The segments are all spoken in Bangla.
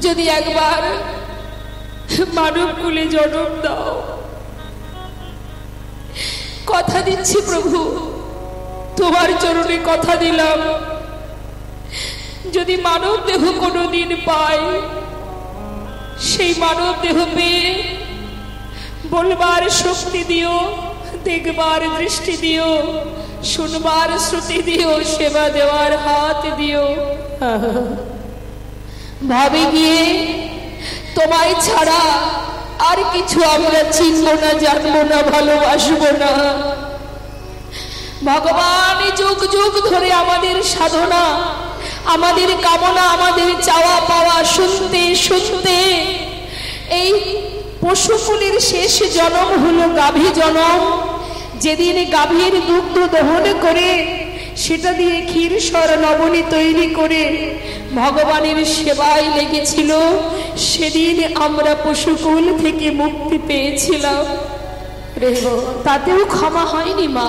যদি একবার মানব কুলে জন্ম দাও, কথা দিচ্ছি প্রভু, তোমার চরণে কথা দিলাম, যদি মানব দেহ কোনোদিন পাই, সেই মানব দেহ পেয়ে বলবার শক্তি দিও, দেখবার দৃষ্টি দিও, শুনবার শ্রুতি দিও, সেবা দেওয়ার হাত দিও। ভাবে গিয়ে তোমায় ছাড়া আর কিছু আমরা চিনব না, জানবো না, ভালোবাসবো না। ভগবান যুগ যুগ ধরে আমাদের সাধনা, আমাদের কামনা, আমাদের চাওয়া পাওয়া শুনতে শুনতে এই পশুকুলের শেষ জন্ম হলো গাভী জন্ম। যেদিন গাভীর দুগ্ধ দহন করে সেটা দিয়ে ক্ষীর সর লবণী তৈরি করে ভগবানের সেবায় লেগেছিল, সেদিন আমরা পশুকুল থেকে মুক্তি পেয়েছিলাম। তাতেও ক্ষমা হয়নি মা।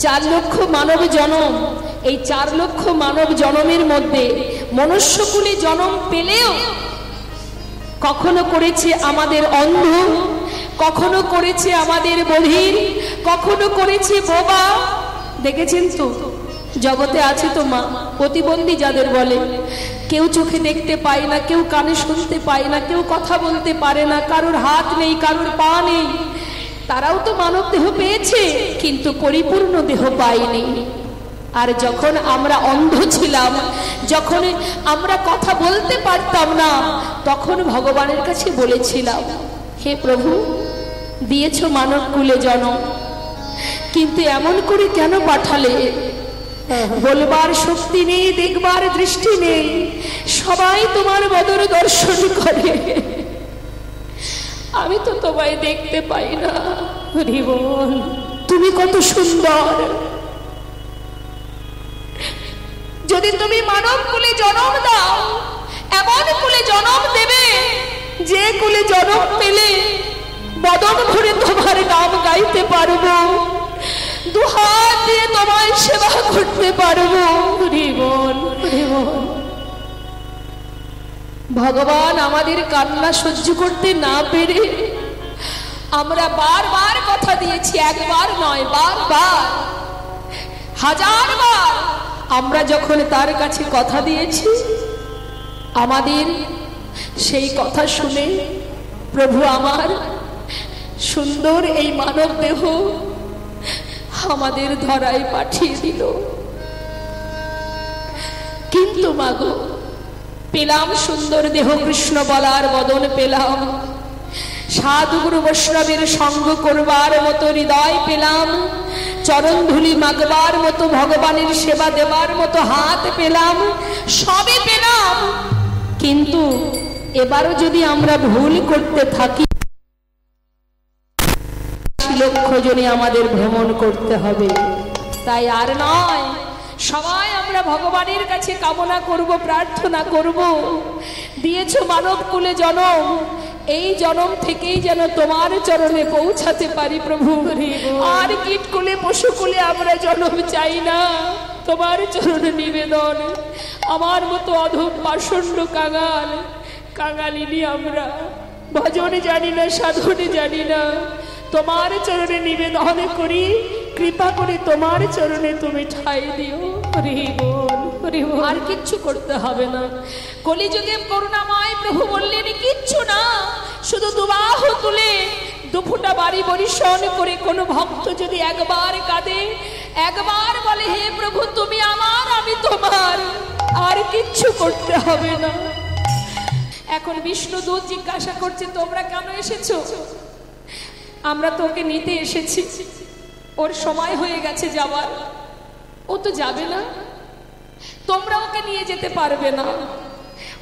4 লক্ষ মানব জনম, এই 4 লক্ষ মানব জনমের মধ্যে মনুষ্যকুলে জন্ম পেলেও কখনো করেছে আমাদের অন্ধ, কখনো করেছে আমাদের বধির, কখনো করেছে বোবা। দেখেছেন তো জগতে আছে তো মা, প্রতিবন্ধী যাদের বলে, কেউ চোখে দেখতে পায় না, কেউ কানে শুনতে পায় না, কেউ কথা বলতে পারে না, কারোর হাত নেই, কারোর পা নেই, তারাও তো মানব দেহ পেয়েছে, কিন্তু পরিপূর্ণ দেহ পায়নি। আর যখন আমরা অন্ধ ছিলাম, যখন আমরা কথা বলতে পারতাম না, তখন ভগবানের কাছে বলেছিলাম, হে প্রভু, দিয়েছ মানব কুলে জন্ম, কিন্তু এমন করে কেন পাঠালে? বলবার শক্তি নেই, দেখবার দৃষ্টি নেই, সবাই তোমার বদর দর্শন করে, আমি তো তোমায় দেখতে পাই না। হরি বল, তুমি কত সুন্দর। যদি তুমি মানব কুলে জন্ম দাও, এমন কুলে জন্ম দেবে যে কুলে জন্ম পেলে বদন ভরে তোমার নাম গাইতে পারবো, দুহাত দিয়ে তোমায় সেবা করতে পারবো। হরি বল, হরি বল। ভগবান আমাদের কান্না সহ্য করতে না পেরে আমরা বারবার কথা দিয়েছি, একবার নয়, বারবার, 1000 বার আমরা যখন তার কাছে কথা দিয়েছি, আমাদের সেই কথা শুনে প্রভু আমার সুন্দর এই মানব দেহ আমাদের ধরায় পাঠিয়ে দিল। কিন্তু মাগো, পেলাম সুন্দর দেহ, কৃষ্ণ বলার বদন পেলাম, সাধু গুরু বৈষ্ণবের সঙ্গ করবার মতো হৃদয় পেলাম, চরণ ধুলি মাগবার মতো, ভগবানের সেবা দেবার মতো হাত পেলাম, সবই পেলাম। কিন্তু এবারও যদি আমরা ভুল করতে থাকি, 1 লক্ষ জনে আমাদের ভ্রমণ করতে হবে। তাই আর নয়, সবাই আমরা ভগবানের কাছে কামনা করব, প্রার্থনা করব, দিয়েছ মানব কুলে জন্ম, এই জন্ম থেকেই যেন তোমার চরণে পৌঁছাতে পারি প্রভু। আর কীট কুলে পশু কুলে আমরা জন্ম চাই না। তোমার চরণে নিবেদন, আমার মতো অধম পাষণ্ড কাঙাল, কাঙালিনী আমরা, ভজনে জানি না, সাধনে জানি না, তোমার চরণে নিবেদন করি, কৃপা করে তোমার চরণে তুমি ঠাঁই দিও। হরি বল, হরি বল। আর কিচ্ছু করতে হবে না। কলিযুগে করুণাময় প্রভু বললেন, কিচ্ছু না, শুধু দুবাহু তুলে 2 ফোঁটা বাড়ি বরিশন করে কোনো ভক্ত যদি একবার কাঁদে, একবার বলে, হে প্রভু তুমি আমার, আমি তোমার, আর কিচ্ছু করতে হবে না। এখন বিষ্ণুদূত জিজ্ঞাসা করছে, তোমরা কেন এসেছো? আমরা তো ওকে নিতে এসেছি, ওর সময় হয়ে গেছে যাওয়ার, ও তো যাবে না, তোমরা ওকে নিয়ে যেতে পারবে না,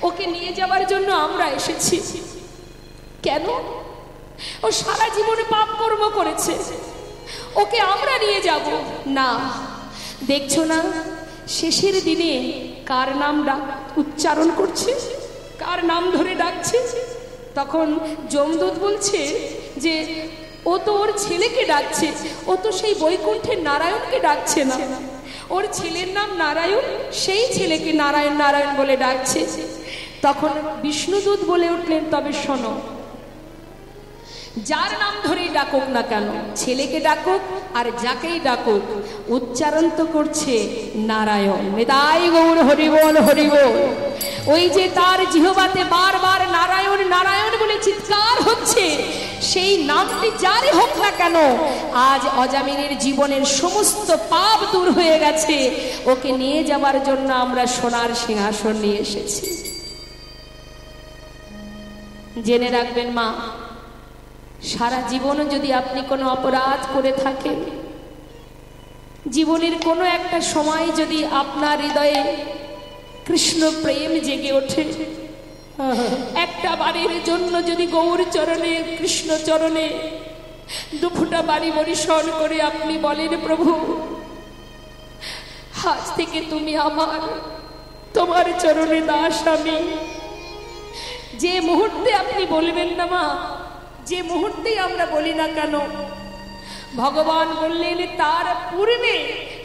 ওকে নিয়ে যাওয়ার জন্য আমরা এসেছি। কেন? ও সারা জীবনে পাপ কর্ম করেছে, ওকে আমরা নিয়ে যাব না। দেখছো না শেষের দিনে কার নাম উচ্চারণ করছে, কার নাম ধরে ডাকছে? তখন যমদূত বলছে যে ও তো ওর ছেলেকে ডাকছে, ও তো সেই বৈকুণ্ঠের নারায়ণকে ডাকছে না, ও ওর ছেলের নাম নারায়ণ, সেই ছেলেকে নারায়ণ নারায়ণ বলে ডাকছে। তখন বিষ্ণুদূত বলে উঠলেন, তবে শোনো, যার নাম ধরেই ডাকুক না কেন, ছেলেকে ডাকুক আর যাকেই ডাকুক, উচ্চারণ তো করছে নারায়ণ। নিতাই গৌর হরিবল হরিবল। ওই যে তার জিহ্বাতে বারবার নারায়ণ নারায়ণ বলে চিৎকার হচ্ছে, সেই নামটি যারই হোক না কেন, আজ অজামিনের জীবনের সমস্ত পাপ দূর হয়ে গেছে। ওকে নিয়ে যাবার জন্য আমরা সোনার সিংহাসন নিয়ে এসেছি। জেনে রাখবেন মা, সারা জীবনও যদি আপনি কোনো অপরাধ করে থাকেন, জীবনের কোনো একটা সময় যদি আপনার হৃদয়ে কৃষ্ণ প্রেম জেগে ওঠে, একটা বাড়ির জন্য যদি গৌর চরণে কৃষ্ণ চরণে দুফুটা বাড়ি বরিশন করে আপনি বলেন, প্রভু আজ থেকে তুমি আমার, তোমার চরণে দাস আমি, যে মুহূর্তে আপনি বলবেন না মা, যে মুহূর্তেই আমরা বলি না কেন, ভগবান বললেন তার পূর্বে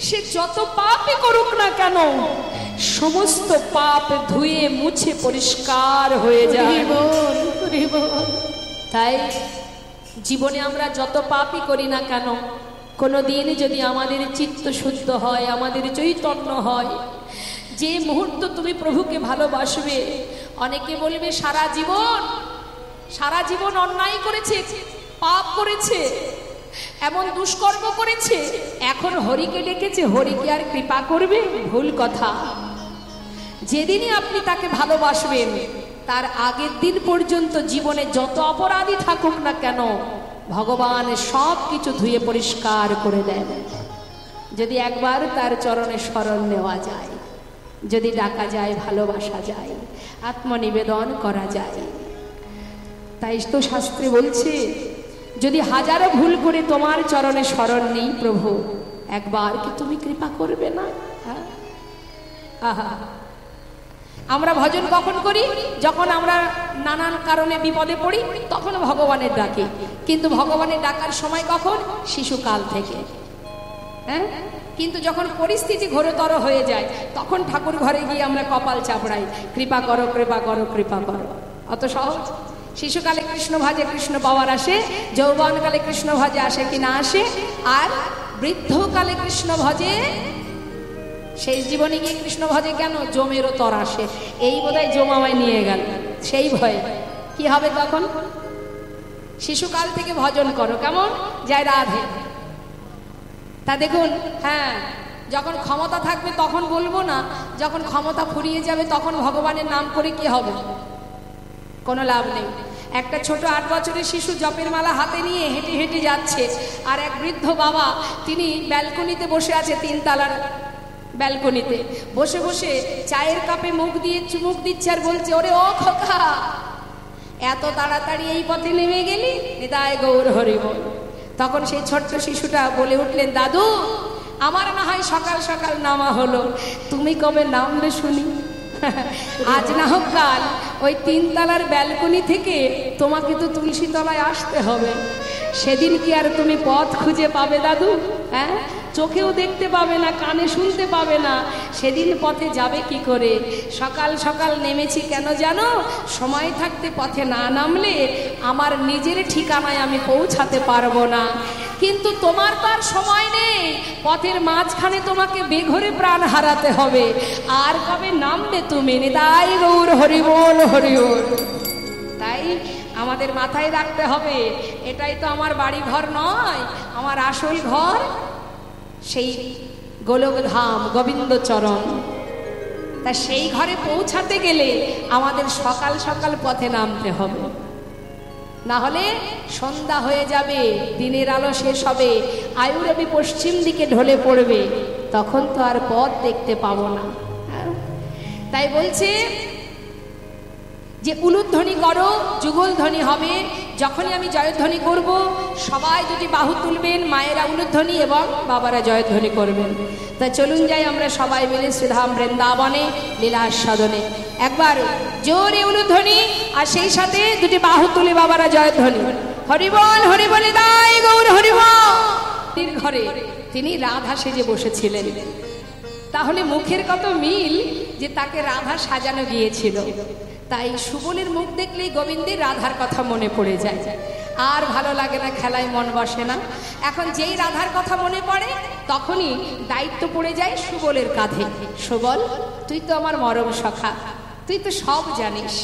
সে যত পাপই করুক না কেন, সমস্ত পাপ ধুয়ে মুছে পরিষ্কার হয়ে যায়। তাই জীবনে আমরা যত পাপই করি না কেন, কোনো দিন যদি আমাদের চিত্ত শুদ্ধ হয়, আমাদের চৈতন্য হয়, যে মুহূর্ত তুমি প্রভুকে ভালোবাসবে, অনেকে বলবে সারা জীবন অন্যায় করেছে, পাপ করেছে, এমন দুষ্কর্ম করেছে, এখন হরিকে ডেকেছে, হরিকে আর কৃপা করবে? ভুল কথা। যেদিনই আপনি তাকে ভালোবাসবেন, তার আগের দিন পর্যন্ত জীবনে যত অপরাধী থাকুক না কেন, ভগবান সব কিছু ধুয়ে পরিষ্কার করে দেন। যদি একবার তার চরণে শরণ নেওয়া যায়, যদি ডাকা যায়, ভালোবাসা যায়, আত্মনিবেদন করা যায়। তাই তো শাস্ত্রে বলছে, যদি হাজারো ভুল করে তোমার চরণে শরণ নেই প্রভু, একবার কি তুমি কৃপা করবে না? আহা, আমরা ভজন কখন করি? যখন আমরা নানান কারণে বিপদে পড়ি, তখন ভগবানের ডাকি। কিন্তু ভগবানের ডাকার সময় কখন? শিশুকাল থেকে। হ্যাঁ, কিন্তু যখন পরিস্থিতি ঘোরতর হয়ে যায়, তখন ঠাকুর ঘরে গিয়ে আমরা কপাল চাপড়াই, কৃপা করো কৃপা করো কৃপা করো। অত সহজ? শিশুকালে কৃষ্ণ ভাজে কৃষ্ণ পাওয়ার আসে, যৌবনকালে কৃষ্ণ ভাজে আসে কি না আসে, আর বৃদ্ধকালে কৃষ্ণ ভজে, শেষ জীবনে গিয়ে কৃষ্ণ ভজে কেন? জমেরও তর আসে। এই বোধহয় জম আমায় নিয়ে গেল, সেই ভয়ে কি হবে তখন? শিশুকাল থেকে ভজন করো, কেমন যায় রাধে। তা দেখুন, হ্যাঁ, যখন ক্ষমতা থাকবে তখন বলবো না, যখন ক্ষমতা ফুরিয়ে যাবে তখন ভগবানের নাম করে কি হবে? কোনো লাভ নেই। একটা ছোট 8 বছরের শিশু জপের মালা হাতে নিয়ে হেঁটে হেঁটে যাচ্ছে, আর এক বৃদ্ধ বাবা, তিনি ব্যালকনিতে বসে আছে, 3 তলার ব্যালকনিতে বসে বসে চায়ের কাপে মুখ দিয়ে চুমুক দিচ্ছে, আর বলছে, ওরে ও খোকা, এত তাড়াতাড়ি এই পথে নেমে গেলি? নিতাই গৌর হরিবল। তখন সেই ছোট্ট শিশুটা বলে উঠলেন, দাদু, আমার না হয় সকাল সকাল নামা হলো, তুমি কবে নামবে শুনি? আজ না হোক কাল ওই 3 তলার ব্যালকনি থেকে তোমাকে তো তুলসী তলায় আসতে হবে। সেদিন কি আর তুমি পথ খুঁজে পাবে দাদু? হ্যাঁ, চোখেও দেখতে পাবে না, কানে শুনতে পাবে না, সেদিন পথে যাবে কি করে? সকাল সকাল নেমেছি কেন জানো? সময় থাকতে পথে না নামলে আমার নিজের ঠিকানায় আমি পৌঁছাতে পারবো না। কিন্তু তোমার তো আর সময় নেই, পথের মাঝখানে তোমাকে বেঘরে প্রাণ হারাতে হবে, আর কবে নামবে তুমি? নিতাই গৌর হরিবল হরিবল। তাই আমাদের মাথায় রাখতে হবে, এটাই তো আমার বাড়ি ঘর নয়, আমার আসল ঘর সেই গোলকধাম গোবিন্দ চরণ। তা সেই ঘরে পৌঁছাতে গেলে আমাদের সকাল সকাল পথে নামতে হবে, না হলে সন্ধ্যা হয়ে যাবে, দিনের আলো শেষ হবে, আয়ুরবি পশ্চিম দিকে ঢলে পড়বে, তখন তো আর পথ দেখতে পাবো না। তাই বলছে যে উলুধ্বনি করো, যুগলধ্বনি হবে। যখনই আমি জয়ধ্বনি করব, সবাই যদি বাহু তুলবেন, মায়েরা উলুধ্বনি এবং বাবারা জয়ধ্বনি করবেন। তা চলুন যাই আমরা সবাই মিলে শ্রীধাম বৃন্দাবনে লীলা সাধনে। একবার জোরে উলুধ্বনি, আর সেই সাথে দুটি বাহু তুলে বাবারা জয়ধ্বনি। হরিবল হরিবল নিতাই গৌর হরিবল। ঘরে তিনি রাধা সেজে বসেছিলেন। তাহলে মুখের কত মিল যে তাকে রাধা সাজানো গিয়েছিল। তাই সুবলের মুখ দেখলেই গোবিন্দের রাধার কথা মনে পড়ে যায়, আর ভালো লাগে না, খেলায় মন বসে না। এখন যেই রাধার কথা মনে পড়ে তখনই দায়িত্ব পড়ে যায় সুবলের কাঁধে। সুবল, তুই তো আমার মরম সখা, তুই তো সব জানিস।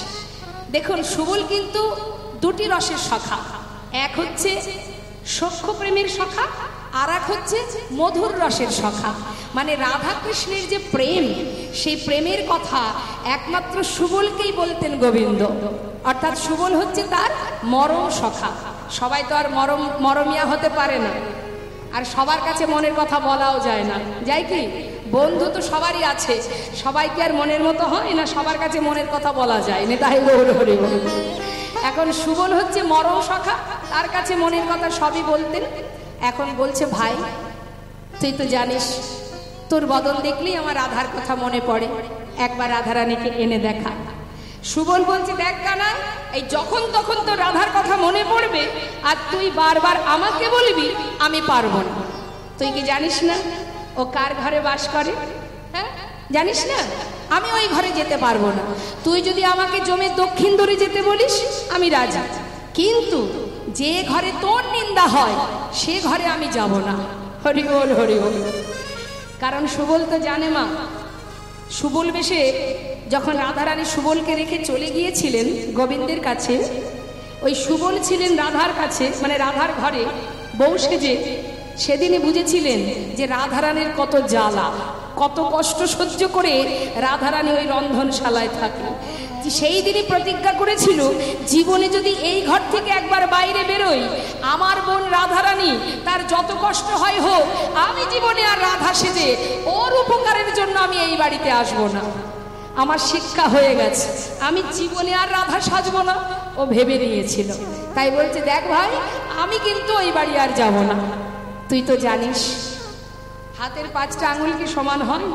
দেখুন, সুবল কিন্তু দুটি রসের সখা, এক হচ্ছে সখ্য প্রেমের সখা, আর এক হচ্ছে মধুর রসের সখা। মানে রাধা কৃষ্ণের যে প্রেম, সেই প্রেমের কথা একমাত্র সুবলকেই বলতেন গোবিন্দ। অর্থাৎ সুবল হচ্ছে তার মরম সখা। সবাই তো আর মরমিয়া হতে পারে না, আর সবার কাছে মনের কথা বলাও যায় না, যায় কি? বন্ধু তো সবারই আছে, সবাইকে আর মনের মতো হয় না, সবার কাছে মনের কথা বলা যায় না। তাই হরি বল। এখন সুবল হচ্ছে মরম সখা, তার কাছে মনের কথা সবই বলতেন। এখন বলছে, ভাই তুই তো জানিস, তোর বদন দেখলেই আমার রাধার কথা মনে পড়ে, একবার রাধারানীকে এনে দেখা। সুবল বলছে, দেখ কানাই, এই যখন তখন তোর রাধার কথা মনে পড়বে আর তুই বারবার আমাকে বলবি, আমি পারবো না। তুই কি জানিস না ও কার ঘরে বাস করে? হ্যাঁ, জানিস না? আমি ওই ঘরে যেতে পারবো না। তুই যদি আমাকে জমির দক্ষিণ দূরে যেতে বলিস, আমি রাজি, কিন্তু যে ঘরে তোর নিন্দা হয় সে ঘরে আমি যাব না। হরি বল, হরি বল। কারণ সুবল তো জানে মা, সুবল বেশে যখন রাধারানী সুবলকে রেখে চলে গিয়েছিলেন গোবিন্দের কাছে, ওই সুবল ছিলেন রাধার কাছে, মানে রাধার ঘরে বউ সেজে। সেদিনই বুঝেছিলেন যে রাধারানীর কত জ্বালা, কত কষ্ট সহ্য করে রাধারানী ওই রন্ধনশালায় থাকে। সেই দিনই প্রতিজ্ঞা করেছিল, জীবনে যদি এই ঘর থেকে একবার বাইরে বেরোই, আমার বোন রাধারানী তার যত কষ্ট হয় হোক, আমি জীবনে আর রাধা সেজে ওর উপকারের জন্য আমি এই বাড়িতে আসবো না। আমার শিক্ষা হয়ে গেছে, আমি জীবনে আর রাধা সাজবো না, ও ভেবে নিয়েছিল। তাই বলছে, দেখ ভাই, আমি কিন্তু ওই বাড়ি আর যাব না। তুই তো জানিস হাতের 5টা আঙুল কি সমান হয়?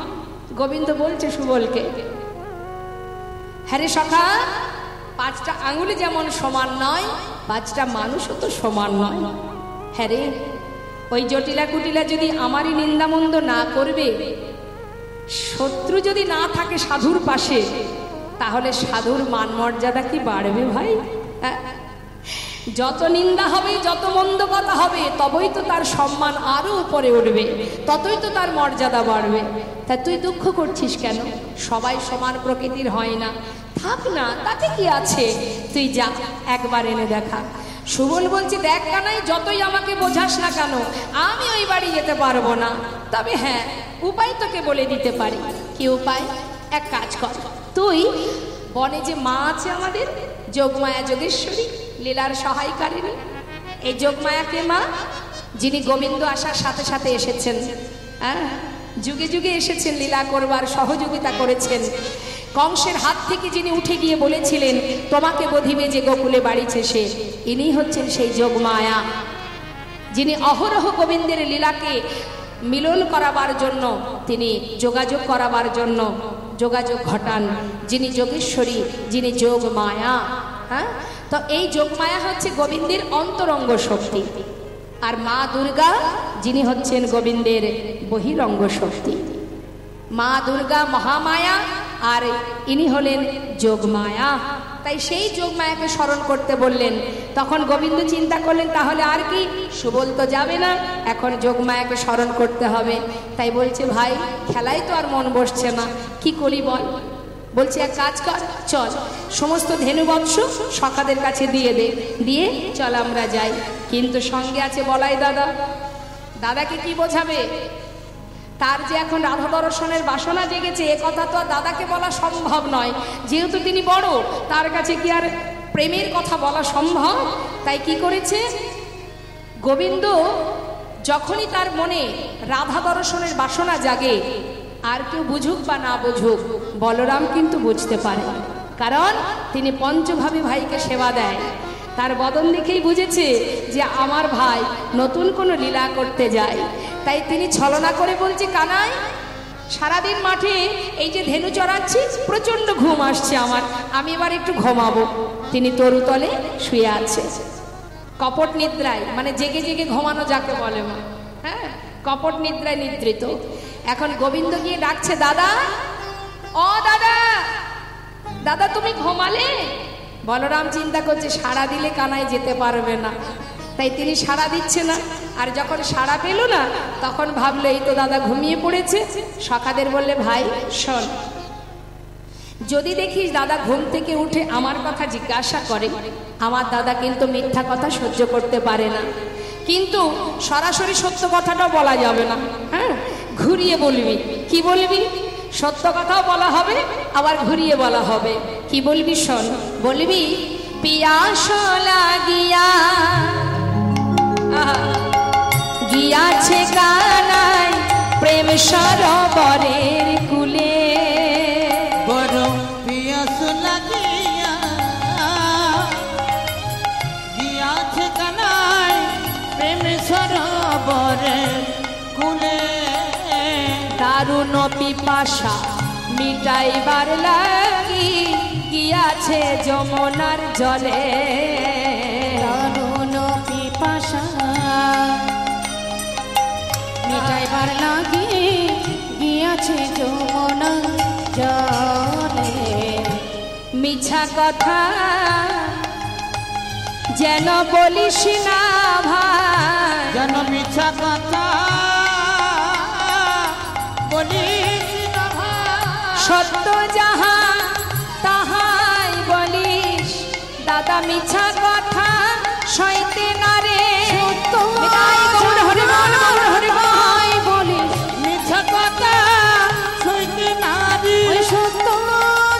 গোবিন্দ বলছে সুবলকে, হ্যাঁ রে সখা, 5টা আঙুল যেমন সমান নয়, 5টা মানুষও তো সমান নয়। হ্যাঁ রে, ওই জটিলা কুটিলা যদি আমারই নিন্দামন্দ না করবে, শত্রু যদি না থাকে সাধুর পাশে, তাহলে সাধুর মান মর্যাদা কি বাড়বে ভাই? যত নিন্দা হবে, যত মন্দ কথা হবে, তবেই তো তার সম্মান আরো উপরে উঠবে, ততই তো তার মর্যাদা বাড়বে। তা তুই দুঃখ করছিস কেন? সবাই সমান প্রকৃতির হয় না, থাক না, তাতে কি আছে, তুই যা, একবার এনে দেখা। সুবল বলছে, দেখ কানাই, যতই আমাকে বোঝাস না কেন, আমি ওই বাড়ি যেতে পারবো না। তবে হ্যাঁ, উপায় তোকে বলে দিতে পারি। কি উপায়? এক কাজ কর, তুই বনে যে মা আছে আমাদের, যোগমায়া যোগেশ্বরী, লীলার সহায়কারিণী, এই যোগমায়াকে মা, যিনি গোবিন্দ আসার সাথে সাথে এসেছেন, হ্যাঁ, যুগে যুগে এসেছেন, লীলা করবার সহযোগিতা করেছেন। কংসের হাত থেকে যিনি উঠে গিয়ে বলেছিলেন, তোমাকে বধিবে যে গোকুলে বাড়িছে সে, ইনি হচ্ছেন সেই যোগমায়া, যিনি অহরহ গোবিন্দের লীলাকে মিলন করাবার জন্য, তিনি যোগাযোগ করাবার জন্য যোগাযোগ ঘটান, যিনি যোগেশ্বরী, যিনি যোগমায়া। হ্যাঁ, তো এই যোগমায়া হচ্ছে গোবিন্দের অন্তরঙ্গ শক্তি, আর মা দুর্গা যিনি হচ্ছেন গোবিন্দের বহিরঙ্গ শক্তি। মা দুর্গা মহামায়া, আর ইনি হলেন যোগমায়া। তাই সেই যোগমায়াকে স্মরণ করতে বললেন। তখন গোবিন্দ চিন্তা করলেন, তাহলে আর কি, সুবল তো যাবে না, এখন যোগমায়াকে স্মরণ করতে হবে। তাই বলছে, ভাই খেলায় তো আর মন বসছে না, কি করি বল? বলছে, এক কাজ কর, চল সমস্ত ধেনুবৎস সখাদের কাছে দিয়ে দে, দিয়ে চল আমরা যাই। কিন্তু সঙ্গে আছে বলাই দাদা। দাদাকে কি বোঝাবে? তার যে এখন রাধা দর্শনের বাসনা জেগেছে, এ কথা তো আর দাদাকে বলা সম্ভব নয়, যেহেতু তিনি বড়, তার কাছে কি আর প্রেমের কথা বলা সম্ভব? তাই কি করেছে গোবিন্দ, যখনই তার মনে রাধা দর্শনের বাসনা জাগে, আর কেউ বুঝুক বা না বুঝুক, বলরাম কিন্তু বুঝতে পারে, কারণ তিনি পঞ্চভাবে ভাইকে সেবা দেয়। তার বদন দেখেই বুঝেছে যে আমার ভাই নতুন কোনো লীলা করতে যায়। তাই তিনি ছলনা করে বলছে, কানাই, সারাদিন মাঠে এই যে ধেনু চড়াচ্ছি, প্রচন্ড ঘুম আসছে আমার, আমি এবার একটু ঘুমাবো। তিনি তরুতলে শুয়ে আছে, কপট নিদ্রায়, মানে জেগে জেগে ঘুমানো যাকে বলে মা, হ্যাঁ, কপট নিদ্রায় নিদ্রিত। এখন গোবিন্দ গিয়ে ডাকছে, দাদা, ও দাদা, দাদা তুমি ঘুমালে? বলরাম চিন্তা করছে সাড়া দিলে কানাই যেতে পারবে না, তাই তিনি সাড়া দিচ্ছে না। আর যখন সাড়া পেল না তখন ভাবলো এই তো দাদা ঘুমিয়ে পড়েছে। সখাদের বললে, ভাই শোন, যদি দেখিস দাদা ঘুম থেকে উঠে আমার কথা জিজ্ঞাসা করে, আমার দাদা কিন্তু মিথ্যা কথা সহ্য করতে পারে না, কিন্তু সরাসরি সত্য কথাটা বলা যাবে না, হ্যাঁ, ঘুরিয়ে বলবি। কি বলবি? সত্য কথাও বলা হবে, আবার ঘুরিয়ে বলা হবে। কি বলবি শোন, বলবি, পিয়াস লাগিয়া গিয়াছে কানাই প্রেম সরোবরের কুলে। বড় পিয়াস লাগিয়া গিয়াছে কানাই প্রেম সরোবরের কুলে। দারুণ পিপাসা মিটাইবার লাগি গিয়াছে যমুনার জলে। দারুণ পিপাসা মিটাইবার লাগি গিয়াছে যমুনার জলে। মিছা কথা যেন বলিস না ভাই, যেন মিছা কথা বলিস না ভাই। সত্য যাহা তাহাই বলিস, দাদা মিছা কথা সইতে না রে। সত্য নিতাই গৌর হরি বল, গৌর হরি বল। যাহাই বলিস, মিছা কথা সইতে নারী। ওই সত্য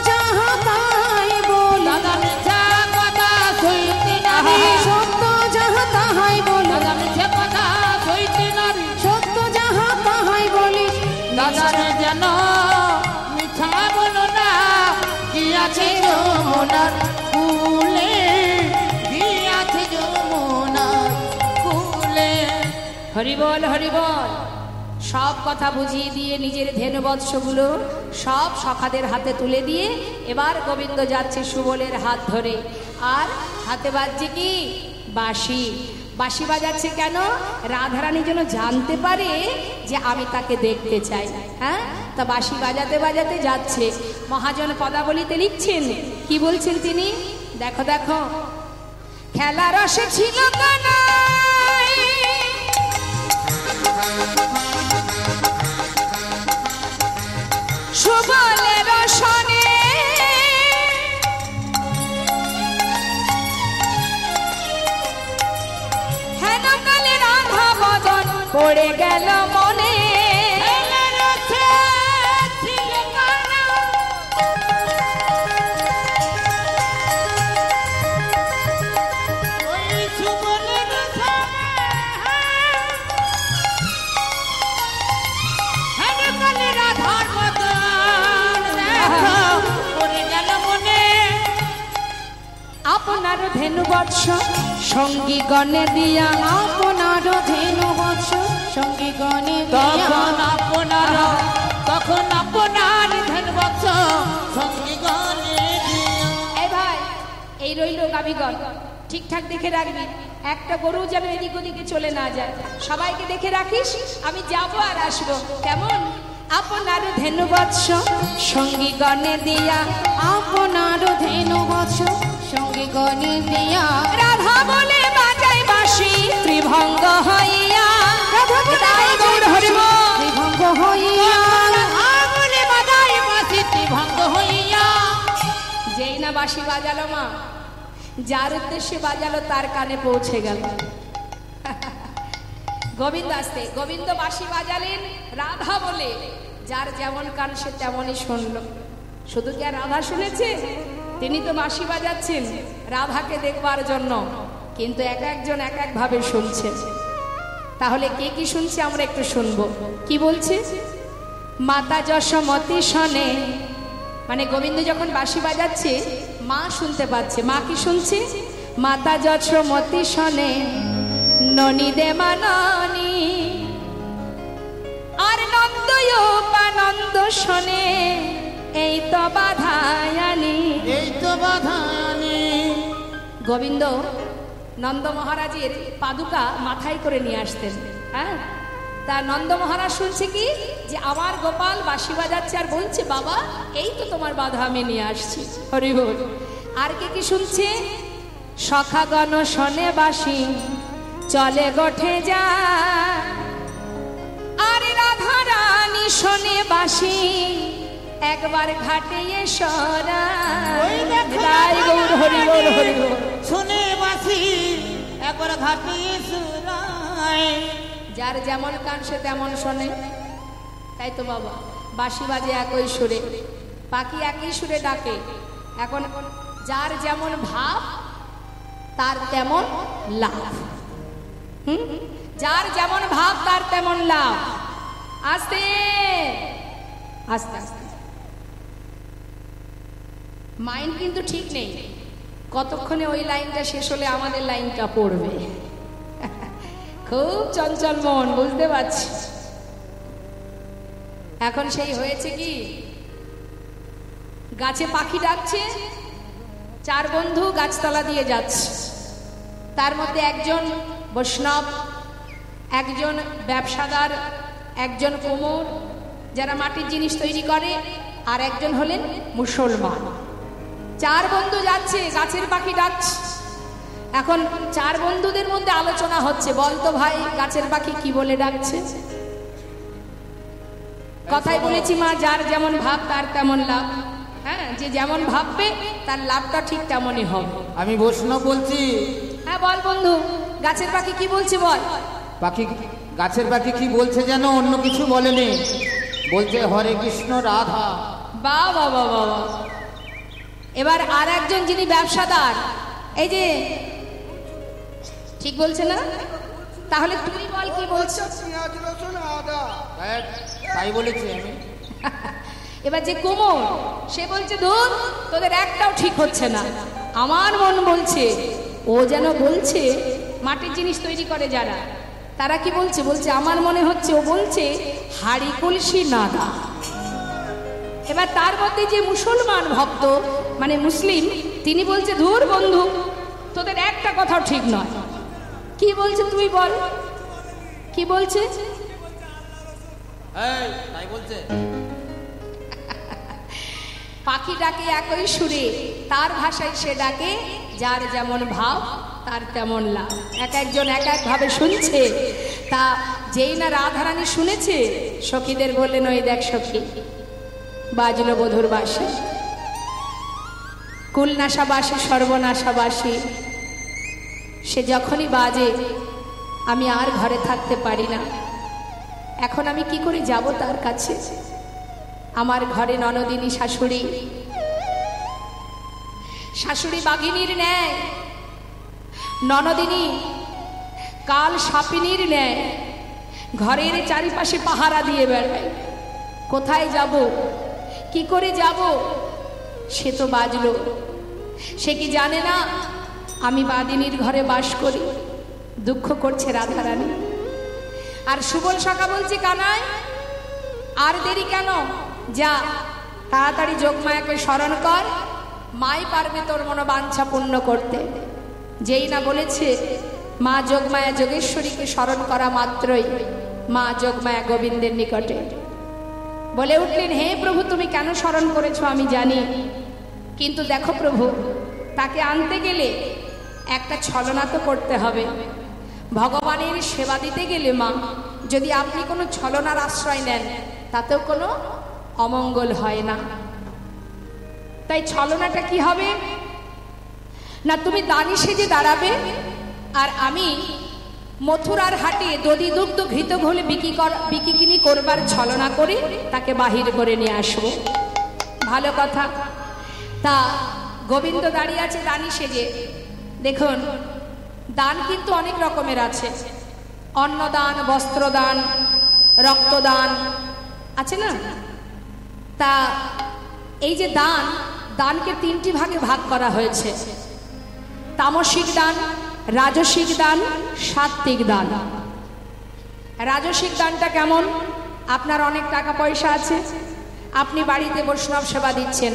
যাহা তাই বলিস, দাদা মিছা কথা সইতে নারী। সত্য যাহা তাহাই বলিস, দাদা মিছা কথা সইতে নারী। সত্য যাহা তাহাই বলিস। দাদারে যেন মিছা বলো না, গিয়াছে যমুনার কুলে, গিয়াছে যমুনার কুলে। হরি বল, হরি বল। সব কথা বুঝিয়ে দিয়ে নিজের ধেনুবৎসগুলো সব সখাদের হাতে তুলে দিয়ে এবার গোবিন্দ যাচ্ছে সুবলের হাত ধরে। আর হাতে বাজছে কি? বাঁশি। বাঁশি বাজাচ্ছে কেন? রাধারানী যেন জানতে পারে যে আমি তাকে দেখতে চাই। হ্যাঁ, তা বাঁশি বাজাতে বাজাতে যাচ্ছে। মহাজন পদাবলিতে লিখছেন, কি বলছেন তিনি? দেখো দেখো, খেলা রসে ছিল কানাই, সুবলের সনে হেন কালে রাধা বদন পড়ে গেল মনে। আপনার ধেনু বৎস সঙ্গী গণে দিয়া, আপনার ধেনু বৎস সঙ্গী গণে তখন আপনার, তখন আপনার ধনবৎস সঙ্গী গণে দিয়া। এই ভাই, এই রইল গাবিগণ, ঠিকঠাক দেখে রাখবি, একটা গরু যেন এদিক ওদিকে চলে না যায়। সবাইকে দেখে রাখিস, আমি যাব আর আসবো, কেমন? আপনার ধেনু বৎস সঙ্গী গণে দিয়া, আপনার ধেনু বৎস সঙ্গী গণে দিয়া, রাধা বলে বাজাই বাঁশি ত্রিভঙ্গ হইয়া। রাধা বলে গৌর হরি বল। ত্রিভঙ্গ হইয়া, বলে বাজাই বাঁশি ত্রিভঙ্গ হইয়া। যেই না বাঁশি বাজালো মা, যার উদ্দেশ্যে বাজালো তার কানে পৌঁছে গেল। গোবিন্দ আসতে, গোবিন্দ বাঁশি বাজালেন রাধা বলে, যার যেমন কান সে তেমনই শুনল। শুধু কি আর রাধা শুনেছে? তিনি তো বাঁশি বাজাচ্ছেন রাধাকে দেখবার জন্য, কিন্তু এক একজন এক এক ভাবে শুনছে। তাহলে কে কি শুনছে আমরা একটু শুনবো। কি বলছে? মাতা যশোমতি শোনে, মানে গোবিন্দ যখন বাঁশি বাজাচ্ছে মা শুনতে পাচ্ছে। মা কি শুনছে? মাতা যশোমতি শোনে, ননী দে মাননী, আর নন্দয়োপানন্দ শোনে, এই তো বাধায়ানি। এই তো বাধানি। গোবিন্দ নন্দ মহারাজের পাদুকা মাথায় করে নিয়ে আসতেন। হ্যাঁ, তা নন্দ মহারাজ শুনছে কি যে আমার গোপাল বাঁশি বাজাচ্ছে আর বলছে বাবা এই তো তোমার বাধা আমি নিয়ে আসছি। হরি বল। আর কে কি শুনছে? সখাগণ শোনে বাঁশি চলে গঠে যা, আর রাধা রানী শোনে বাঁশি একবার ঘাটে সরা। গৌর হরি বল হরি বল। শুনে বাসি একবার ঘাটিয়ে সুরায়। যার যেমন কান সে তেমন শোনে, তাই তো বাবা। বাঁশি বাজে একই সুরে, পাখি একই সুরে ডাকে। এখন যার যেমন ভাব তার তেমন লাভ। যার যেমন ভাব তার তেমন লাভ। আস্তে আস্তে আস্তে মাইন্ড কিন্তু ঠিক নেই, কতক্ষণে ওই লাইনটা শেষ হলে আমাদের লাইনটা পড়বে। খুব চঞ্চল মন, বুঝতে পারছি। এখন সেই হয়েছে কি, গাছে পাখি ডাকছে, চার বন্ধু গাছতলা দিয়ে যাচ্ছে। তার মধ্যে একজন বৈষ্ণব, একজন ব্যবসাদার, একজন কুমোর যারা মাটির জিনিস তৈরি করে, আর একজন হলেন মুসলমান। চার বন্ধু যাচ্ছে, গাছের পাখি ডাকছে। এখন চার বন্ধুদের মধ্যে আলোচনা হচ্ছে, বলতো ভাই গাছের পাখি কি বলে ডাকছে? কথাই বলেছি মা, যার যেমন ভাব তার তেমন লাভ। হ্যাঁ, যে যেমন ভাববে তার লাভটা ঠিক তেমনই হবে। আমি বৈষ্ণব বলছি। হ্যাঁ বল বন্ধু, গাছের পাখি কি বলছে বল। পাখি, গাছের পাখি কি বলছে যেন, অন্য কিছু বলেনি, বলছে হরে কৃষ্ণ রাধা। বাহ বাহ বাহ বাহ। এবার আর একজন যিনি ব্যবসাদার, এই যে ঠিক বলছে না? তাহলে তুই বল কি বলছো? তাই বলেছি আমি। এবার যে কুমোর, সে বলছে ধুর তোদের একটাও ঠিক হচ্ছে না। আমার মন বলছে, ও যেন বলছে মাটির জিনিস তৈরি করে যারা, তারা কি বলছে? বলছে আমার মনে হচ্ছে ও বলছে হাড়ি কলসি নাদা। এবার তার মধ্যে যে মুসলমান ভক্ত, মানে মুসলিম, তিনি বলছে ধুর বন্ধু তোদের একটা কথাও ঠিক নয়। কি বলছে তুই বল, কি বলছে? তাই বলছে। পাখি ডাকে একই সুরে, তার ভাষায় সে ডাকে, যার যেমন ভাব তার তেমন লাভ। এক একজন এক এক ভাবে শুনছে। তা যেই না রাধারানী শুনেছে, সখীদের বললেন ওই দেখ সখী, বাজলো বধুর বাসি, কুলনাশাবাসী সর্বনাশাবাসী। সে যখনই বাজে আমি আর ঘরে থাকতে পারি না। এখন আমি কি করে যাব তার কাছে? আমার ঘরে ননদিনী শাশুড়ি, শাশুড়ি বাঘিনীর ন্যায়, ননদিনী কাল সাপিনীর ন্যায় ঘরের চারিপাশে পাহারা দিয়ে বেড়ায়। কোথায় যাব, কি করে যাব? সে তো বাজলো, সে কি জানে না আমি বাদিনীর ঘরে বাস করি? দুঃখ করছে রাধারানী। আর সুবল সখা বলছে কানাই আর দেরি কেন, যা তাড়াতাড়ি যোগমায়াকে স্মরণ কর, মাই পারবে তোর মনোবাঞ্ছা পূর্ণ করতে। যেই না বলেছে মা যোগমায়া যোগেশ্বরীকে স্মরণ করা মাত্রই মা যোগমায়া গোবিন্দের নিকটে বলে উঠলেন, হে প্রভু তুমি কেন স্মরণ করেছো আমি জানি, কিন্তু দেখো প্রভু তাকে আনতে গেলে একটা ছলনা তো করতে হবে। ভগবানের সেবা দিতে গেলে মা যদি আপনি কোনো ছলনার আশ্রয় নেন তাতেও কোনো অমঙ্গল হয় না। তাই ছলনাটা কি হবে না, তুমি দানি সেজে দাঁড়াবে আর আমি মথুরার হাটে দধি দুগ্ধ ঘৃত ঘোলে বিকিকিনি করবার ছলনা করে তাকে বাহির করে নিয়ে আসবো। ভালো কথা। তা গোবিন্দ দাঁড়িয়ে আছে দানি সেজে। দেখুন দান কিন্তু অনেক রকমের আছে, অন্নদান, বস্ত্রদান, রক্তদান আছে না? তা এই যে দান, দানকে তিনটি ভাগে ভাগ করা হয়েছে, তামসিক দান, রাজসিক দান, সাত্ত্বিক দান। রাজসিক দানটা কেমন? আপনার অনেক টাকা পয়সা আছে, আপনি বাড়িতে বৈষ্ণব সেবা দিচ্ছেন,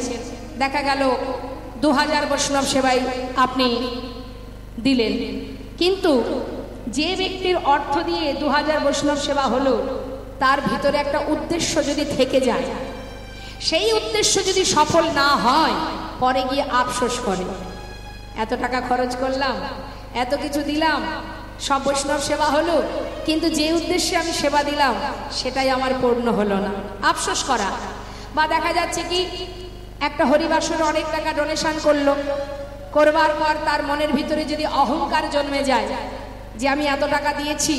দেখা গেল 2000 বৈষ্ণব সেবায় আপনি দিলেন, কিন্তু যে ব্যক্তির অর্থ দিয়ে 2000 বৈষ্ণব সেবা হলো, তার ভিতরে একটা উদ্দেশ্য যদি থেকে যায়, সেই উদ্দেশ্য যদি সফল না হয়, পরে গিয়ে আফসোস করে, এত টাকা খরচ করলাম, এত কিছু দিলাম, সব বৈষ্ণব সেবা হলো, কিন্তু যে উদ্দেশ্যে আমি সেবা দিলাম সেটাই আমার পূর্ণ হলো না, আফসোস করা। বা দেখা যাচ্ছে কি একটা হরিবাসরে অনেক টাকা ডোনেশন করলো, করবার পর তার মনের ভিতরে যদি অহংকার জন্মে যায় যে আমি এত টাকা দিয়েছি,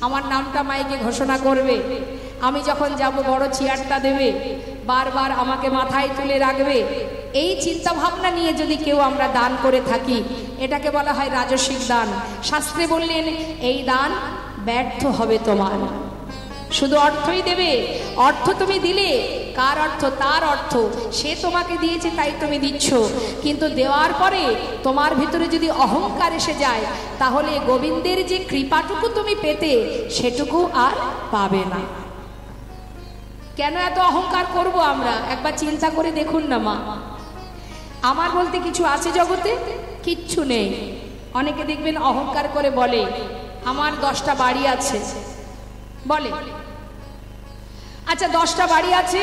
আমার নামটা মাইকে ঘোষণা করবে, আমি যখন যাব বড় চেয়ারটা দেবে, বারবার আমাকে মাথায় তুলে রাখবে, এই চিন্তা ভাবনা নিয়ে যদি কেউ আমরা দান করে থাকি, এটাকে বলা হয় রাজসিক দান। শাস্ত্রে বললেন এই দান ব্যর্থ হবে তোমার। শুধু অর্থই দেবে, অর্থ তুমি দিলে, কার অর্থ? তার অর্থ, সে তোমাকে দিয়েছে তাই তুমি দিচ্ছ, কিন্তু দেওয়ার পরে তোমার ভিতরে যদি অহংকার এসে যায়, তাহলে গোবিন্দের যে কৃপাটুকু তুমি পেতে সেটুকু আর পাবে না। কেন এত অহংকার করব আমরা? একবার চিন্তা করে দেখুন না মা, আমার বলতে কিছু আছে জগতে? কিচ্ছু নেই। অনেকে দেখবেন অহংকার করে বলে আমার 10টা বাড়ি আছে, বলে আচ্ছা 10টা বাড়ি আছে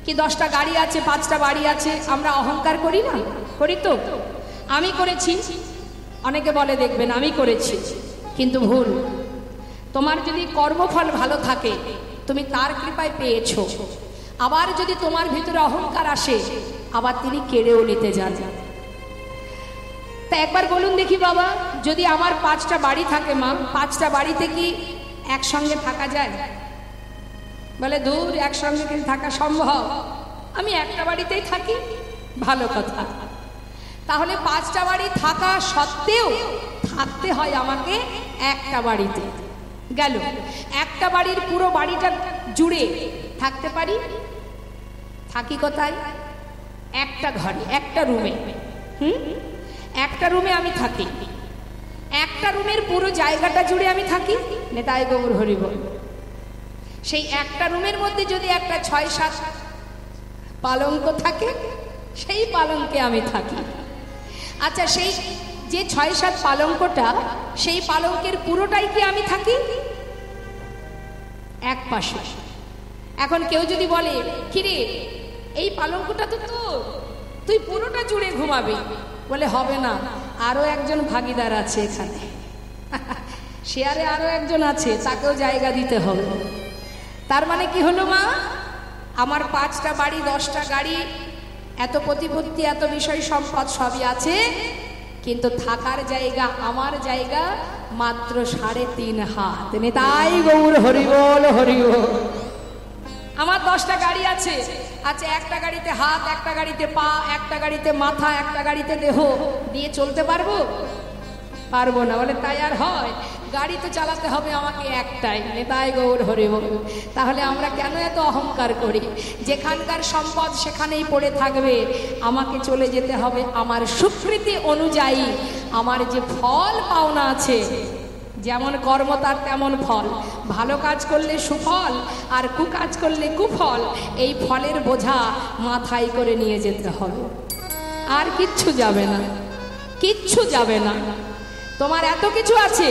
কি 10টা গাড়ি আছে, 5টা বাড়ি আছে, আমরা অহংকার করি না? করি তো। আমি করেছি, অনেকে বলে দেখবেন আমি করেছি, কিন্তু ভুল। তোমার যদি কর্মফল ভালো থাকে, তুমি তার কৃপায় পেয়েছো, আবার যদি তোমার ভিতরে অহংকার আসে, আবার তিনি কেড়েও নিতে যান। তা একবার বলুন দেখি বাবা, যদি আমার 5টা বাড়ি থাকে মা, 5টা বাড়িতে কি একসঙ্গে থাকা যায়? বলে দূর, একসঙ্গে কিন্তু থাকা সম্ভব, আমি একটা বাড়িতেই থাকি। ভালো কথা, তাহলে 5টা বাড়ি থাকা সত্ত্বেও থাকতে হয় আমাকে একটা বাড়িতে। গেল, একটা বাড়ির পুরো বাড়িটা জুড়ে থাকতে পারি, থাকি কোথায়? একটা ঘরে, একটা রুমে। একটা রুমে আমি থাকি, একটা রুমের পুরো জায়গাটা জুড়ে আমি থাকি। নেতাই গৌর হরি বল। সেই একটা রুমের মধ্যে যদি একটা 6-7 পালঙ্ক থাকে, সেই পালঙ্কে আমি থাকি। আচ্ছা, সেই যে 6-7 পালঙ্কটা, সেই পালঙ্কের পুরোটাই কি আমি থাকি? এক পাশে। এখন কেউ যদি বলে কিরে এই পালঙ্কটা তো তোর, তুই পুরোটা জুড়ে ঘুমাবি, বলে হবে না, আরো একজন ভাগিদার আছে এখানে, শেয়ারে আরো একজন আছে, তাকেও জায়গা দিতে হবে। তার মানে কি হলো মা, আমার 5টা বাড়ি, 10টা গাড়ি, এত প্রতিপত্তি, এত বিষয় সম্পদ সবই আছে, কিন্তু থাকার জায়গা, আমার জায়গা মাত্র 3.5 হাত। নেতাই গৌর হরি বল, হরি বল। আমার 10টা গাড়ি আছে, আচ্ছা একটা গাড়িতে হাত, একটা গাড়িতে পা, একটা গাড়িতে মাথা, একটা গাড়িতে দেহ দিয়ে চলতে পারবো? পারবো না। বলে তাই আর হয়? গাড়ি তো চালাতে হবে আমাকে একটাই। নেতাই গৌর হরি বল। তাহলে আমরা কেন এত অহংকার করি? যেখানকার সম্পদ সেখানেই পড়ে থাকবে, আমাকে চলে যেতে হবে আমার সুকৃতি অনুযায়ী। আমার যে ফল পাওনা আছে, যেমন কর্ম তার তেমন ফল। ভালো কাজ করলে সুফল, আর কুকাজ করলে কুফল। এই ফলের বোঝা মাথায় করে নিয়ে যেতে হবে, আর কিচ্ছু যাবে না, কিচ্ছু যাবে না। তোমার এত কিছু আছে,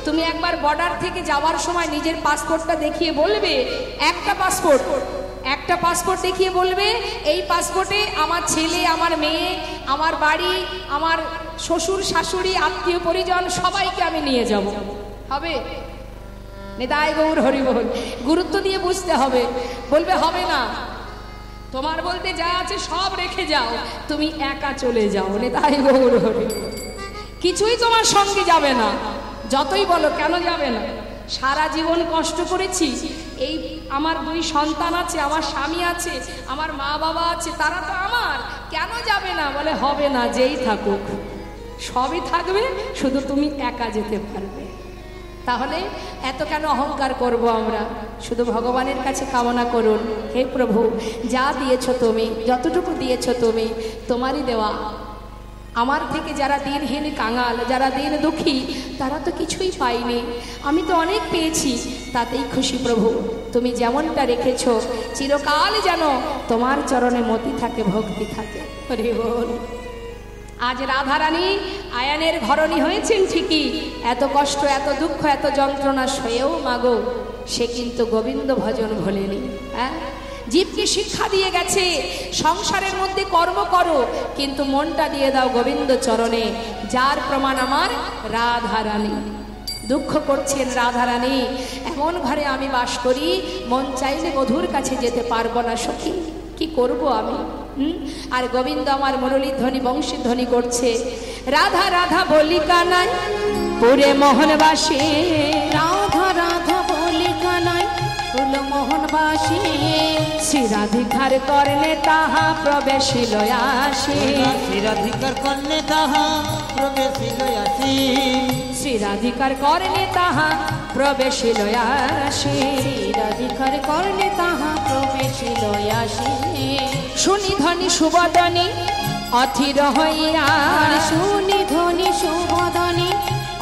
তুমি একবার বর্ডার থেকে যাওয়ার সময় নিজের পাসপোর্টটা দেখিয়ে বলবে, একটা পাসপোর্ট দেখিয়ে বলবে এই পাসপোর্টে আমার ছেলে, আমার মেয়ে, আমার বাড়ি, আমার শ্বশুর শাশুড়ি, আত্মীয় পরিজন সবাইকে আমি নিয়ে যাব। হবে? নেতাই গৌর হরি বল। গুরুত্ব দিয়ে বুঝতে হবে। বলবে হবে না, তোমার বলতে যা আছে সব রেখে যাও, তুমি একা চলে যাও। নেতাই গৌর হরি বল। কিছুই তোমার সঙ্গে যাবে না, যতই বলো কেন যাবে না? সারা জীবন কষ্ট করেছি, এই আমার 2 সন্তান আছে, আমার স্বামী আছে, আমার মা বাবা আছে, তারা তো আমার, কেন যাবে না? বলে হবে না, যেই থাকুক সবই থাকবে, শুধু তুমি একা যেতে পারবে। তাহলে এত কেন অহংকার করব আমরা? শুধু ভগবানের কাছে কামনা করুন, হে প্রভু, যা দিয়েছ তুমি, যতটুকু দিয়েছ তুমি, তোমারই দেওয়া। আমার থেকে যারা দিনহীন কাঙাল, যারা দিন দুঃখী, তারা তো কিছুই পায়নি, আমি তো অনেক পেয়েছি, তাতেই খুশি প্রভু। তুমি যেমনটা রেখেছ, চিরকাল যেন তোমার চরণে মতি থাকে, ভক্তি থাকে। হরি বল। আজ রাধারানী আয়ানের ঘরণী হয়েছেন ঠিকই, এত কষ্ট, এত দুঃখ, এত যন্ত্রণা সয়েও মাগো সে কিন্তু গোবিন্দ ভজন ভোলেনি। হ্যাঁ, জীবকে শিক্ষা দিয়ে গেছে সংসারের মধ্যে কর্ম করো, কিন্তু মনটা দিয়ে দাও গোবিন্দ চরণে, যার প্রমাণ আমার রাধারানী। দুঃখ করছেন রাধারানী, এমন ঘরে আমি বাস করি, মন চাইলে মধুর কাছে যেতে পারবো না সখী, কি করব আমি? আর গোবিন্দ আমার মুরলীর ধ্বনি, বংশীর ধ্বনি করছে, রাধা রাধা বলি কানাই পুরে মোহনবাসী, রাধা রাধা বলি কানাই পুরে মোহনবাসী, শ্রীরাধিকার করলে তাহা প্রবেশিল আসি, শ্রীরাধিকার করলে তাহা প্রবেশিল আসি, শ্রীরাধিকার করলে তাহা প্রবেশিল আসি, শ্রীরাধিকার করলে তাহা প্রবেশিল আসি, শুনি ধ্বনি সুবদনী অথির হইয়া, শুনি ধ্বনি সুবদনী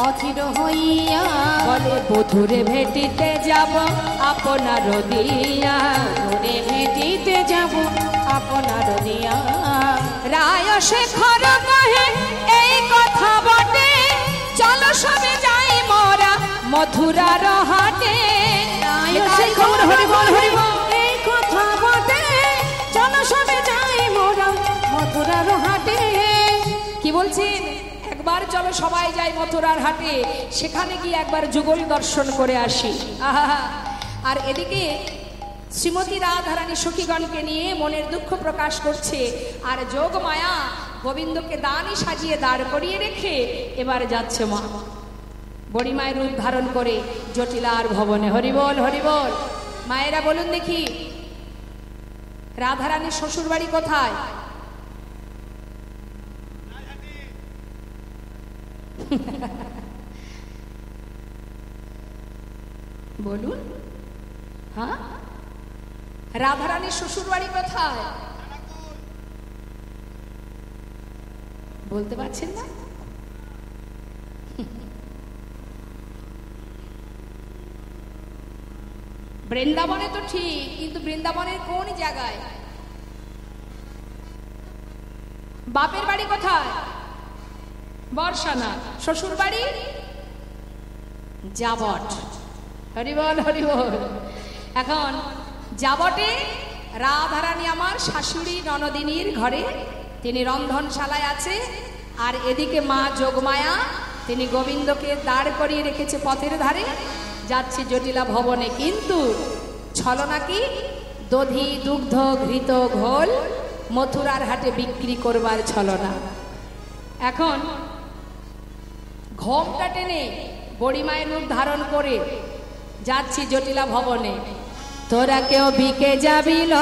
অথির হইয়া, বলে বধুরে ভেটিতে যাব আপনার দিয়া, বধুরে ভেটিতে যাব আপনার দিয়া, রায় শেখর কহে এই কথা বটে, চলো সবে যাই মোরা মথুরার হাটে, রায় শেখর হরিবল হরিবল এই কথা বটে, চলো সবে যাই মোরা মথুরার হাটে। কি বলছেন? একবার চলো সবাই যাই মথুরার হাটে, সেখানে গিয়ে একবার যুগল দর্শন করে আসি। আহা, আর এদিকে শ্রীমতী রাধারানী সখীগণকে নিয়ে মনের দুঃখ প্রকাশ করছে, আর যোগ মায়া গোবিন্দকে দানই সাজিয়ে দাঁড় করিয়ে রেখে এবার যাচ্ছে মা বড়িমায়ের রূপ ধারণ করে জটিলার ভবনে। হরিবল হরিবল। মায়েরা বলুন দেখি, রাধারানীর শ্বশুর বাড়ি কোথায়? বলুন। হ্যাঁ, রাধারানীর শ্বশুর বাড়ি কোথায় বলতে পারছেন না? বৃন্দাবনে তো ঠিক, কিন্তু বৃন্দাবনের কোন জায়গায়? বাপের বাড়ি কোথায়? বর্ষানা। শ্বশুর বাড়ি যাবট। হরিবল হরিবল। এখন যাবটে রাধারানী আমার শাশুড়ি ননদিনীর ঘরে, তিনি রন্ধনশালায় আছে, আর এদিকে মা যোগমায়া তিনি গোবিন্দকে দাঁড় করিয়ে রেখেছে পথের ধারে, যাচ্ছে জটিলা ভবনে। কিন্তু ছলনা কি? দধি দুগ্ধ ঘৃত ঘোল মথুরার হাটে বিক্রি করবার ছলনা। এখন ঘোমটা টেনে বড়িমায়ের রূপ ধারণ করে যাচ্ছি জটিলা ভবনে। তোরা কেউ বিকে যাবিল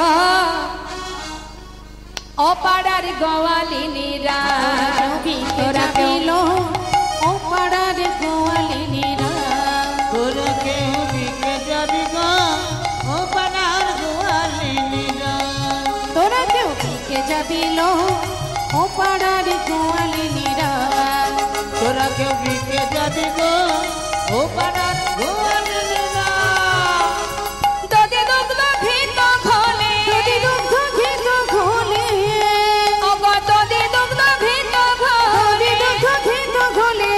অপাড়ার গোয়ালিনীরা, তোরা কেউ ও পাড়ার গোয়ালিনীরা, তোরা কেউ বিকে যাবি গো ও পাড়ার গোয়ালিনীরা, তোরা কেউ বিকে যাবিল ও পাড়ার গোয়ালিনীরা, তোরা কেউ বিকে যাবি গো ও পাড়ার গোয়ালিনীরা, দধি দুগ্ধ ঘৃত ঘোলে, দধি দুগ্ধ ঘৃত ঘোলে, অগো দধি দুগ্ধ ঘৃত দধি ঘোলে, দুগ্ধ ঘৃত ঘোলে,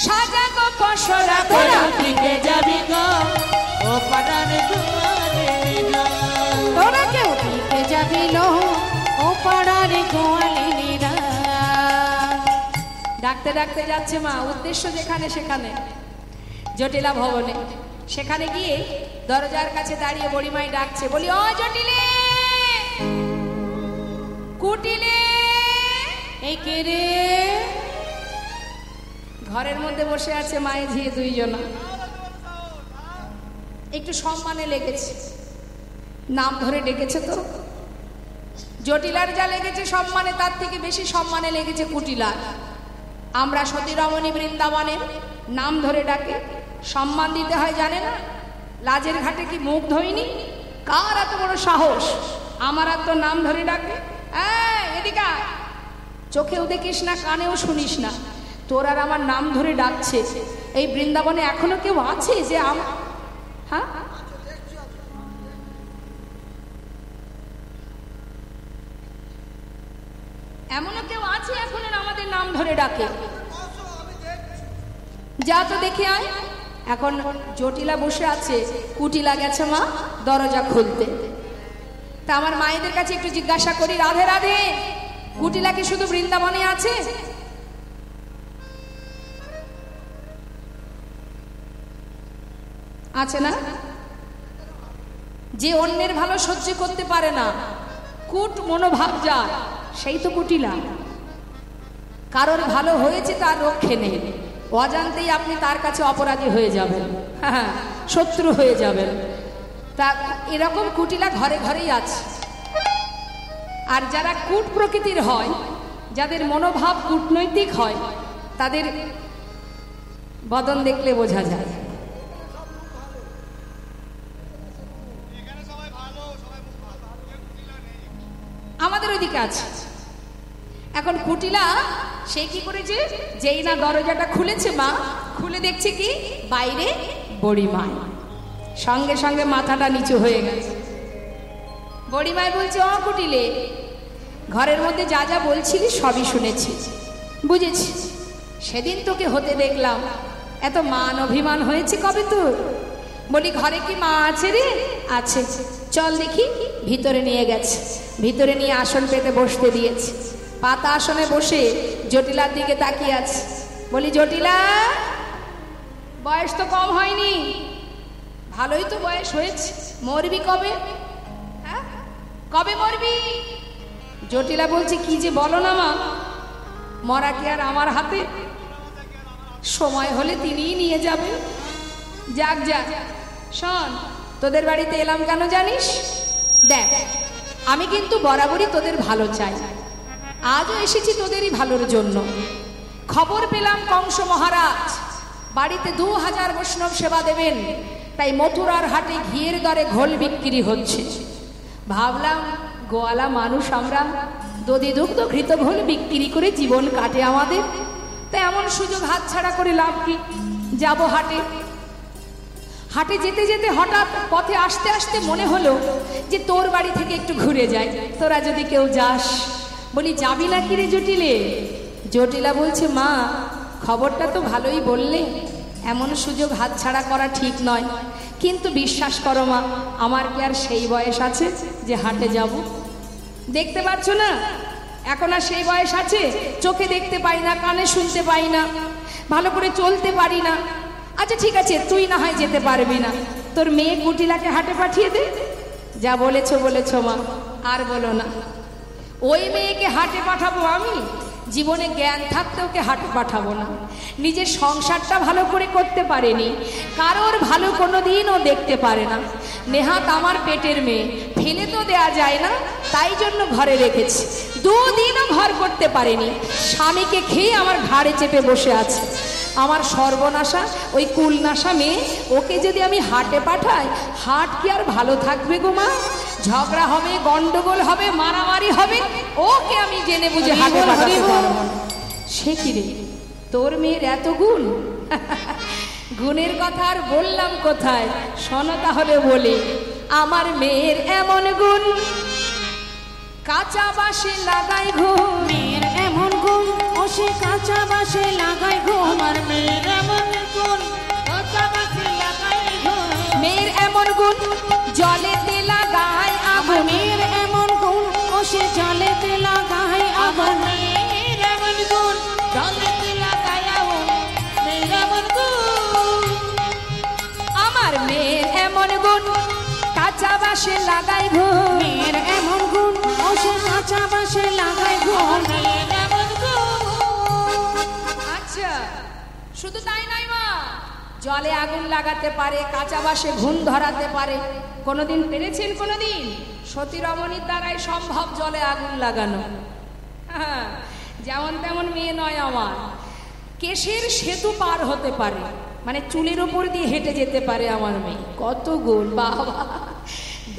সাজা গো পশরা তোরা তোরা বিকে যাবি গো ও পাড়ার গোয়ালিনীরা, তোরা কেউ বিকে যাবিল ও পাড়ার গোয়ালিনীরা। ডাকতে ডাকতে যাচ্ছে মা, উদ্দেশ্য যেখানে সেখানে জটিলা ভবনে। সেখানে গিয়ে দরজার কাছে দাঁড়িয়ে বড়িমাই ডাকছে, বলি ও জটিলে কুটিলে। এই কে রে? ঘরের মধ্যে বসে আছে মায়ে ঝিয়ে দুইজনা, একটু সম্মানে লেগেছে, নাম ধরে ডেকেছে তো। জটিলার যা লেগেছে সম্মানে, তার থেকে বেশি সম্মানে লেগেছে কুটিলার। আমরা সতী রমণী বৃন্দাবনের নাম ধরে ডাকে, সম্মান দিতে হয় জানে না? লাজের ঘাটে কি মুখ ধইনি? কার এত বড় সাহস আমার এত নাম ধরে ডাকে? এদিকে আয়। চোখেও দেখিস না, কানেও শুনিস না, তোর আর আমার নাম ধরে ডাকছে। এই বৃন্দাবনে এখনো কেউ আছে যে হ্যাঁ, এমনও কেউ আছে এখন আমাদের নাম ধরে ডাকে। যা তো দেখে আয়। এখন জটিলা বসে আছে, কুটিলা গেছে মা দরজা খুলতে। তা আমার মায়েদের কাছে একটু জিজ্ঞাসা করি, রাধে রাধে, কুটিলা কি শুধু বৃন্দাবনে আছে? আছে না? যে অন্যের ভালো সহ্য করতে পারে না, কুট মনোভাব যার, সেই তো কুটিলা। কারোর ভালো হয়েছে তার রক্ষে নেই, অজান্তেই আপনি তার কাছে অপরাধী হয়ে যাবেন, হ্যাঁ শত্রু হয়ে যাবেন। তা এরকম কুটিলা ঘরে ঘরেই আছে। আর যারা কূট প্রকৃতির হয়, যাদের মনোভাব কূটনৈতিক হয়, তাদের বদন দেখলে বোঝা যায়। আমাদের ওইদিকে আছে। এখন কুটিলা সে কি করেছে, যেই না দরজাটা খুলেছে মা, খুলে দেখছে কি বাইরে বড়িমাই, সঙ্গে সঙ্গে মাথাটা নিচু হয়ে গেছে। বড়িমাই বলছে, ও কুটিলে, ঘরের মধ্যে যা যা বলছিলি সবই শুনেছি, বুঝেছি। সেদিন তোকে হতে দেখলাম, এত মান অভিমান হয়েছে কবে তোর? বলি ঘরে কি মা আছে রে? আছে। চল দেখি। ভিতরে নিয়ে গেছে, ভিতরে নিয়ে আসন পেতে বসতে দিয়েছে। পাতা আসনে বসে জটিলার দিকে তাকিয়ে আছে। বলি জটিলা, বয়স তো কম হয়নি, ভালোই তো বয়স হয়েছে, মরবি কবে? হ্যাঁ কবে মরবি? জটিলা বলছে, কি যে বলো না মা, মরা কি আর আমার হাতে? সময় হলে তিনিই নিয়ে যাবে। যাক যাক। শোন, তোদের বাড়িতে এলাম কেন জানিস? দেখ, আমি কিন্তু বরাবরই তোদের ভালো চাই, আজও এসেছি তোদেরই ভালোর জন্য। খবর পেলাম কংস মহারাজ বাড়িতে 2000 বৈষ্ণব সেবা দেবেন, তাই মথুরার হাটে ঘিয়ের দরে ঘোল বিক্রি হচ্ছে। ভাবলাম গোয়ালা মানুষ আমরা, দধি দুগ্ধ ঘৃত ঘোল বিক্রি করে জীবন কাটে আমাদের, তাই এমন সুযোগ হাতছাড়া করে লাভ কি? যাব হাটে। হাটে যেতে যেতে হঠাৎ পথে আসতে আসতে মনে হলো যে তোর বাড়ি থেকে একটু ঘুরে যাই, তোরা যদি কেউ যাস। বলি যাবি না কি রে জটিলে? জটিলা বলছে, মা খবরটা তো ভালোই বললে, এমন সুযোগ হাতছাড়া করা ঠিক নয়, কিন্তু বিশ্বাস করো মা, আমার কি আর সেই বয়স আছে যে হাটে যাব? দেখতে পাচ্ছ না এখন আর সেই বয়স আছে? চোখে দেখতে পাই না, কানে শুনতে পাই না, ভালো করে চলতে পারি না। আচ্ছা ঠিক আছে, তুই না হয় যেতে পারবি না, তোর মেয়ে কুটিলাকে হাটে পাঠিয়ে দে। যা বলেছো বলেছো মা, আর বলো না। ওই মেয়েকে হাটে পাঠাবো আমি? জীবনে জ্ঞান থাকতে ওকে হাটে পাঠাবো না। নিজের সংসারটা ভালো করে করতে পারেনি, কারোর ভালো কোনোদিনও দেখতে পারে না। নেহাত আমার পেটের মেয়ে, ফেলে তো দেয়া যায় না, তাই জন্য ঘরে রেখেছি। 2 দিনও ঘর করতে পারেনি, স্বামীকে খেয়ে আমার ঘাড়ে চেপে বসে আছে। আমার সর্বনাশা ওই কুলনাশা মেয়ে, ওকে যদি আমি হাটে পাঠাই, হাট কি আর ভালো থাকবে গো মা? ঝগড়া হবে, গন্ডগোল হবে, মারামারি হবে, ওকে আমি জেনে বুঝে হাটে পাঠাতে পারবো না। সে কি রে, তোর মেয়ের এত গুণ? গুণের কথা আর বললাম কোথায়, শোনো তাহলে বলি। আমার মেয়ের এমন গুণ, কাঁচা বাঁশে লাগাই ঘুম। মেয়ের এমন গুণ, ও সে কাঁচা বাঁশে লাগাই ঘুম। আমার মেয়ের এমন গুণ, কাঁচা বাঁশে লাগাই ঘুম। মেয়ের এমন গুণ, জলেতে লাগাই আগুন। মেয়ের এমন গুণ, ও সে জলেতে লাগাই আগুন। মেয়ের এমন গুণ, জলেতে লাগাই আগুন। মেয়ের এমন গুণ, আমার মেয়ের এমন গুণ, কাঁচা বাঁশে লাগাই ঘুম। মেয়ের এমন গুণ, ও সে কাঁচা বাঁশে লাগাই ঘুম। মেয়ের এমন গুণ। আচ্ছা, শুধু তাই নয় মা, জলে আগুন লাগাতে পারে, কাঁচা বাঁশে ঘুণ ধরাতে পারে। কোনোদিন পেরেছেন? কোনোদিন? সতী রমণীর দ্বারাই সম্ভব জলে আগুন লাগানো। হ্যাঁ, যেমন তেমন মেয়ে নয় আমার। কেশের সেতু পার হতে পারে, মানে চুলের উপর দিয়ে হেঁটে যেতে পারে আমার মেয়ে। কত গুণ! বাবা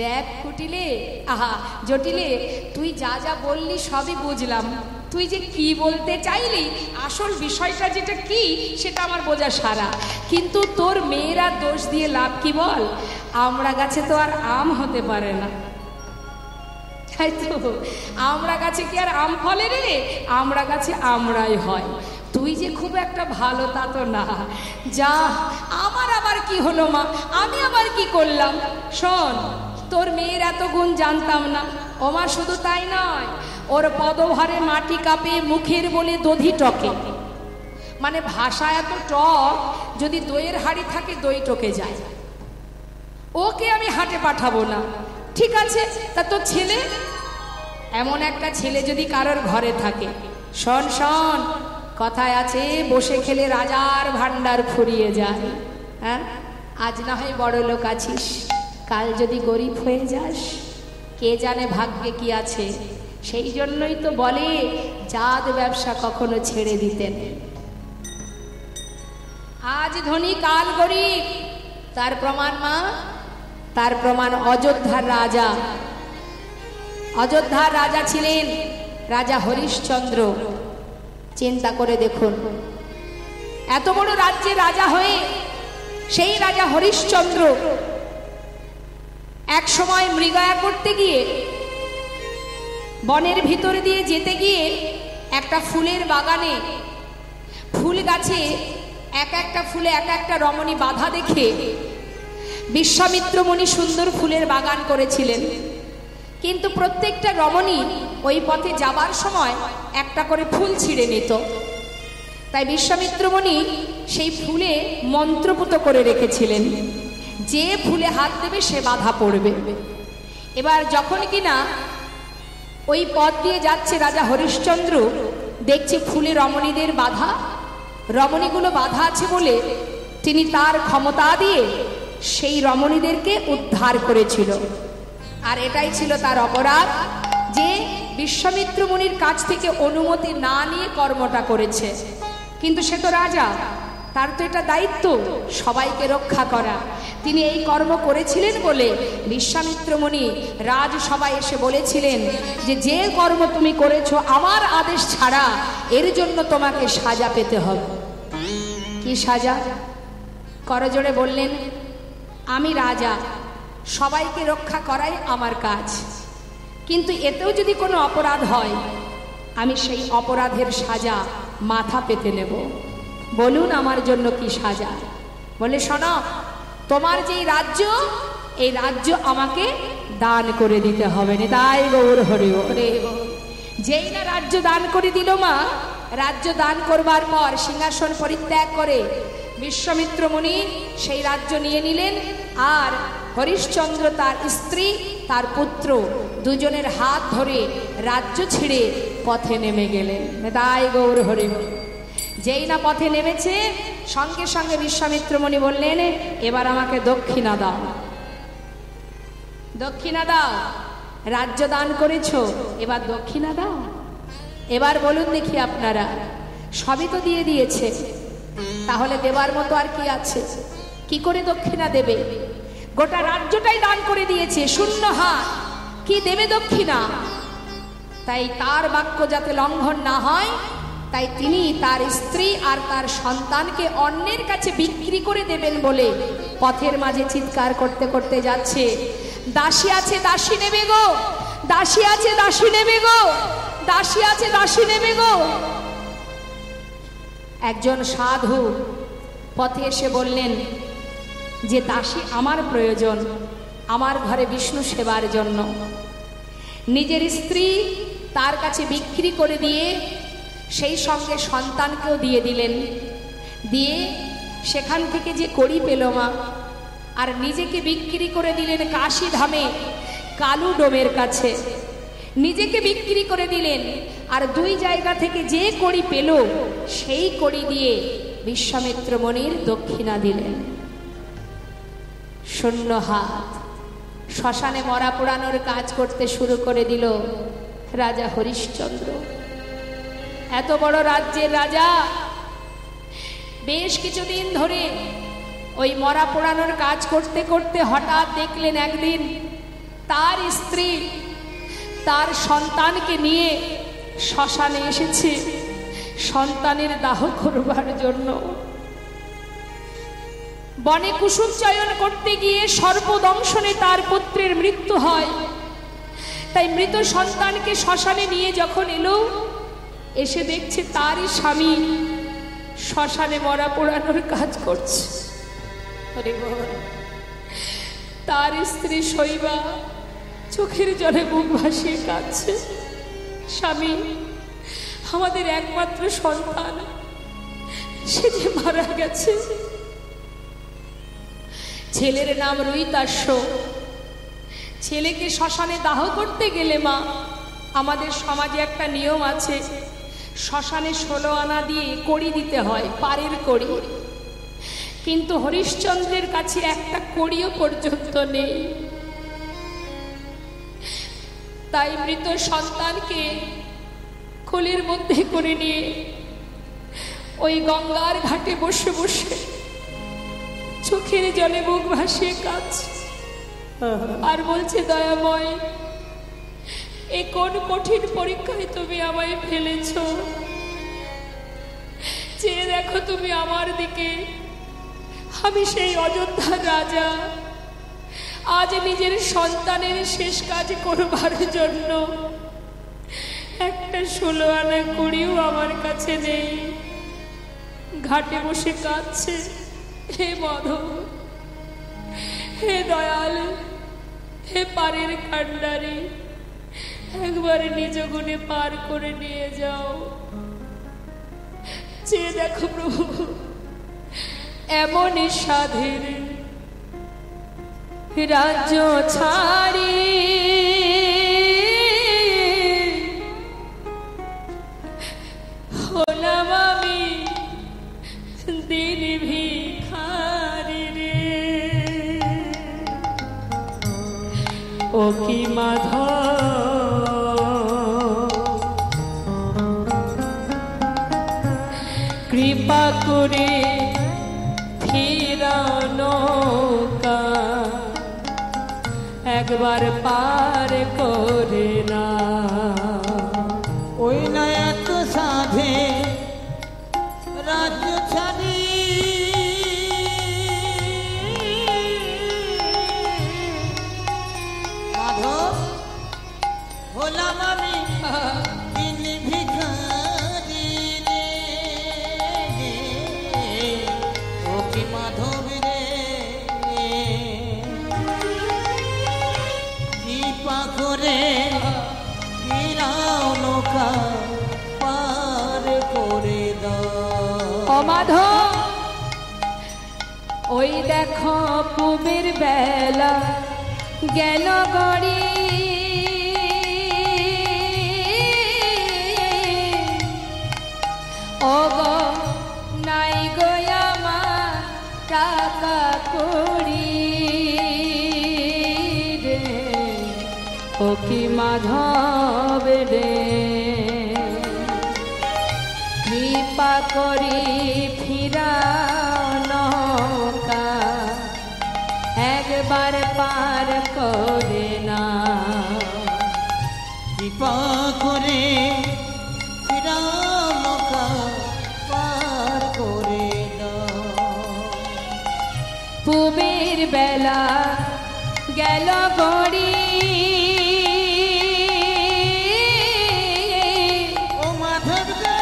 দেখ কুটিলে, আহা জটিলে, তুই যা যা বললি সবই বুঝলাম, তুই যে কি বলতে চাইলি, আসল বিষয়টা যেটা কি সেটা আমার বোঝা সারা। কিন্তু তোর মেয়েরা দোষ দিয়ে লাভ কি বল? আমরা গাছে তো আর আম হতে পারে না। তাই তো, আমরা গাছে কি আর আম ফলে রে? আমরা গাছে আমরাই হয়। তুই যে খুব একটা ভালো তা তো না। যা, আমার আবার কি হলো মা? আমি আবার কি করলাম? শোন, তোর মেয়ের এত গুণ জানতাম না। ও মা, শুধু তাই নয়, ওর পদভারে মাটি কাঁপে, মুখের বলে দধি টকে। মানে ভাষা এত টক, যদি দইয়ের হাড়ি থাকে দই টকে যায়। ওকে আমি হাটে পাঠাবো না। ঠিক আছে, তা তোর ছেলে? এমন একটা ছেলে যদি কারোর ঘরে থাকে, শোন শোন, কথায় আছে বসে খেলে রাজার ভান্ডার ফুরিয়ে যায়। হ্যাঁ, আজ না হয় বড় লোক আছিস, কাল যদি গরিব হয়ে যাস, কে জানে ভাগ্যে কি আছে। সেই জন্যই তো বলে জাত ব্যবসা কখনো ছেড়ে দিতেন। আজ ধনী কাল গরিব, তার প্রমাণ মা, তার প্রমাণ অযোধ্যার রাজা। অযোধ্যার রাজা ছিলেন রাজা হরিশ্চন্দ্র। চিন্তা করে দেখুন, এত বড় রাজ্যে রাজা হয়ে সেই রাজা হরিশ্চন্দ্র এক সময় মৃগয়া করতে গিয়ে বনের ভিতর দিয়ে যেতে গিয়ে একটা ফুলের বাগানে, ফুল গাছে এক একটা ফুলে এক একটা রমণী বাধা দেখে বিশ্বামিত্র মুনি সুন্দর ফুলের বাগান করেছিলেন। কিন্তু প্রত্যেকটা রমণী ওই পথে যাবার সময় একটা করে ফুল ছিঁড়ে নিত। তাই বিশ্বামিত্র মুনি সেই ফুলে মন্ত্রপুত করে রেখেছিলেন, যে ফুলে হাত দেবে সে বাধা পড়বে। এবার যখন কিনা ওই পথ দিয়ে যাচ্ছে রাজা হরিশ্চন্দ্র, দেখছে ফুলে রমণীদের বাধা, রমণীগুলো বাধা আছে বলে তিনি তার ক্ষমতা দিয়ে সেই রমণীদেরকে উদ্ধার করেছিল। আর এটাই ছিল তার অপরাধ, যে বিশ্বামিত্র মুনির কাছ থেকে অনুমতি না নিয়ে কর্মটা করেছে। কিন্তু সে তো রাজা, তার তো এটা দায়িত্ব সবাইকে রক্ষা করা। তিনি এই কর্ম করেছিলেন বলে বিশ্বামিত্র মুনি রাজসভায় এসে বলেছিলেন যে যে কর্ম তুমি করেছো আমার আদেশ ছাড়া, এর জন্য তোমাকে সাজা পেতে হবে। কি সাজা? করজোড়ে বললেন, আমি রাজা, সবাইকে রক্ষা করাই আমার কাজ, কিন্তু এতেও যদি কোনো অপরাধ হয় আমি সেই অপরাধের সাজা মাথা পেতে নেব। বলুন আমার জন্য কি সাজা? বলে, শোনো, তোমার যেই রাজ্য, এই রাজ্য আমাকে দান করে দিতে হবে। তাই গৌর হরি হরে। যেই না রাজ্য দান করে দিল মা, রাজ্য দান করবার পর সিংহাসন পরিত্যাগ করে বিশ্বামিত্র মুনি সেই রাজ্য নিয়ে নিলেন। আর হরিশ্চন্দ্র তার স্ত্রী, তার পুত্র দুজনের হাত ধরে রাজ্য ছেড়ে পথে নেমে গেলেন। তাই গৌর হরি। যেই না পথে নেমেছে, সঙ্গে সঙ্গে বিশ্বামিত্র মুনি বললেন, এবার আমাকে দক্ষিণা দাও, দক্ষিণা দাও। রাজ্য দান করেছো, এবার দক্ষিণা দাও। এবার বলুন দেখি আপনারা, সবই তো দিয়ে দিয়েছে, তাহলে দেবার মতো আর কি আছে? কি করে দক্ষিণা দেবে? গোটা রাজ্যটাই দান করে দিয়েছে, শূন্য হাত, কি দেবে দক্ষিণা? তাই তার বাক্য যাতে লঙ্ঘন না হয়, তাই তিনি তার স্ত্রী আর তার সন্তানকে অন্যের কাছে বিক্রি করে দেবেন বলে পথের মাঝে চিৎকার করতে করতে যাচ্ছে, দাসী আছে দাসী নেবে গো, দাসী আছে দাসী নেবে গো, দাসী আছে দাসী নেবে গো। একজন সাধু পথে এসে বললেন যে দাসী আমার প্রয়োজন, আমার ঘরে বিষ্ণু সেবার জন্য। নিজের স্ত্রী তার কাছে বিক্রি করে দিয়ে সেই সঙ্গে সন্তানকেও দিয়ে দিলেন। দিয়ে সেখান থেকে যে কড়ি পেল মা, আর নিজেকে বিক্রি করে দিলেন কাশী ধামে কালু ডোমের কাছে, নিজেকে বিক্রি করে দিলেন। আর দুই জায়গা থেকে যে কড়ি পেল সেই কড়ি দিয়ে বিশ্বামিত্র মুনির দক্ষিণা দিলেন। শূন্য হাত শ্মশানে মরা পোড়ানোর কাজ করতে শুরু করে দিল রাজা হরিশ্চন্দ্র। এত বড় রাজ্যের রাজা বেশ কিছুদিন ধরে ওই মরা পোড়ানোর কাজ করতে করতে হঠাৎ দেখলেন একদিন তার স্ত্রী তার সন্তানকে নিয়ে শ্মশানে এসেছে সন্তানের দাহ করবার জন্য। বনে কুসুম চয়ন করতে গিয়ে সর্পদংশনে তার পুত্রের মৃত্যু হয়। তাই মৃত সন্তানকে শ্মশানে নিয়ে যখন এলো, এসে দেখছে তারই স্বামী শ্মশানে মরা পোড়ানোর কাজ করছে। তার স্ত্রী শৈবা চোখের জলে বুক ভাসিয়ে কাঁদছে, স্বামী, আমাদের একমাত্র সন্তান, সে যে মারা গেছে। ছেলের নাম রুইতাস্য। ছেলেকে শ্মশানে দাহ করতে গেলে মা, আমাদের সমাজে একটা নিয়ম আছে, শ্মশানে 16 আনা দিয়ে কড়ি দিতে হয়, পাড়ের কড়ি। কিন্তু হরিশ্চন্দ্রের কাছে একটা কড়িও পর্যন্ত নেই। তাই মৃত সন্তানকে কোলের মধ্যে করে নিয়ে ওই গঙ্গার ঘাটে বসে বসে চোখের জলে বুক ভাসিয়ে কাঁদছে আর বলছে, দয়াময়, এ কোন কঠিন পরীক্ষায় তুমি আমায় ফেলেছ? চেয়ে দেখো তুমি আমার দিকে, আমি সেই অযোধ্যার রাজা, আজ নিজের সন্তানের শেষ কাজ করবার জন্য একটা 16 আনা কড়িও আমার কাছে নেই। ঘাটে বসে কাঁদছে। হে মাধব, হে দয়াল, হে পারের কান্ডারি, একবার নিজ গুণে পার করে নিয়ে যাও। চেয়ে দেখো প্রভু, এমনই সাধের রাজ্য ছাড়ি হলাম আমি দিন ভিখারি রে। ও কি মাধব, কৃপা করে ফিরানো একবার পার করে না। ওই নায়ক সাধে রাজ্য ছাড়ি মাধব হলাম আমি দিন ভিখারি রে। ও কি মাধব রে, কৃপা করে ফিরাও নৌকা পার করে দাও। অমাধব, ওই দেখো পুবের বেলা গেল গড়ি, ও গো নাই গো আমার টাকা কড়ি রে। ও কি মাধব রে, কৃপা করি ফিরাও নৌকা একবার পার করে না। কৃপা করে ফিরাও নৌকা পার করে দাও। পুবের বেলা গেল গড়ি, ও মাধব রে,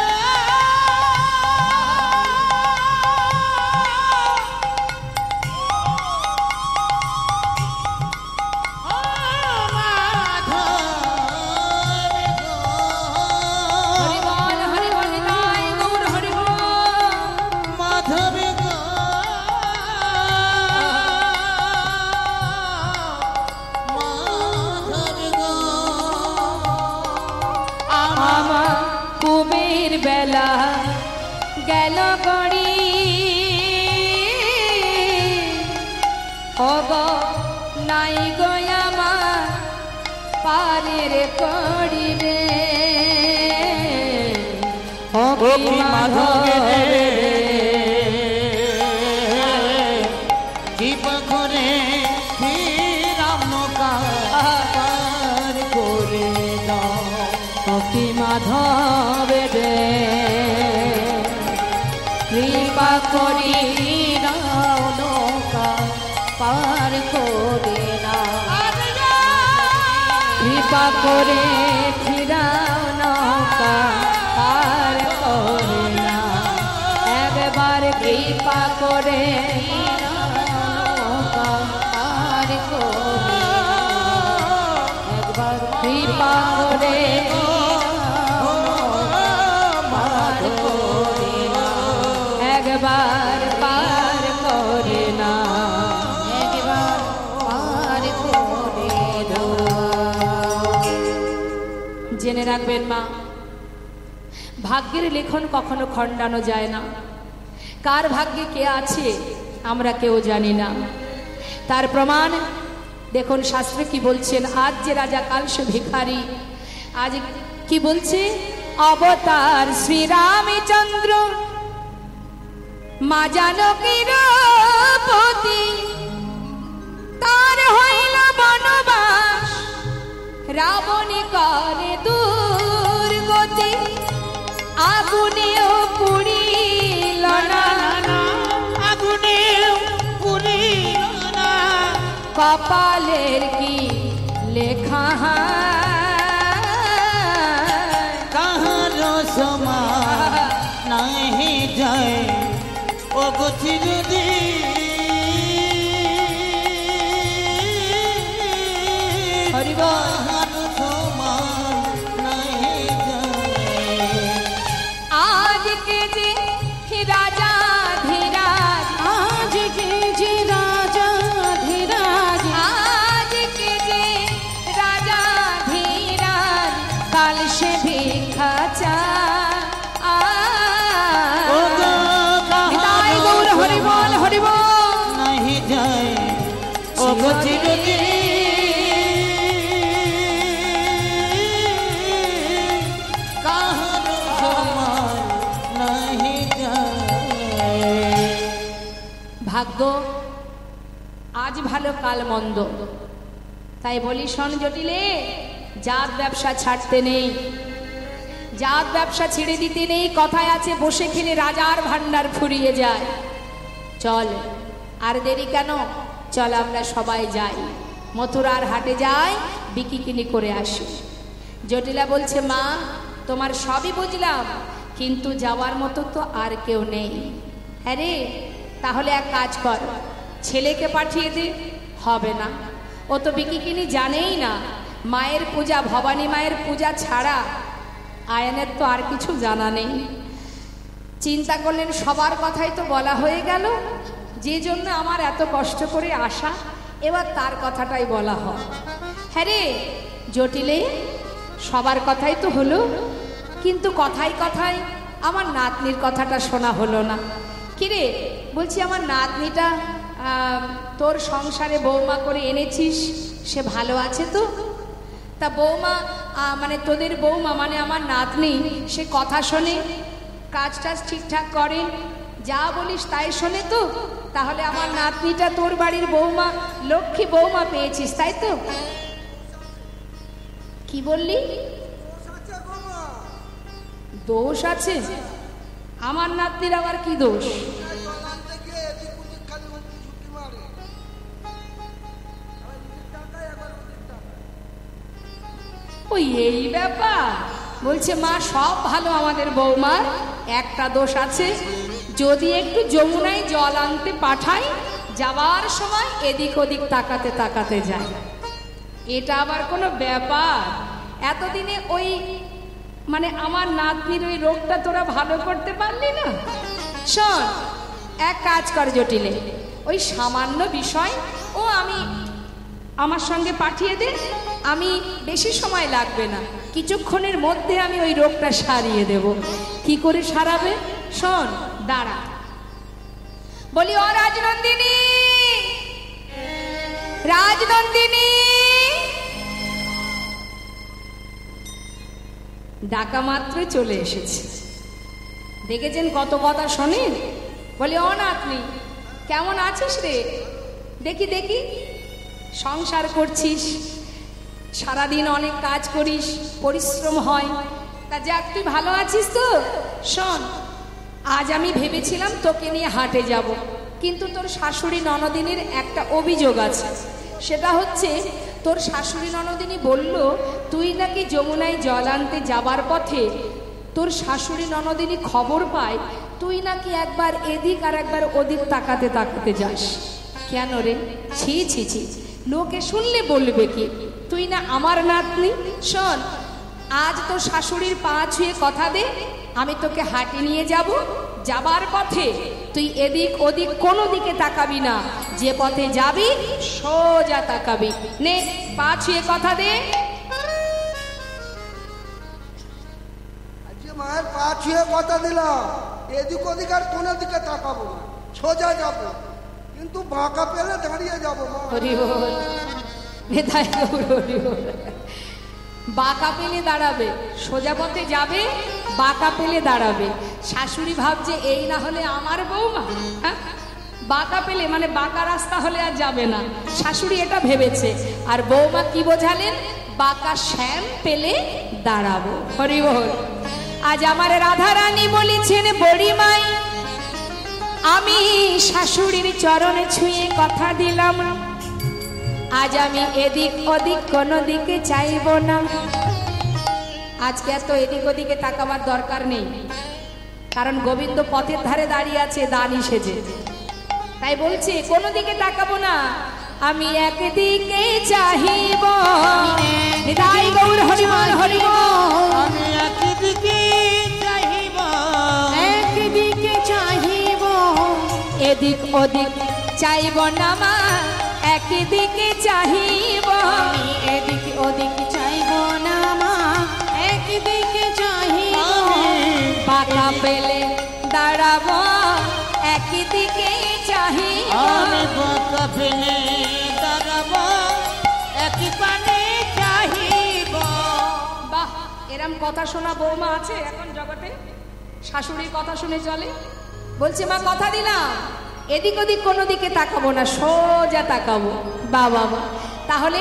ও মাধব গো। হরিবল হরিবল নাই গৌর হরিবল। মাধব গো, মাধব গো, আমার পুবের বেলা গেল গড়ি, ও গো নাই গো আমার পারের কড়ি রে। ও কি মাধব রে, কৃপা করে ফিরাও নৌকা পার করে দাও। ও কি মাধব রে, কৃপা করি নাও নৌকা পার করে না। কৃপা কৃপা করে ফিরাও নৌকা পার করে না, একবার কৃপা করে নৌকা পার করে, একবার কৃপা করে পার করে না, একবার পার করে না, একবার পার করে দাও। জেনে রাখবেন মা, ভাগ্যের লেখন কখনো খণ্ডানো যায় না। কার ভাগ্যে কে আছে আমরা কেউ জানি না। তার প্রমাণ দেখুন শাস্ত্রে কি বলছেন। আজ যে রাজা কাল সে ভিখারি, আজ কি বলছে, অবতার শ্রীরামচন্দ্র মা জানকীর পতি, তার হইল বনবাস রাবণী করে দুর্গতি, আগুনেও পুড়িল না, আগুনেও পুড়িল না, কপালের কি লেখা কাহার সমান নাহি যায় ও গতি যদি হরিবল। কাহার সমান নাহি যায়। আজকে যে রাজা ধীরাজ, আজকে যে রাজা ধীরাজ, আজকে যে রাজা ধীরাজ, কাল সে ভিক্ষা চায়। নিতাই গৌর হরিবল হরিবল। নাহি যায় ও গতি যদি কাহার সমান নাহি যায়। ভাগ্য আজ ভালো কাল মন্দ, তাই বলি শোন জটিলে, জাত ব্যবসা ছাড়তে নেই, জাত ব্যবসা ছেড়ে দিতে নেই। কথায় আছে বসে খেলে রাজার ভান্ডার ফুরিয়ে যায়। চল আর দেরি কেন, চল আমরা সবাই যাই, মথুরার হাটে যাই, বিকি কিনি করে আসি। জটিলা বলছে, মা তোমার সবই বুঝলাম, কিন্তু যাওয়ার মতো তো আর কেউ নেই। হ্যাঁ রে, তাহলে এক কাজ কর, ছেলেকে পাঠিয়ে দে। হবে না, ও তো বিকি কিনি জানেই না। মায়ের পূজা, ভবানী মায়ের পূজা ছাড়া আয়নের তো আর কিছু জানা নেই। চিন্তা করলেন সবার কথাই তো বলা হয়ে গেল, যে জন্য আমার এত কষ্ট করে আসা, এবার তার কথাটাই বলা হয়। হ্যাঁ রে জটিলে, সবার কথাই তো হলো, কিন্তু কথায় কথায় আমার নাতনির কথাটা শোনা হলো না। কিরে, বলছি আমার নাতনিটা তোর সংসারে বৌমা করে এনেছিস, সে ভালো আছে তো? তা বৌমা মানে তোদের বৌমা মানে আমার নাতনি, সে কথা শোনে, কাজ টাজ ঠিকঠাক করে, যা বলিস তাই শোনে তো? তাহলে আমার নাতনিটা তোর বাড়ির বৌমা, লক্ষ্মী বৌমা পেয়েছিস, তাই তো? কি বললি? দোষ আছে? আমার নাতনির আবার কি দোষ? ওই এই ব্যাপার। বলছে মা সব ভালো আমাদের বৌমার, একটা দোষ আছে, যদি একটু যমুনায় জল আনতে পাঠাই, যাবার সময় এদিক ওদিক তাকাতে তাকাতে যায়। এটা আবার কোনো ব্যাপার? এতদিনে ওই মানে আমার নাতনির ওই রোগটা তোরা ভালো করতে পারলি না। শোন, এক কাজ কর জটিলে, ওই সামান্য বিষয় ও আমি আমার সঙ্গে পাঠিয়ে দে, আমি বেশি সময় লাগবে না, কিছুক্ষণের মধ্যে আমি ওই রোগটা সারিয়ে দেব। কি করে সারাবে? শোন, দাঁড়া, বলি ও রাজনন্দিনী, রাজনন্দিনী। ডাকা মাত্রই চলে এসেছে। দেখেছেন কত কথা শোনেন। বলি ও নাতনি, কেমন আছিস রে? দেখি দেখি, সংসার করছিস, সারাদিন অনেক কাজ করিস, পরিশ্রম হয়, তা যাক তুই ভালো আছিস তো? শোন, আজ আমি ভেবেছিলাম তোকে নিয়ে হাটে যাব, কিন্তু তোর শাশুড়ি ননদিনীর একটা অভিযোগ আছে। সেটা হচ্ছে তোর শাশুড়ি ননদিনী বলল তুই নাকি যমুনায় জল আনতে যাবার পথে তোর শাশুড়ি ননদিনী খবর পায় তুই নাকি একবার এদিক আর একবার ওদিক তাকাতে তাকাতে যাস। কেন রে? ছি ছি ছি, লোকে শুনলে বলবে কি তুই না আমার নাতনি। শোন, আজ তোর শাশুড়ির পা ছুঁয়ে কথা দে, আমি তোকে হাটে নিয়ে যাব। যাবার পথে তুই এদিক ওদিক কোনো দিকে তাকাবি না, যে পথে যাবি সোজা তাকাবি। নে, পা ছুঁয়ে কথা দে। মায়ের পা ছুঁয়ে কথা দিলাম, এদিক ওদিক আর কোনো দিকে তাকাবো না, সোজা যাবো, কিন্তু বাঁকা পেলে দাঁড়িয়ে যাবো। হরি বল, নেতাই গৌর হরি বল। বাঁকা পেলে দাঁড়াবে, সোজা পথে যাবে, বাঁকা পেলে দাঁড়াবে। শাশুড়ি ভাবছে এই না হলে আমার বৌমা, হ্যাঁ? বাঁকা পেলে মানে বাঁকা রাস্তা হলে আর যাবে না, শাশুড়ি এটা ভেবেছে। আর বৌমা কি বোঝালেন? বাঁকা শ্যাম পেলে দাঁড়াবো। হরি বল। আজ আমার রাধা রানী বলেছেন বড়িমাই আমি শাশুড়ির চরণে ছুঁয়ে কথা দিলাম, আজ আমি এদিক ওদিক কোনো দিকে চাইব না। আজকে এত এদিক ওদিকে তাকাবার দরকার নেই, কারণ গোবিন্দ পথের ধারে দাঁড়িয়ে আছে দানি সেজে, তাই বলছে কোনো দিকে তাকাবো না, আমি একদিকে চাহিব। নিতাই গৌর হরি বল, হরি বল। আমি একদিকে চাহিব, একদিকে চাহিব, এদিক ওদিক চাইব না মা, একদিকে চাহিব। আমি এদিক ওদিক চাইব না মা, একদিকে চাহিব। বাঁকা পেলে দাঁড়াবো, একদিকে চাহিব। আমি বাঁকা পেলে দাঁড়াবো, একই পানে চাহিব। বাহ, এরম কথা শোনা বৌমা আছে এখন জগতে? শাশুড়ির কথা শুনে চলে। বলছে মা কথা দিলাম, এদিক ওদিক কোনো দিকে তাকাবো না, সোজা তাকাবো। বা বাবা, তাহলে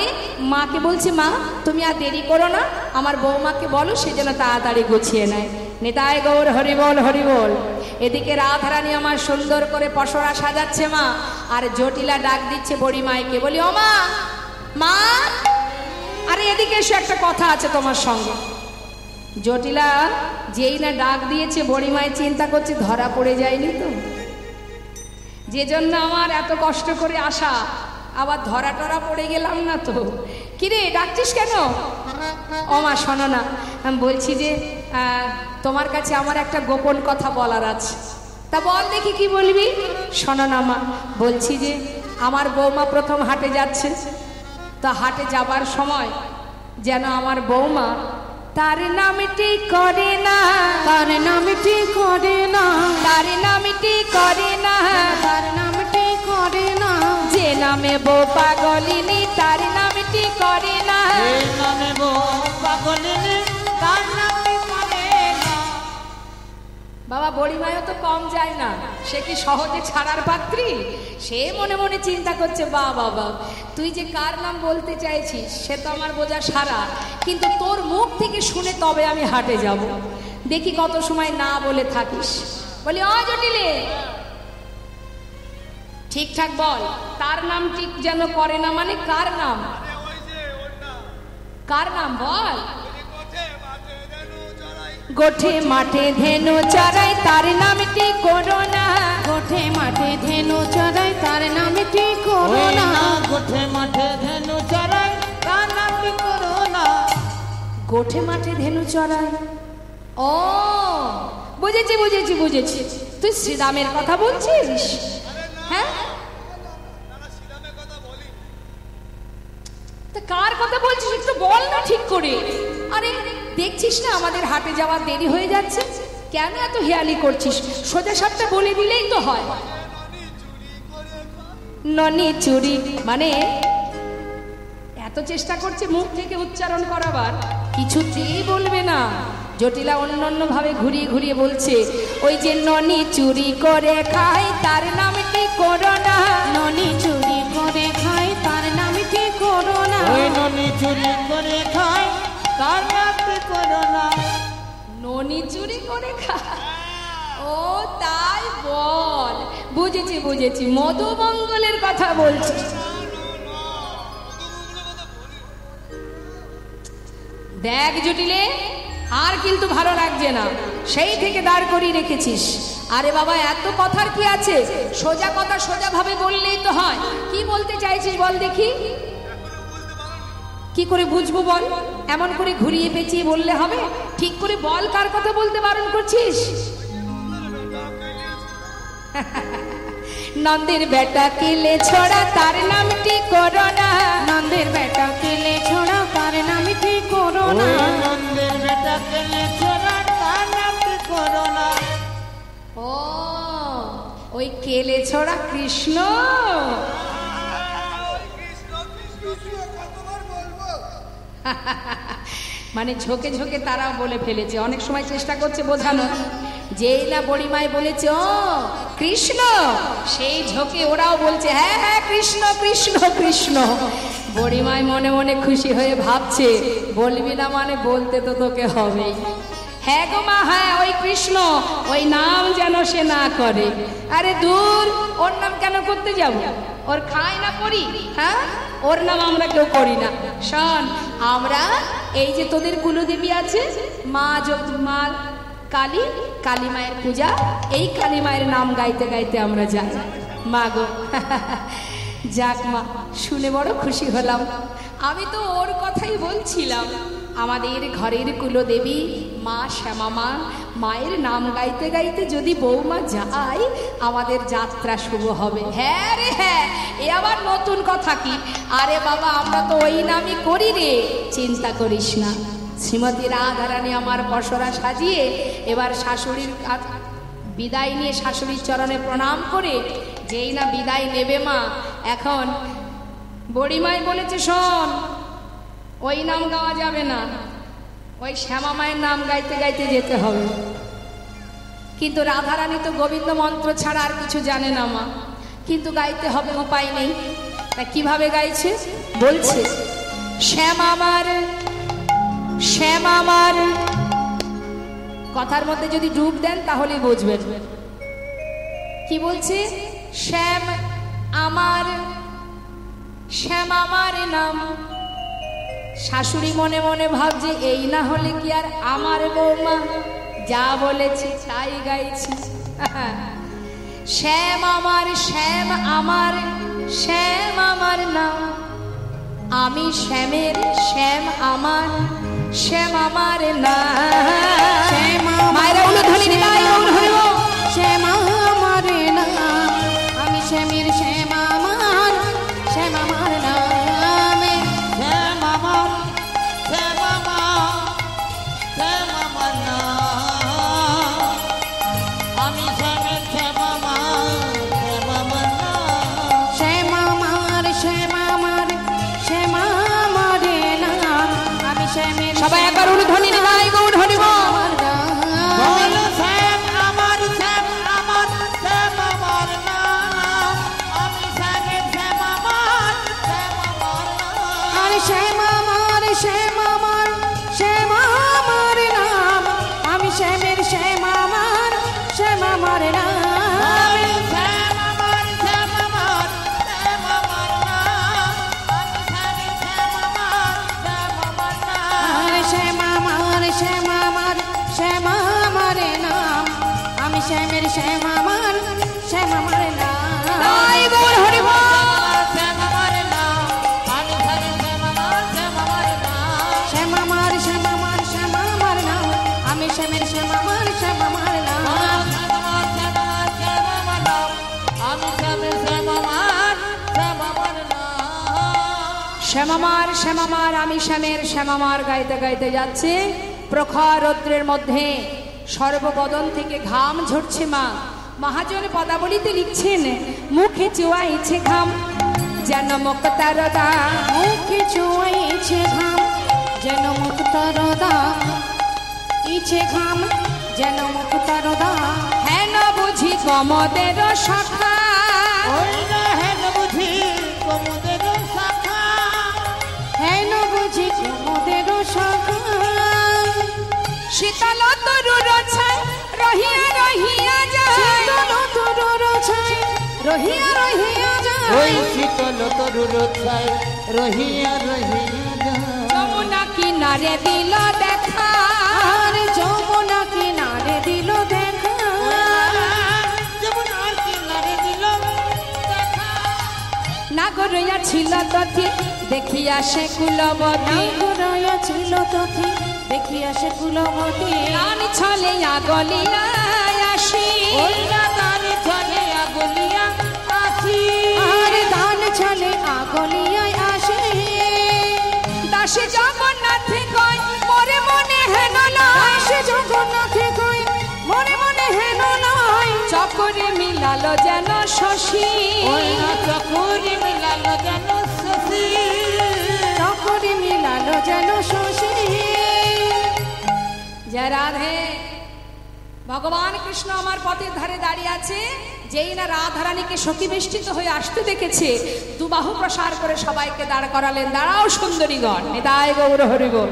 মাকে বলছে মা তুমি আর দেরি করো না, আমার বৌমাকে বলো সে যেন তাড়াতাড়ি গুছিয়ে নেয়। নিতাই গৌর হরি বল, হরি বল। এদিকে রাধারানী আমার সুন্দর করে পসরা সাজাচ্ছে মা, আর জটিলা ডাক দিচ্ছে বড়ি মাইকে, বলি ও মা, মা আরে এদিকে এসে একটা কথা আছে তোমার সঙ্গে। জটিলা যেই না ডাক দিয়েছে বড়ি মাই চিন্তা করছে ধরা পড়ে যায়নি তো, যে জন্য আমার এত কষ্ট করে আসা, আবার ধরা টরা পড়ে গেলাম না তো। কিরে ডাকছিস কেন? ও মা শোনো না, আমি বলছি যে তোমার কাছে আমার একটা গোপন কথা বলার আছে। তা বল দেখি কি বলবি। শোনো না মা, বলছি যে আমার বৌমা প্রথম হাটে যাচ্ছে, তা হাটে যাবার সময় যেন আমার বৌমা তার নামটি করে না, তার নামটি করে না, তার নামটি করে না, তার নামটি করে না, যে নামে বউ পাগলিনী তার নামটি করে না, এই নামে বউ পাগলিনী তার নামটি করে না। বাবা বড়িমায়ও তো কম যায় না, সে কি সহজে ছাড়ার পাত্রী? সে মনে মনে চিন্তা করছে বা বাবা তুই যে কার নাম বলতে চাইছিস সে তো আমার বোঝা সারা, কিন্তু তোর মুখ থেকে শুনে তবে আমি হাটে যাব, দেখি কত সময় না বলে থাকিস। বলি অ জটিলে ঠিকঠাক বল, তার নাম ঠিক যেন করে না মানে কার নাম? কার নাম বল। গোঠে মাঠে ধেনু চড়াই তার নামটি করো না, গোঠে মাঠে ধেনু চড়াই তার নামটি করো না, গোঠে মাঠে ধেনু চড়াই তার নামটি করো না। গোঠে মাঠে ধেনু চড়াই, ও বুঝেছি বুঝেছি বুঝেছি, তুই শ্রীরামের কথা বলছিস? হ্যাঁ, তা কার কথা বলছিস একটু বল না ঠিক করে। আরে দেখছিস না আমাদের হাটে যাওয়ার দেরি হয়ে যাচ্ছে, কেন এত হেয়ালি করছিস? সোজা সাপটা বলে দিলেই তো হয়। ননি চুরি মানে এত চেষ্টা করছে মুখ থেকে উচ্চারণ করাবার, কিছুতেই বলবে না। জটিলা অন্য ভাবে ঘুরিয়ে ঘুরিয়ে বলছে ওই যে ননি চুরি করে খায় তার নামটি করো না, ননি চুরি করে খায় তার নামটি করো না, ওই ননি চুরি করে খায় তার নামটি করো না। ননি চুরি করে খায়, ও তাই বল, বুঝেছি বুঝেছি, মধুমঙ্গলের কথা বলছিস। দেখ জুটিলে, আর কিন্তু ভালো লাগছে না, সেই থেকে দাঁড় করিয়ে রেখেছিস। আরে বাবা, এত কথার কি আছে? সোজা কথা সোজা ভাবে বললেই তো হয়। কি বলতে চাইছিস বল দেখি। কি করে বুঝবো বল? এমন করে ঘুরিয়ে পেঁচিয়ে বললে হবে? ঠিক করে বল, কার কথা বলতে বারণ করছিস? নন্দের বেটা কেলে ছড়া, তার নামটি করোনা। নন্দের বেটা কেলে ছোড়া, তার নামটি করোনা। নন্দের বেটা কেলে ছোড়া, তার নামটি করোনা। ও, ওই কেলে ছড়া কৃষ্ণ। মানে ঝোঁকে ঝোঁকে তারাও বলে ফেলেছে, অনেক সময় চেষ্টা করছে বোঝানো, যেই না বড়িমাই বলেছে ও কৃষ্ণ, সেই ঝোঁকে ওরাও বলছে হ্যাঁ হ্যাঁ কৃষ্ণ কৃষ্ণ কৃষ্ণ। বড়িমাই মনে মনে খুশি হয়ে ভাবছে, বলবি না মানে বলতে তো তোকে হবেই। হ্যাঁ গো মা, হ্যাঁ ওই কৃষ্ণ, ওই নাম যেন সে না করে। আরে দূর, ওর নাম কেন করতে যাব? ওর খাই না করি, হ্যাঁ ওর নাম আমরা কেউ করি না। শোন, আমরা এই যে তোদের কুলদেবী আছে মা, মা কালী, কালী মায়ের পূজা, এই কালী মায়ের নাম গাইতে গাইতে আমরা যাই। মা গো, যাক মা, শুনে বড় খুশি হলাম। আমি তো ওর কথাই বলছিলাম, আমাদের ঘরের কুলদেবী মা শ্যামা মা, মায়ের নাম গাইতে গাইতে যদি বৌমা যায়, আমাদের যাত্রা শুভ হবে। হ্যাঁ রে হ্যাঁ, এ আবার নতুন কথা কি? আরে বাবা, আমরা তো ওই নামই করি রে, চিন্তা করিস না। শ্রীমতী রাধারানী আমার পসরা সাজিয়ে এবার শাশুড়ির বিদায় নিয়ে শাশুড়ির চরণে প্রণাম করে যেই না বিদায় নেবে মা, এখন বড়িমাই বলেছে শোন, ওই নাম গাওয়া যাবে না, ওই শ্যামা মায়ের নাম গাইতে গাইতে যেতে হবে। কিন্তু রাধারানী তো গোবিন্দ মন্ত্র ছাড়া আর কিছু জানে না মা, কিন্তু গাইতে হবে, উপায় নেই। তা কিভাবে গাইছে বলছে, শ্যামামার শ্যামামার, কথার মধ্যে যদি ডুব দেন তাহলে বুঝবেন কি বলছে। শ্যাম আমার, শ্যাম আমার নাম। শাশুড়ি মনে মনে ভাবছে, এই না হলে কি আর আমার বৌমা, যা বলেছি তাই গাইছি। শ্যাম আমার, শ্যাম আমার, শ্যাম আমার নাম। আমি শ্যামের, শ্যাম আমার, শ্যাম আমার নাম। মায়েরা উলুধ্বনি দিবাই গৌর হরিব। শ্যাম আমার নাম, আমি শ্যামের, শ্যাম আমার, শ্যাম আমার নামে। শ্যাম আমার, শ্যাম আমার, শ্যাম আমার নাম। আমি শ্যামের, শ্যাম আমার, শ্যাম আমার নাম। শ্যাম আমার, শ্যাম আমার, শ্যাম আমার নাম। আমি শ্যামের, সবাই একবার উলুধ্বনি দিবাই গৌর হরিব। আমার নাম। বল শ্যাম আমার, শ্যাম আমার, শ্যাম আমার নাম। আমি শ্যামের, শ্যাম আমার, শ্যাম আমার নাম। আর শ্যাম আমার, শ্যাম আমার, শ্যাম আমার নাম। আমি শ্যামের, শ্যাম আমার, শ্যাম আমার নাম। শ্যাম আমার, শ্যাম আমার, শ্যাম আমার নাম। আমি শ্যামের, শ্যাম আমার, শ্যাম আমার নাম। আর শ্যাম আমার, শ্যাম আমার, শ্যাম আমার নাম। আমি শ্যামের, শ্যাম আমার, শ্যাম আমার নাম। তাই গৌর হরিব। শ্যাম আমার নাম। আমি শ্যামের, শ্যাম আমার, শ্যাম আমার নাম। শ্যাম আমার, শ্যাম আমার, শ্যাম আমার নাম। আমি শ্যামের, শ্যাম আমার, শ্যাম আমার নাম। শ্যাম আমার, শ্যাম আমার, শ্যাম আমার নাম। আমি শ্যামের, শ্যাম আমার, শ্যাম আমার নাম। শ্যামামার শ্যামামার, আমি শ্যামের শ্যামামার গাইতে গাইতে যাচ্ছে। প্রখর রৌদ্রের মধ্যে সর্ববদন থেকে ঘাম ঝরছে মা। মহাজন পদাবলিতে লিখছেন, মুখে চুয়াইছে ঘাম যেন মুক্তার দাম। মুখে চুয়াইছে ঘাম যেন মুক্তার দাম। ইছে ঘাম যেন মুক্তার দাম। হেন বুঝি কমদের শাখা, ওই না হেন বুঝি কমুদের শাখা। হেন বুঝি কুমুদের শাখা। শীতল তরুর ছায় রহিয়া রহিয়া যায়। শীতল তরুর ছায় রহিয়া রহিয়া ওই যায়। শীতল তরুর ছায় রহিয়া রহিয়া যায়। যমুনা কিনারে কিনারে দিল দেখা, আর যমুনা কিনারে দিল দেখা, যমুনার কিনারে দিল দেখা। নাগরইয়া ছিল তথি দেখিয়া সে কুলবতী, নাগরয়া ছিল তথি দেখিয়া সে কুলবতী, গান ছলে আগলিয়া আসি, ওই না দানি ছলে আগলিয়া আসি, আর ধান ছলে আগলিয়ায় আসে। দাসে জগন্নাথে কয় মরে মনে হেন নয়, দাসে জগন্নাথে কয় মনে মনে হেন নয়, চকরে মিলালো যেন শশী, ওই না চকুরি মিলালো যেন শশী, চকরে মিলালো যেন শশী। জয় রাধে। ভগবান কৃষ্ণ আমার পথের ধারে দাঁড়িয়ে আছে, যেই না রাধারানীকে সখী বেষ্টিত হয়ে আসতে দেখেছে, দুবাহু প্রসার করে সবাইকে দাঁড় করালেন, দাঁড়াও সুন্দরীগণ, নিতাই গৌর হরি বল।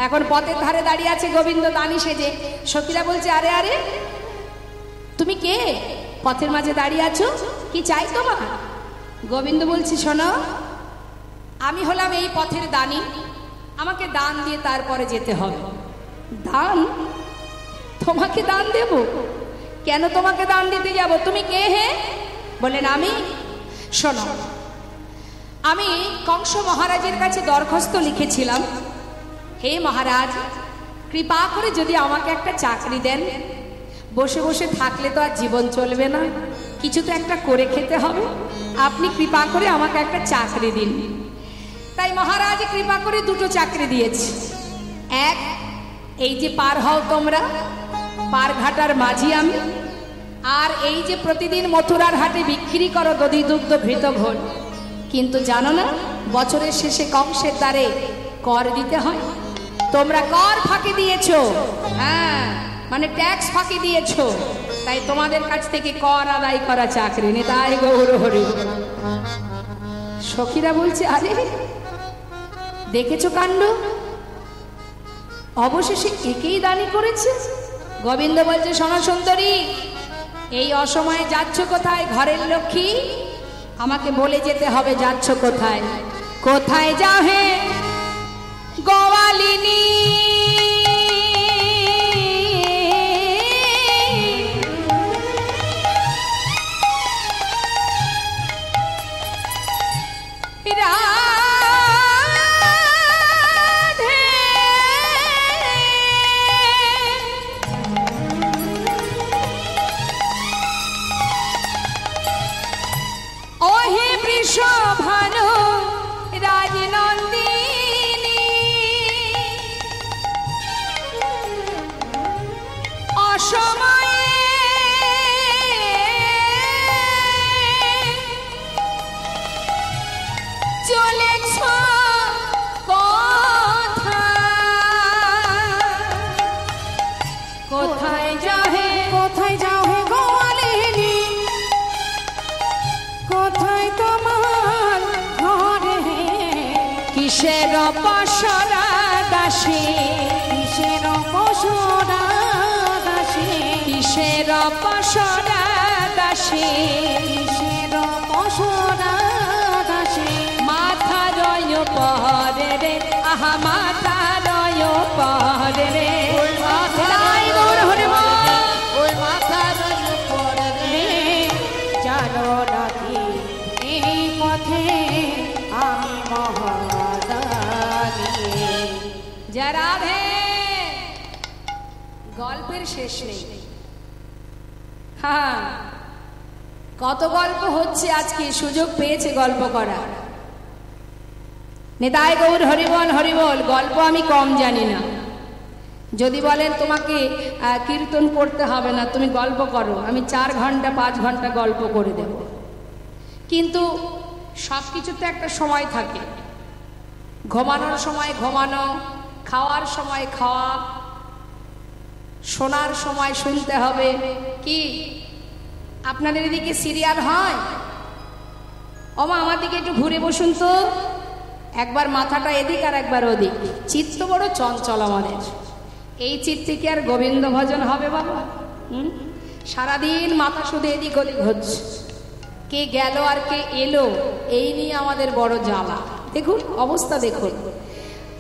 এখন পথের ধারে দাঁড়িয়ে আছে গোবিন্দ দানি সেজে, সখীরা বলছে আরে আরে তুমি কে, পথের মাঝে দাঁড়িয়ে আছো, কি চাই তোমার? গোবিন্দ বলছি শোনো, আমি হলাম এই পথের দানি, আমাকে দান দিয়ে তারপরে যেতে হবে। দান? তোমাকে দান দেব? কেন তোমাকে দান দিতে যাব? তুমি কে হে? বলেন আমি। শোনো, আমি কংস মহারাজের কাছে দরখাস্ত লিখেছিলাম, হে মহারাজ কৃপা করে যদি আমাকে একটা চাকরি দেন, বসে বসে থাকলে তো আর জীবন চলবে না, কিছু তো একটা করে খেতে হবে, আপনি কৃপা করে আমাকে একটা চাকরি দিন। তাই মহারাজ কৃপা করে দুটো চাকরি দিয়েছে। এক, এই যে পার হও তোমরা, পার ঘাটার মাঝি আমি, আর এই যে প্রতিদিন মথুরার হাটে বিক্রি করো দধি দুগ্ধ ঘৃত ঘোল, কিন্তু জানো না বছরের শেষে কংসের দ্বারে কর দিতে হয়, তোমরা কর ফাঁকি দিয়েছো, হ্যাঁ মানে ট্যাক্স ফাঁকি দিয়েছো, তাই তোমাদের কাছ থেকে কর আদায় করা চাকরি, নিতাই গৌর হরি। সখীরা বলছে আরে দেখেছো কাণ্ড, অবশেষে একেই দানি করেছে। গোবিন্দ বলছে শোনো সুন্দরী, এই অসময়ে যাচ্ছ কোথায়? ঘরের লক্ষ্মী, আমাকে বলে যেতে হবে যাচ্ছ কোথায়। কোথায় যাও হে গোয়ালিনী, ভানু রাজনন্দিনী, অসময়ে চলেছ কোথায় যাও হে, কোথায় যাও হে গোয়ালিনী, কোথায় তোমার ঘর হে, কিসের পসরা দাসী, কিসের পসরা দাসী, কিসের পসরা দাসী, কিসের পসরা দাসী, মাথা রয় পহরে রে, আহা মাথা রয় পহরে রে, নিতাই গৌর হরি বল। ওই মাথার উপরে রে, জানো নাকি এই পথে আমি মহাদানী। জয় রাধে। গল্পের শেষ নেই, হ্যাঁ কত গল্প হচ্ছে, আজকে সুযোগ পেয়েছে গল্প করার। নিতাই গৌর হরিবল হরিবল। গল্প আমি কম জানি না, যদি বলেন তোমাকে কীর্তন করতে হবে না, তুমি গল্প করো, আমি 4 ঘন্টা 5 ঘন্টা গল্প করে দেব, কিন্তু সব কিছুতে একটা সময় থাকে, ঘুমানোর সময় ঘুমানো, খাওয়ার সময় খাওয়া, শোনার সময় শুনতে হবে। কি আপনাদের এদিকে সিরিয়াল হয়? ওমা আমার দিকে একটু ঘুরে বসুন তো, একবার মাথাটা এদিক আর একবার ওদিক, চিত্ত বড় চঞ্চল আমাদের, এই চিত্তে কি আর গোবিন্দ ভজন হবে বাবা? সারাদিন মাথা শুধু এদিক ওদিক হচ্ছে, কে গেল আর কে এলো এই নিয়ে আমাদের বড় জ্বালা। দেখুন অবস্থা দেখুন,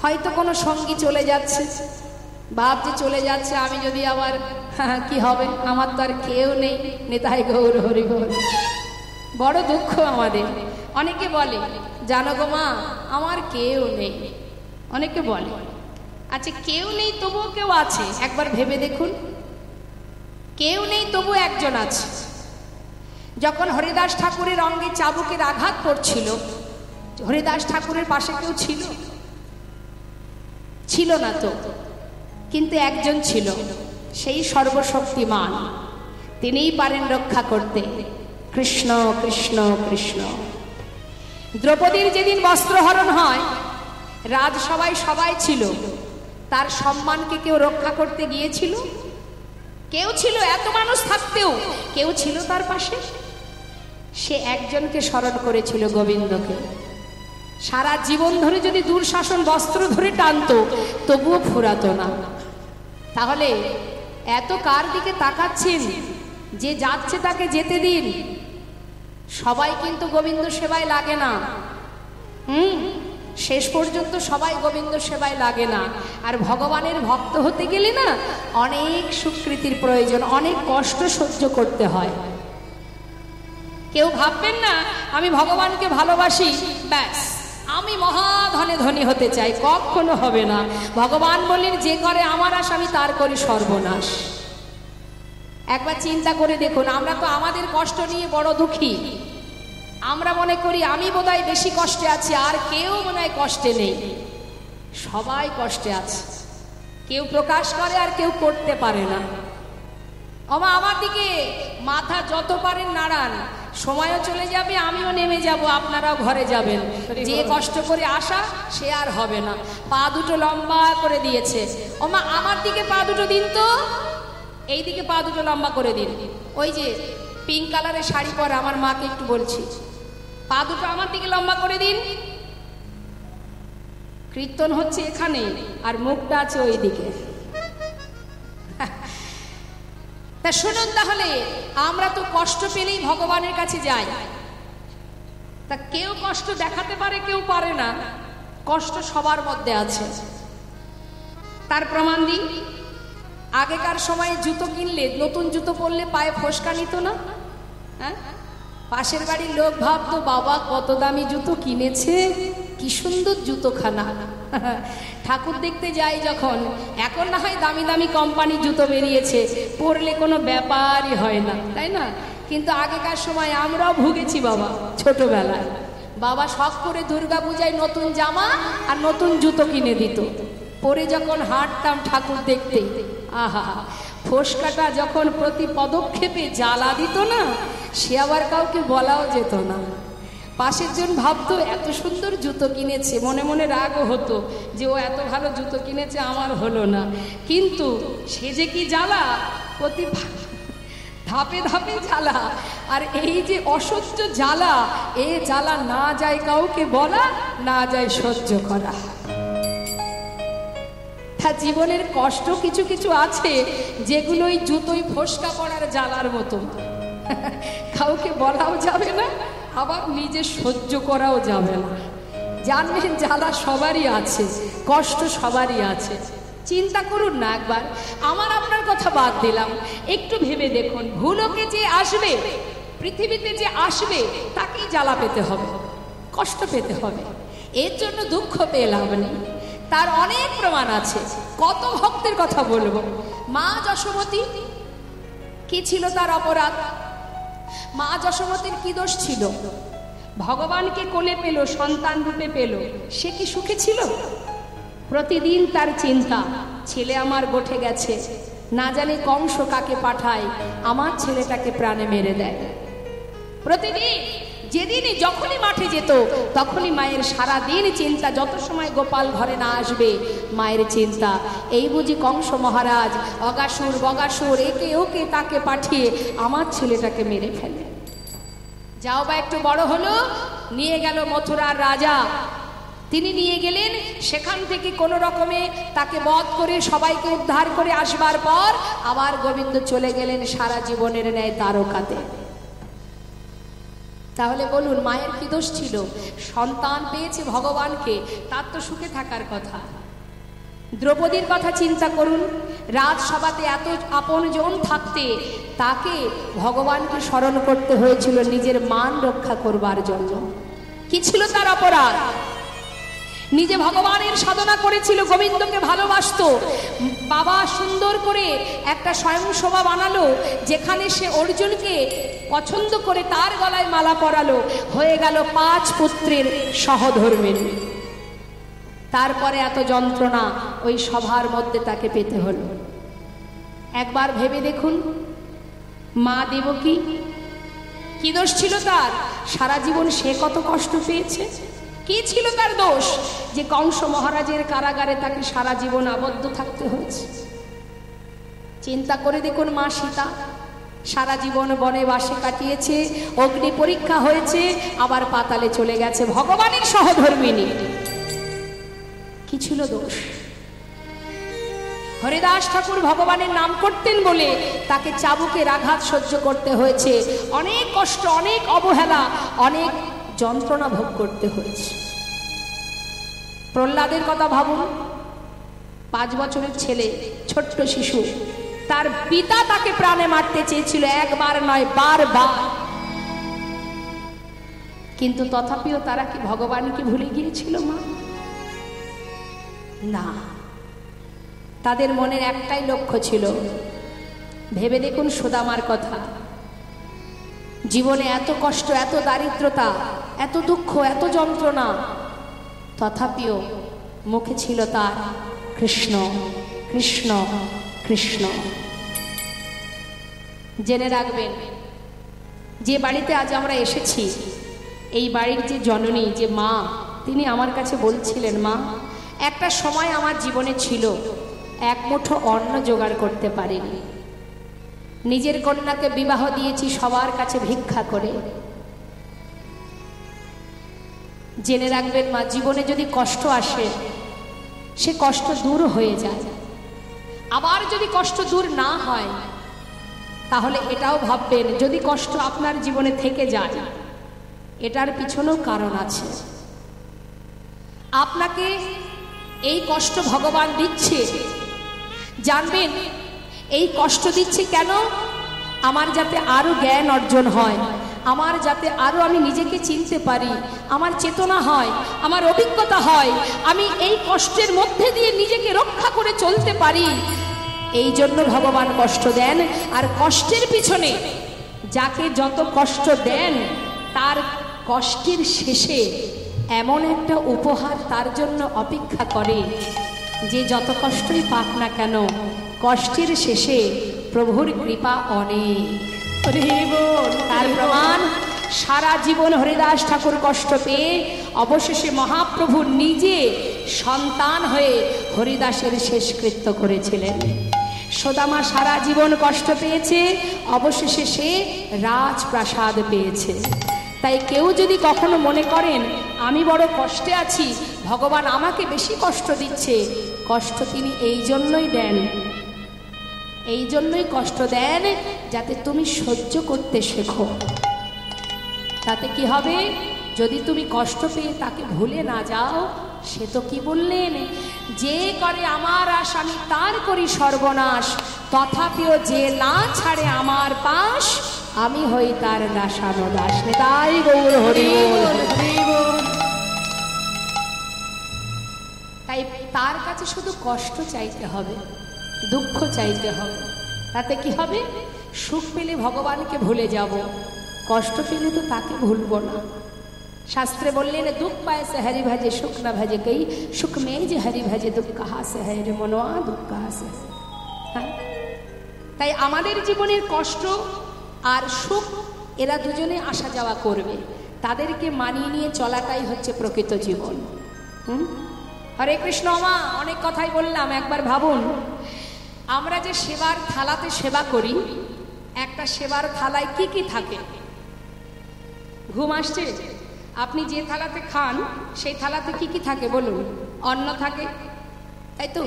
হয়তো কোনো সঙ্গী চলে যাচ্ছে, ভাবছে চলে যাচ্ছে, আমি যদি আবার কি হবে, আমার তো আর কেউ নেই। নিতাই গৌর হরি গৌর। বড় দুঃখ আমাদের। অনেকে বলে জানো গো মা আমার কেউ নেই, অনেকে বলে। আচ্ছা কেউ নেই তবুও কেউ আছে, একবার ভেবে দেখুন। কেউ নেই তবু একজন আছে। যখন হরিদাস ঠাকুরের অঙ্গে চাবুকের আঘাত পড়ছিল, হরিদাস ঠাকুরের পাশে কেউ ছিল? ছিল না তো, কিন্তু একজন ছিল, সেই সর্বশক্তিমান। তিনিই পারেন রক্ষা করতে। কৃষ্ণ কৃষ্ণ কৃষ্ণ। দ্রৌপদীর যেদিন বস্ত্রহরণ হয়, রাজসভায় সবাই ছিল, তার সম্মানকে কেউ রক্ষা করতে গিয়েছিল? কেউ ছিল? এত মানুষ থাকতেও কেউ ছিল তার পাশে? সে একজনকে স্মরণ করেছিল, গোবিন্দকে। সারা জীবন ধরে যদি দুঃশাসন বস্ত্র ধরে টানতো তবুও ফুরাতো না। তাহলে এত কার দিকে তাকাচ্ছেন? যে যাচ্ছে তাকে যেতে দিন। সবাই কিন্তু গোবিন্দ সেবায় লাগে না। শেষ পর্যন্ত সবাই গোবিন্দ সেবায় লাগে না। আর ভগবানের ভক্ত হতে গেলে না অনেক স্বীকৃতির প্রয়োজন, অনেক কষ্ট সহ্য করতে হয়। কেউ ভাববেন না আমি ভগবানকে ভালোবাসি, ব্যাস আমি মহাধনে ধনী হতে চাই, কখনো হবে না। ভগবান বলেন যে করে আমার আশ আমি তার করি সর্বনাশ। একবার চিন্তা করে দেখুন, আমরা তো আমাদের কষ্ট নিয়ে বড় দুঃখী। আমরা মনে করি আমি বোধহয় বেশি কষ্টে আছি, আর কেউ মনে হয় কষ্টে নেই। সবাই কষ্টে আছে, কেউ প্রকাশ করে আর কেউ করতে পারে না। আমার দিকে মাথা যত পারেন নাড়ান, সময়ও চলে যাবে, আমিও নেমে যাব, আপনারাও ঘরে যাবেন। যে কষ্ট করে আসা সে আর হবে না। পা দুটো লম্বা করে দিয়েছে। আমার দিকে পা দুটো দিন তো, এই দিকে পা দুটো লম্বা করে দিন। ওই যে পিঙ্ক কালারের শাড়ি পরা আমার মাকে একটু বলছি, পা দুটো আমার দিকে লম্বা করে দিন। কীর্তন হচ্ছে এখানে আর মুখটা আছে ওই দিকে। তা শুনুন, তাহলে আমরা তো কষ্ট পেলেই ভগবানের কাছে যাই। তা কেউ কষ্ট দেখাতে পারে, কেউ পারে না। কষ্ট সবার মধ্যে আছে। তার প্রমাণ দিই, আগেকার সময়ে জুতো কিনলে, নতুন জুতো পরলে পায়ে ফসকা নিত না? হ্যাঁ, পাশের বাড়ির লোক ভাবতো বাবা কত দামি জুতো কিনেছে, কি সুন্দর জুতোখানা। ঠাকুর দেখতে যাই যখন, এখন না হয় দামি দামি কোম্পানি জুতো বেরিয়েছে, পরলে কোনো ব্যাপারই হয় না, তাই না? কিন্তু আগেকার সময় আমরাও ভুগেছি বাবা। ছোটবেলায় বাবা শখ করে দুর্গাপূজায় নতুন জামা আর নতুন জুতো কিনে দিত। পরে যখন হাঁটতাম ঠাকুর দেখতে, আহা, ফসকাটা যখন প্রতি পদক্ষেপে জ্বালা দিত না, সে আবার কাউকে বলাও যেত না। পাশের জন ভাবতো এত সুন্দর জুতো কিনেছে, মনে মনে রাগও হতো যে ও এত ভালো জুতো কিনেছে, আমার হলো না। কিন্তু সে যে কি জ্বালা, প্রতি ধাপে ধাপে জ্বালা। আর এই যে অসহ্য জ্বালা, এ জ্বালা না যায় কাউকে বলা, না যায় সহ্য করা। জীবনের কষ্ট কিছু কিছু আছে যেগুলো ওই জুতোই ফসকা পড়ার জ্বালার মতো, কাউকে বলাও যাবে না, আবার নিজে সহ্য করাও যাবে না। জানবেন জ্বালা সবারই আছে, কষ্ট সবারই আছে। চিন্তা করুন না একবার, আমার আপনার কথা বাদ দিলাম, একটু ভেবে দেখুন, ভুলোকে যে আসবে, পৃথিবীতে যে আসবে, তাকেই জ্বালা পেতে হবে, কষ্ট পেতে হবে। এর জন্য দুঃখ পেয়ে লাভ নেই। তার অনেক প্রমাণ আছে, কত ভক্তের কথা বলবো। মা যশোমতী, কি ছিল তার অপরাধ? মা যশোমতীর কি দোষ ছিল? ভগবানকে কোলে পেল, সন্তান রূপে পেল, সে কি সুখে ছিল? প্রতিদিন তার চিন্তা, ছেলে আমার গোঠে গেছে, না জানি কংস কাকে পাঠায়, আমার ছেলেটাকে প্রাণে মেরে দেয়। প্রতিদিন যেদিনই যখনই মাঠে যেত তখনই মায়ের সারা দিন চিন্তা, যত সময় গোপাল ঘরে না আসবে মায়ের চিন্তা, এই বুঝি কংস মহারাজ অগাসুর বগাসুর একে ওকে তাকে পাঠিয়ে আমার ছেলেটাকে মেরে ফেলে। যাও বা একটু বড় হলো, নিয়ে গেল মথুরার রাজা, তিনি নিয়ে গেলেন, সেখান থেকে কোনো রকমে তাকে বধ করে সবাইকে উদ্ধার করে আসবার পর আবার গোবিন্দ চলে গেলেন সারা জীবনের ন্যায় দ্বারকাতে। তাহলে বলুন, মায়ের কি দোষ ছিল? সন্তান পেয়েছে ভগবানকে, তার তো সুখে থাকার কথা। দ্রৌপদীর কথা চিন্তা করুন, রাজসভাতে এত আপনজন থাকতে তাকে ভগবানকে স্মরণ করতে হয়েছিল নিজের মান রক্ষা করবার জন্য। কি ছিল তার অপরাধ? নিজে ভগবানের সাধনা করেছিল, গোবিন্দকে ভালোবাসতো। বাবা সুন্দর করে একটা স্বয়ংসভা বানালো, যেখানে সে অর্জুনকে পছন্দ করে তার গলায় মালা পরালো। হয়ে গেল 5 পুত্রের সহধর্মিণী। তারপরে এত যন্ত্রণা ওই সভার মধ্যে তাকে পেতে হলো। একবার ভেবে দেখুন, মা দেবকী কি দোষ ছিল তার? সারা জীবন সে কত কষ্ট পেয়েছে। কি ছিল তার দোষ যে কংস মহারাজের কারাগারে তাকে সারা জীবন আবদ্ধ থাকতে হয়েছে? চিন্তা করে দেখুন, মা সীতা সারা জীবন বনে বাসে কাটিয়েছে, অগ্নি পরীক্ষা হয়েছে, আবার পাতালে চলে গেছে, ভগবানের সহধর্মিণী। কি ছিল দোষ? হরিদাস ঠাকুর ভগবানের নাম করতেন বলে তাকে চাবুকের আঘাত সহ্য করতে হয়েছে, অনেক কষ্ট, অনেক অবহেলা, অনেক যন্ত্রণা ভোগ করতে হয়েছে। প্রহ্লাদের কথা ভাবুন, 5 বছরের ছেলে, ছোট্ট শিশু, তার পিতা তাকে প্রাণে মারতে চেয়েছিল, একবার নয় বারবার, কিন্তু তথাপিও তারা কি ভগবানকে ভুলে গিয়েছিল? মা না, তাদের মনের একটাই লক্ষ্য ছিল। ভেবে দেখুন সুদামার কথা, জীবনে এত কষ্ট, এত দারিদ্রতা, এত দুঃখ, এত যন্ত্রণা, তথাপিও মুখে ছিল তার কৃষ্ণ কৃষ্ণ কৃষ্ণ। জেনে রাখবেন, যে বাড়িতে আজ আমরা এসেছি, এই বাড়ির যে জননী, যে মা, তিনি আমার কাছে বলছিলেন, মা একটা সময় আমার জীবনে ছিল, এক মুঠো অন্ন জোগাড় করতে পারিনি, নিজের কন্যাকে বিবাহ দিয়েছি সবার কাছে ভিক্ষা করে। জেনে রাখবেন মা, জীবনে যদি কষ্ট আসে, সে কষ্ট দূর হয়ে যায়। আবার যদি কষ্ট দূর না হয়, তাহলে এটাও ভাববেন, যদি কষ্ট আপনার জীবনে থেকে যায়, এটার পিছনেও কারণ আছে। আপনাকে এই কষ্ট ভগবান দিচ্ছে, জানবেন এই কষ্ট দিচ্ছে কেন? আমার যাতে আরো জ্ঞান অর্জন হয়, আমার যাতে আরো আমি নিজেকে চিনতে পারি, আমার চেতনা হয়, আমার অভিজ্ঞতা হয়, আমি এই কষ্টের মধ্যে দিয়ে নিজেকে রক্ষা করে চলতে পারি। এই জন্য ভগবান কষ্ট দেন। আর কষ্টের পিছনে যাকে যত কষ্ট দেন, তার কষ্টের শেষে এমন একটা উপহার তার জন্য অপেক্ষা করে, যে যত কষ্টই পাক না কেন, কষ্টের শেষে প্রভুর কৃপা অনেক। তার প্রমাণ, সারা জীবন হরিদাস ঠাকুর কষ্ট পেয়ে অবশেষে মহাপ্রভু নিজে সন্তান হয়ে হরিদাসের শেষকৃত্য করেছিলেন। সুদামা সারা জীবন কষ্ট পেয়েছে, অবশেষে সে রাজপ্রাসাদ পেয়েছে। তাই কেউ যদি কখনো মনে করেন আমি বড় কষ্টে আছি, ভগবান আমাকে বেশি কষ্ট দিচ্ছে, কষ্ট তিনি এই জন্যই দেন, এই জন্যই কষ্ট দেন যাতে তুমি সহ্য করতে শেখো। তাতে কি হবে? যদি তুমি কষ্ট পেয়ে তাকে ভুলে না যাও, সে তো কি বললেন, যে করে আমার আশ আমি তার করি সর্বনাশ, তথাপিও যে না ছাড়ে আমার পাশ, আমি হই তার দাসানো দাস। তাই গৌর হরি বল। তাই তার কাছে শুধু কষ্ট চাইতে হবে, দুঃখ চাইতে হবে। তাতে কি হবে? সুখ পেলে ভগবানকে ভুলে যাব, কষ্ট পেলে তো তাকে ভুলবো না। শাস্ত্রে বললেন, দুঃখ পায় সে হরি ভজে সুখ না ভজে কই, সুখ মে যে হরি ভজে দুঃখ কাহা সে হয় রে মনোয়া, দুঃখ কাহা সে। তাই আমাদের জীবনের কষ্ট আর সুখ এরা দুজনে আসা যাওয়া করবে, তাদেরকে মানিয়ে নিয়ে চলাটাই হচ্ছে প্রকৃত জীবন। হরে কৃষ্ণ। মা অনেক কথাই বললাম, একবার ভাবুন, আমরা যে সেবার থালাতে সেবা করি, একটা সেবার থালায় কি কি থাকে? ঘুম আসছে? আপনি যে থালাতে খান সেই থালাতে কি কি থাকে বলুন? অন্ন থাকে, তাই তো?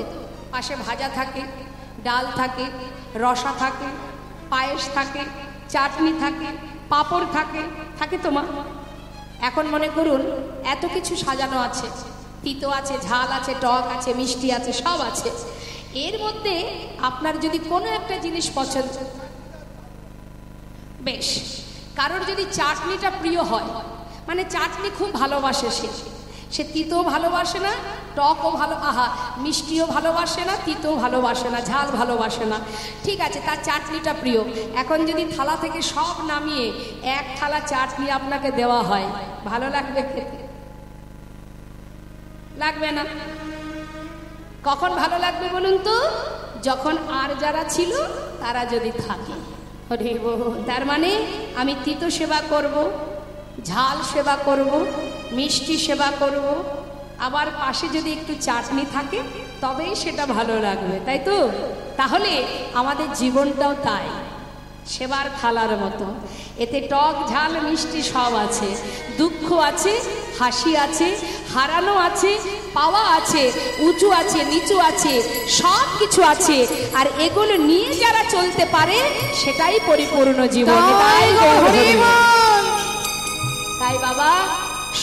পাশে ভাজা থাকে, ডাল থাকে, রসা থাকে, পায়েস থাকে, চাটনি থাকে, পাঁপড় থাকে, থাকে তো মা? এখন মনে করুন এত কিছু সাজানো আছে, তিতো আছে, ঝাল আছে, টক আছে, মিষ্টি আছে, সব আছে। এর মধ্যে আপনার যদি কোনো একটা জিনিস পছন্দ, বেশ, কারোর যদি চাটনিটা প্রিয় হয়, মানে চাটনি খুব ভালোবাসে, সে তিতো ভালোবাসে না, টকও ভালো, মিষ্টিও ভালোবাসে না, তিতো ভালোবাসে না, ঝাল ভালোবাসে না, ঠিক আছে, তার চাটনিটা প্রিয়। এখন যদি থালা থেকে সব নামিয়ে এক থালা চাটনি আপনাকে দেওয়া হয়, ভালো লাগবে খেতে? লাগবে না। কখন ভালো লাগবে বলুন তো? যখন আর যারা ছিল তারা যদি থাকে। তার মানে আমি তিতো সেবা করব, ঝাল সেবা করব, মিষ্টি সেবা করব, আবার পাশে যদি একটু চাটনি থাকে তবেই সেটা ভালো লাগবে, তাই তো? তাহলে আমাদের জীবনটাও তাই, সেবার থালার মতো। এতে টক ঝাল মিষ্টি সব আছে, দুঃখ আছে, হাসি আছে, হারানো আছে, পাওয়া আছে, উঁচু আছে, নিচু আছে, সব কিছু আছে। আর এগুলো নিয়ে যারা চলতে পারে সেটাই পরিপূর্ণ জীবন। তাই বাবা,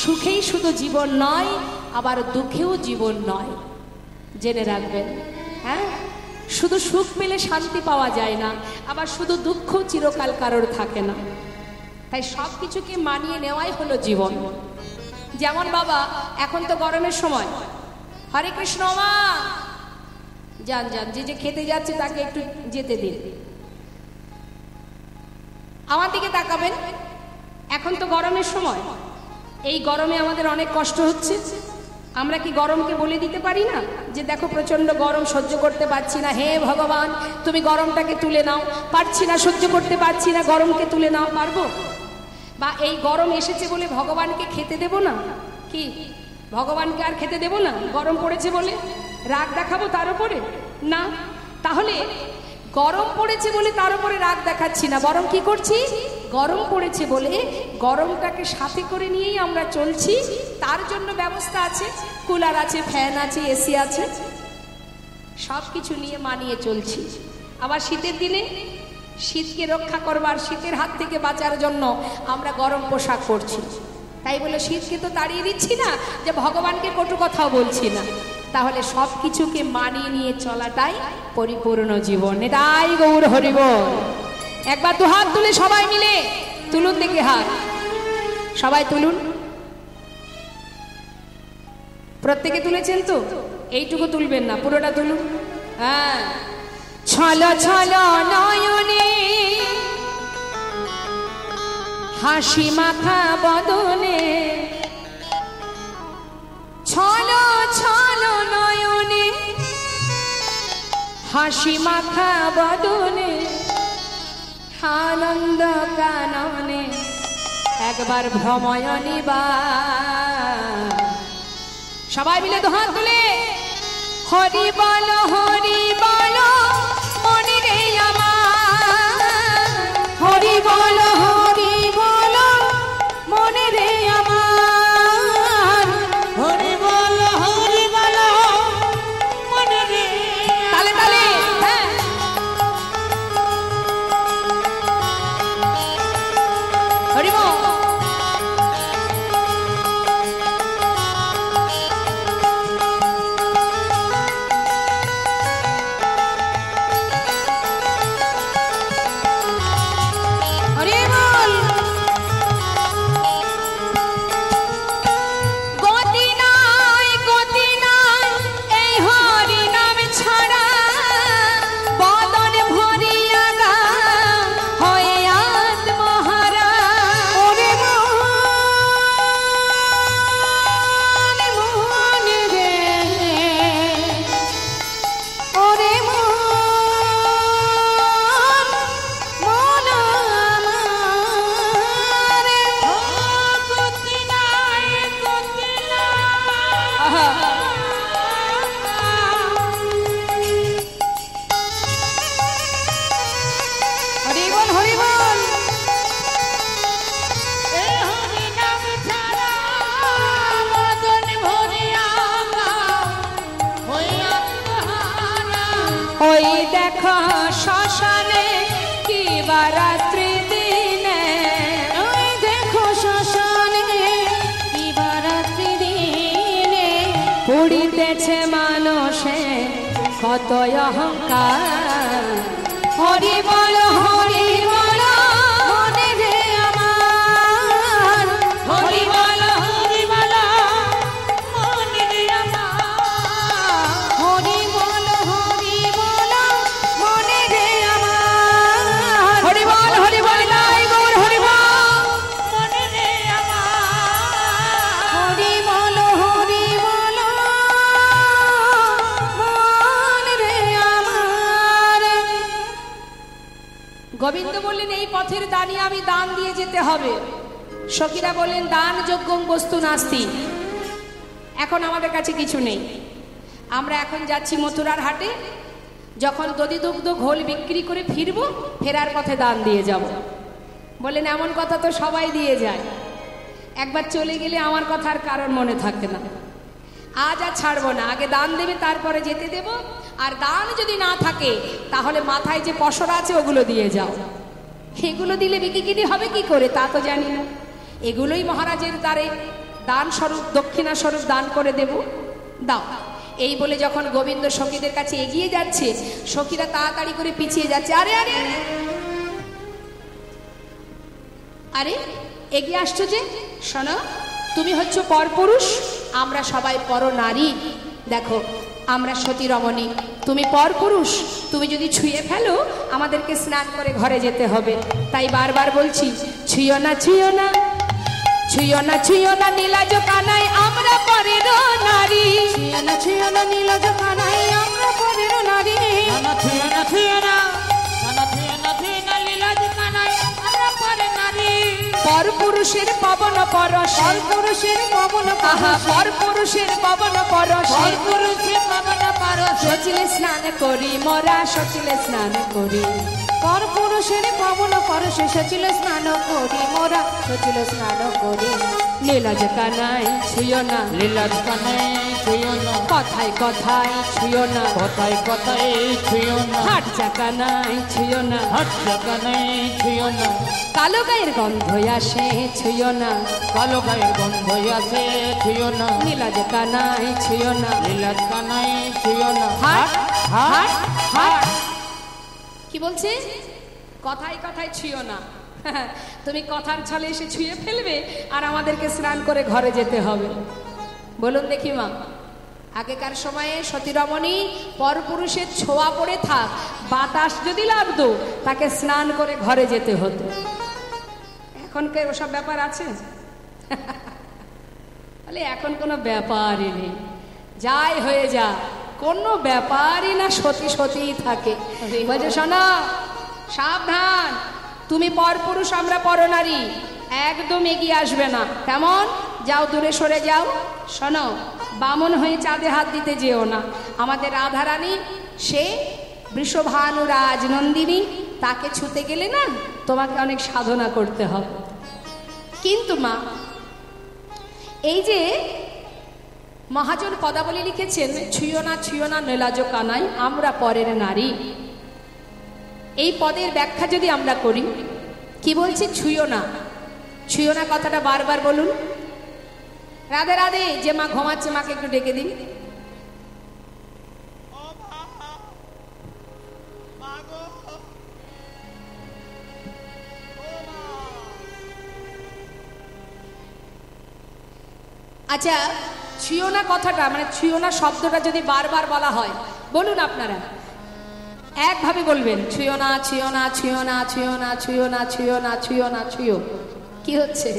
সুখেই শুধু জীবন নয়, আবার দুঃখেও জীবন নয়, জেনে রাখবেন। হ্যাঁ, শুধু সুখ পেলে শান্তি পাওয়া যায় না, আবার শুধু দুঃখ চিরকাল কারোর থাকে না। তাই সব কিছুকে মানিয়ে নেওয়াই হলো জীবন। যেমন বাবা, এখন তো গরমের সময়, হরে কৃষ্ণ মা, যান যান, যে খেতে যাচ্ছে তাকে একটু যেতে দিন। আমার দিকে তাকাবেন, এখন তো গরমের সময়, এই গরমে আমাদের অনেক কষ্ট হচ্ছে। আমরা কি গরমকে বলে দিতে পারি না যে দেখো প্রচন্ড গরম, সহ্য করতে পারছি না, হে ভগবান তুমি গরমটাকে তুলে নাও, পারছি না, সহ্য করতে পারছি না, গরমকে তুলে নাও, পারবো? বা এই গরম এসেছে বলে ভগবানকে খেতে দেব না? কি ভগবানকে আর খেতে দেব না গরম পড়েছে বলে? রাগ দেখাবো তার উপরে? না। তাহলে গরম পড়েছে বলে তার উপরে রাগ দেখাচ্ছি না, বরং কি করছি? গরম পড়েছে বলে গরমটাকে সাথে করে নিয়েই আমরা চলছি। তার জন্য ব্যবস্থা আছে, কুলার আছে, ফ্যান আছে, এসি আছে, সব কিছু নিয়ে মানিয়ে চলছি। আবার শীতের দিনে শীতকে রক্ষা করবার, শীতের হাত থেকে বাঁচার জন্য আমরা গরম পোশাক পরছি। তাই বলে শীতকে তো তাড়িয়ে দিচ্ছি না, যে ভগবানকে কটু কথাও বলছি না। তাহলে সব কিছুকে মানিয়ে নিয়ে চলাটাই পরিপূর্ণ জীবন। এটাই গৌর হরিবল। একবার দু হাত তুলে সবাই মিলে তুলুন, দেখে হাত সবাই তুলুন। প্রত্যেকে তুলেছেন তো? এইটুকু তুলবেন না, পুরোটা তুলুন। হ্যাঁ, ছলো ছলো নয়নে হাসি মাখা বদনে, ছলো ছলো নয়নে হাসি মাখা বদনে, আনন্দ কাননে একবার ভ্রময় নিবার। সবাই মিলে দুহাত তুলে হরি বল, হরি বল মনে রে আমার, হরি বল, হরি বল মনে রে আমার, হরি বল, হরি বল মনে রে। তালে তালে, হ্যাঁ, হরি বল। ওই দেখো শ্মশানে কি বা রাত্রি কত অহংকার। হরি বল মনে রে আমার, হরি বল মনে রে আমার, হরি বল মনে রে আমার, হরি বল নাই গৌর হরি বল। মনে রে আমার, হরি বল মনে রে আমার। গোবিন্দ বললেন এই পথের দানি আমি দান দিয়ে যেতে হবে। সখীরা বললেন দান যোগ্যং বস্তু নাস্তি, এখন আমাদের কাছে কিছু নেই। আমরা এখন যাচ্ছি মথুরার হাটে, যখন দধি দুগ্ধ ঘোল বিক্রি করে ফিরবো, ফেরার পথে দান দিয়ে যাব। বললেন এমন কথা তো সবাই দিয়ে যায়, একবার চলে গেলে আমার কথার কারণ মনে থাকে না। আজ আর ছাড়বো না, আগে দান দেবে তারপরে যেতে দেব। আর দান যদি না থাকে তাহলে মাথায় যে পসরা আছে ওগুলো দিয়ে যাও। এগুলো দিলে বিক্রি হবে কি করে তা তো জানি না। এগুলোই মহারাজের দ্বারে দান স্বরূপ, দক্ষিণা স্বরূপ দান করে দেব, দাও। এই বলে যখন গোবিন্দ সখীদের কাছে এগিয়ে যাচ্ছে, সখীরা তাড়াতাড়ি করে পিছিয়ে যাচ্ছে। আরে আরে আরে আরে এগিয়ে আসছো যে? শোনো, তুমি হচ্ছ পরপুরুষ, আমরা সবাই পর নারী। দেখো আমরা সতী রমণী, তুমি পরপুরুষ, তুমি যদি ছুঁয়ে ফেলো আমাদেরকে স্নান করে ঘরে যেতে হবে। তাই বারবার বলছি ছুঁয়ো না ছুঁয়ো না, ছুঁয়ো না ছুঁয়ো না নীলাজ কানাই আমরা পরের নারী। ছুঁয়ো না নীলাজ কানাই আমরা পরের নারী। নীলাজ কানাই আমরা পরের নারী। পরপুরুষের পবন পরশ, পরপুরুষের পবন আহা পরপুরুষের পবন পরশ, পরপুরুষের পবন পরশ। সচিলে স্নান করি মোরা, সচিলে স্নান করি। পরপুরুষের পবন পরশ, সচিলে স্নান করি মোরা, সচিলে স্নান করি। নীলাজ কানাই ছুঁয়ো না, লীলাজ কানাই ছুঁয়ো না, কথায় কথায় ছুঁয়ো না, কথায় কথায় ছুঁয়ো না, হাট চাকানাই ছুঁয়ো না, হাট কানাই ছুঁয়ো না, কালো গায়ের গন্ধ আসে ছুঁয়ো না, কালো গায়ের গন্ধ আছে ছুঁয়ো না, নীলাজ কানাই ছুঁয়ো না। লীলাজ কানাই ছুঁয়ো না, হাট হাট হাট কি বলছে? কথায় কথায় ছুঁয়ো না। তুমি কথার ছলে এসে ছুঁয়ে ফেলবে আর আমাদেরকে স্নান করে ঘরে যেতে হবে। বলুন দেখি মা, আগেকার সময়ে সতী রমণী পরপুরুষের ছোঁয়া পড়ে থাক, বাতাস যদি লাগতো তাকে স্নান করে ঘরে যেতে হতো। এখনকার ওসব ব্যাপার আছে? বলে এখন কোনো ব্যাপারই নেই, যাই হয়ে যা, কোনো ব্যাপারই না, সতী সতীই থাকে। বলছে শোনা সাবধান, তুমি পরপুরুষ আমরা পরনারী, একদম এগিয়ে আসবে না। কেমন? যাও দূরে সরে যাও। শোনো, বামন হয়ে চাঁদে হাত দিতে যেও না। আমাদের রাধারানী সে বৃষভানু রাজনন্দিনী, তাকে ছুতে গেলে না তোমাকে অনেক সাধনা করতে হবে। কিন্তু মা, এই যে মহাজন পদাবলী লিখেছেন ছুঁয়ো না নীলাজ কানাই আমরা পরের নারী, এই পদের ব্যাখ্যা যদি আমরা করি, কি বলছে? ছুঁয়ো না কথাটা বারবার বলুন। রাধে রাধে। যে মা ঘুমাচ্ছে মাকে একটু ডেকে দিন। আচ্ছা, ছুঁয়ো না কথাটা মানে ছুঁয়ো না শব্দটা যদি বারবার বলা হয়, বলুন আপনারা একভাবে বলবেন, ছুঁয়ো না ছুঁয়ো না ছুঁয়ো না ছুঁয়ো না ছুঁয়ো না ছুঁয়ো না ছুঁয়ো না ছুঁয়ো। কি হচ্ছে?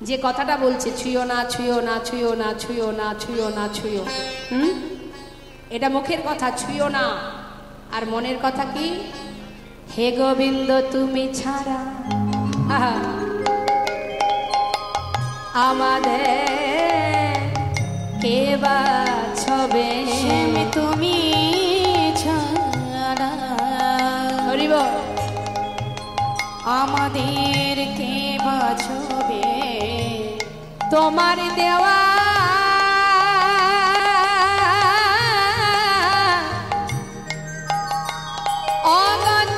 যে কথাটা বলছে ছুঁয়ো না ছুঁয়ো না ছুঁয়ো না ছুঁয়ো না ছুঁয়ো না ছুঁয়ো, এটা মুখের কথা ছুঁয়ো না, আর মনের কথা কি? হে গোবিন্দ তুমি ছাড়া আমাদের কে বাছবে, তুমি ছাড়া হরিব আমাদের কে বাছবে, তোমার দেওয়া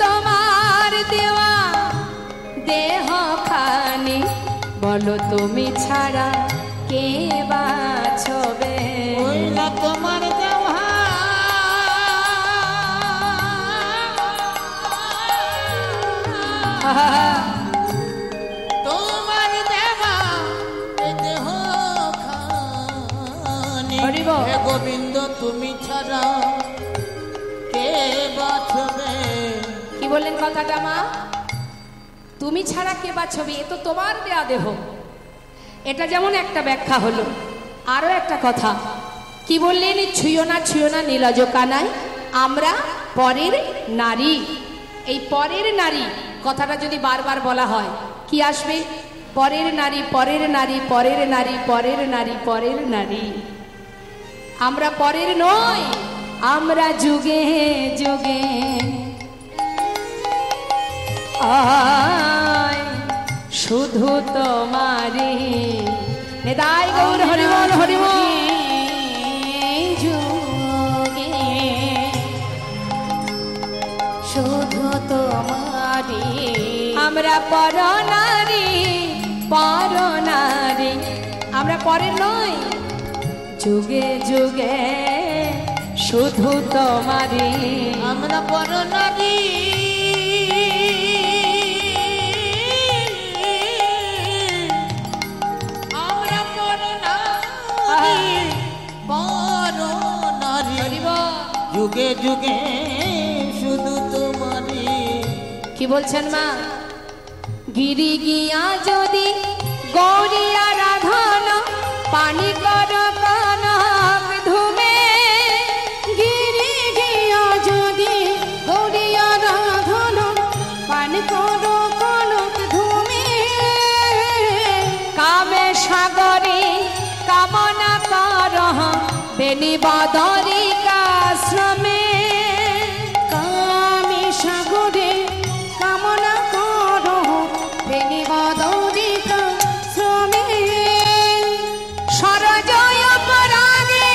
তোমার দেওয়া দেহ খানি, বলো তুমি ছাড়া কে বাছবে। তোমার দেওয়া আহা, তোমার দেওয়া এই দেহ খানি হরি বল। হে গোবিন্দ তুমি ছাড়া কে বাঁচবে? কি বললেন কথাটা মা? তুমি ছাড়া কে বাঁচবে? এ তো তোমার দেয়া দেহ। এটা যেমন একটা ব্যাখ্যা হলো। আরো একটা কথা কি বললেন? ছুঁয়ো না নীলাজ কানাই, আমরা পরের নারী। এই পরের নারী কথাটা যদি বারবার বলা হয় কি আসবে? পরের নারী, পরের নারী, পরের নারী, পরের নারী, পরের নারী। আমরা পরের নই, আমরা যুগে যুগে আয় শুধু তোমারি। নেদাই গৌর হরিবল হরিবল। যুগে শুধু তোমারি আমরা পর নারী, পর নারী, আমরা পরের নই, যুগে যুগে শুধু তোমারি। আমরা বড় নারী আমরা বড় নারী বড় নারী হরিবল। যুগে যুগে শুধু তোমারই। কি বলছেন মা? গিরি গিয়া যদি গৌরিয়া রাধন পানি কর কনক ধুমে। গিরি গিয়া যদি গৌরিয়া রাধন পান করো কনক ধুমে। কামে সাগরে কামনা কর বেনি বদরি কাশ্রমে। কামে সাগরে কামনা করো বেনি বদরিকা শ্রমে। সরজয় পরাগে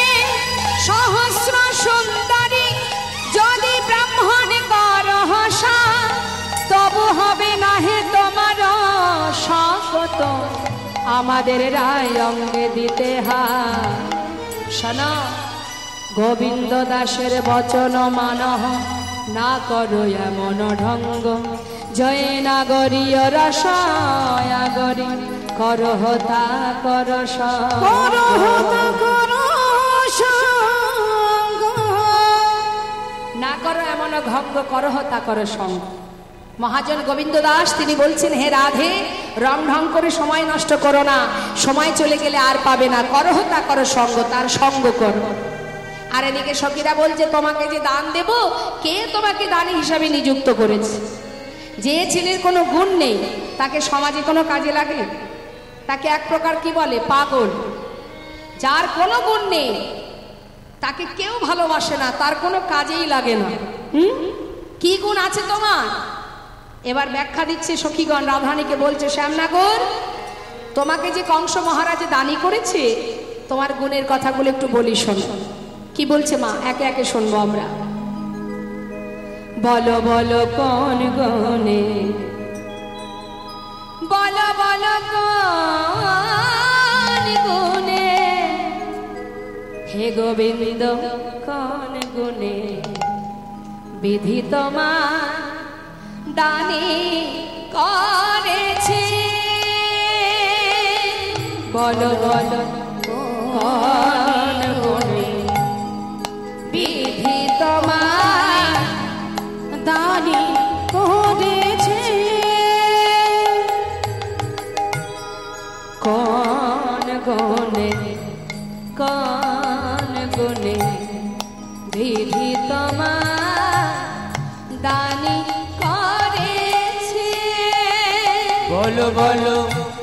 সহস্র সুন্দরী যদি ব্রাহ্মণ কর হসা, তবু হবে না হে তোমার শকত আমাদের রায় অঙ্গে দিতে হা। শোনো, গোবিন্দ দাসের বচন মানহ না করো এমন ঢঙ্গ। জয় নাগরীয় রসায়াগরী করো হতা কর করো হতা করো সঙ্গ। না করো এমন ভঙ্গ, করো হতা করো সঙ্গ। মহাজন গোবিন্দ দাস তিনি বলছেন, হে রাধে, রং ঢং করে সময় নষ্ট করো না, সময় চলে গেলে আর পাবে না। করো হতা করো সঙ্গ, তার সঙ্গ করো। আর এদিকে সখীরা বলছে, তোমাকে যে দান দেব, কে তোমাকে দানি হিসাবে নিযুক্ত করেছে? যে ছেলের কোনো গুণ নেই তাকে সমাজে কোনো কাজে লাগে? তাকে এক প্রকার কি বলে? পাগল। যার কোনো গুণ নেই তাকে কেউ ভালোবাসে না, তার কোনো কাজেই লাগে না। কি গুণ আছে তোমার? এবার ব্যাখ্যা দিচ্ছে সখীগণ, রাধারানীকে বলছে, শ্যামনাগর, তোমাকে যে কংস মহারাজ দানি করেছে, তোমার গুণের কথাগুলো একটু বলি শোনো। কি বলছে মা? একে একে শুনবো আমরা। বলো বলো কোন গুণে, বলো বলো কোন গুণে, হে গোবিন্দ কোন গুণে বিধি তোমার দানি করেছে। বলো বলো কোন গুণে বিধি তোমার দানি করেছে। কোন গুণে, কোন গুণে বিধি তোমার দানি করেছে। বলো বলো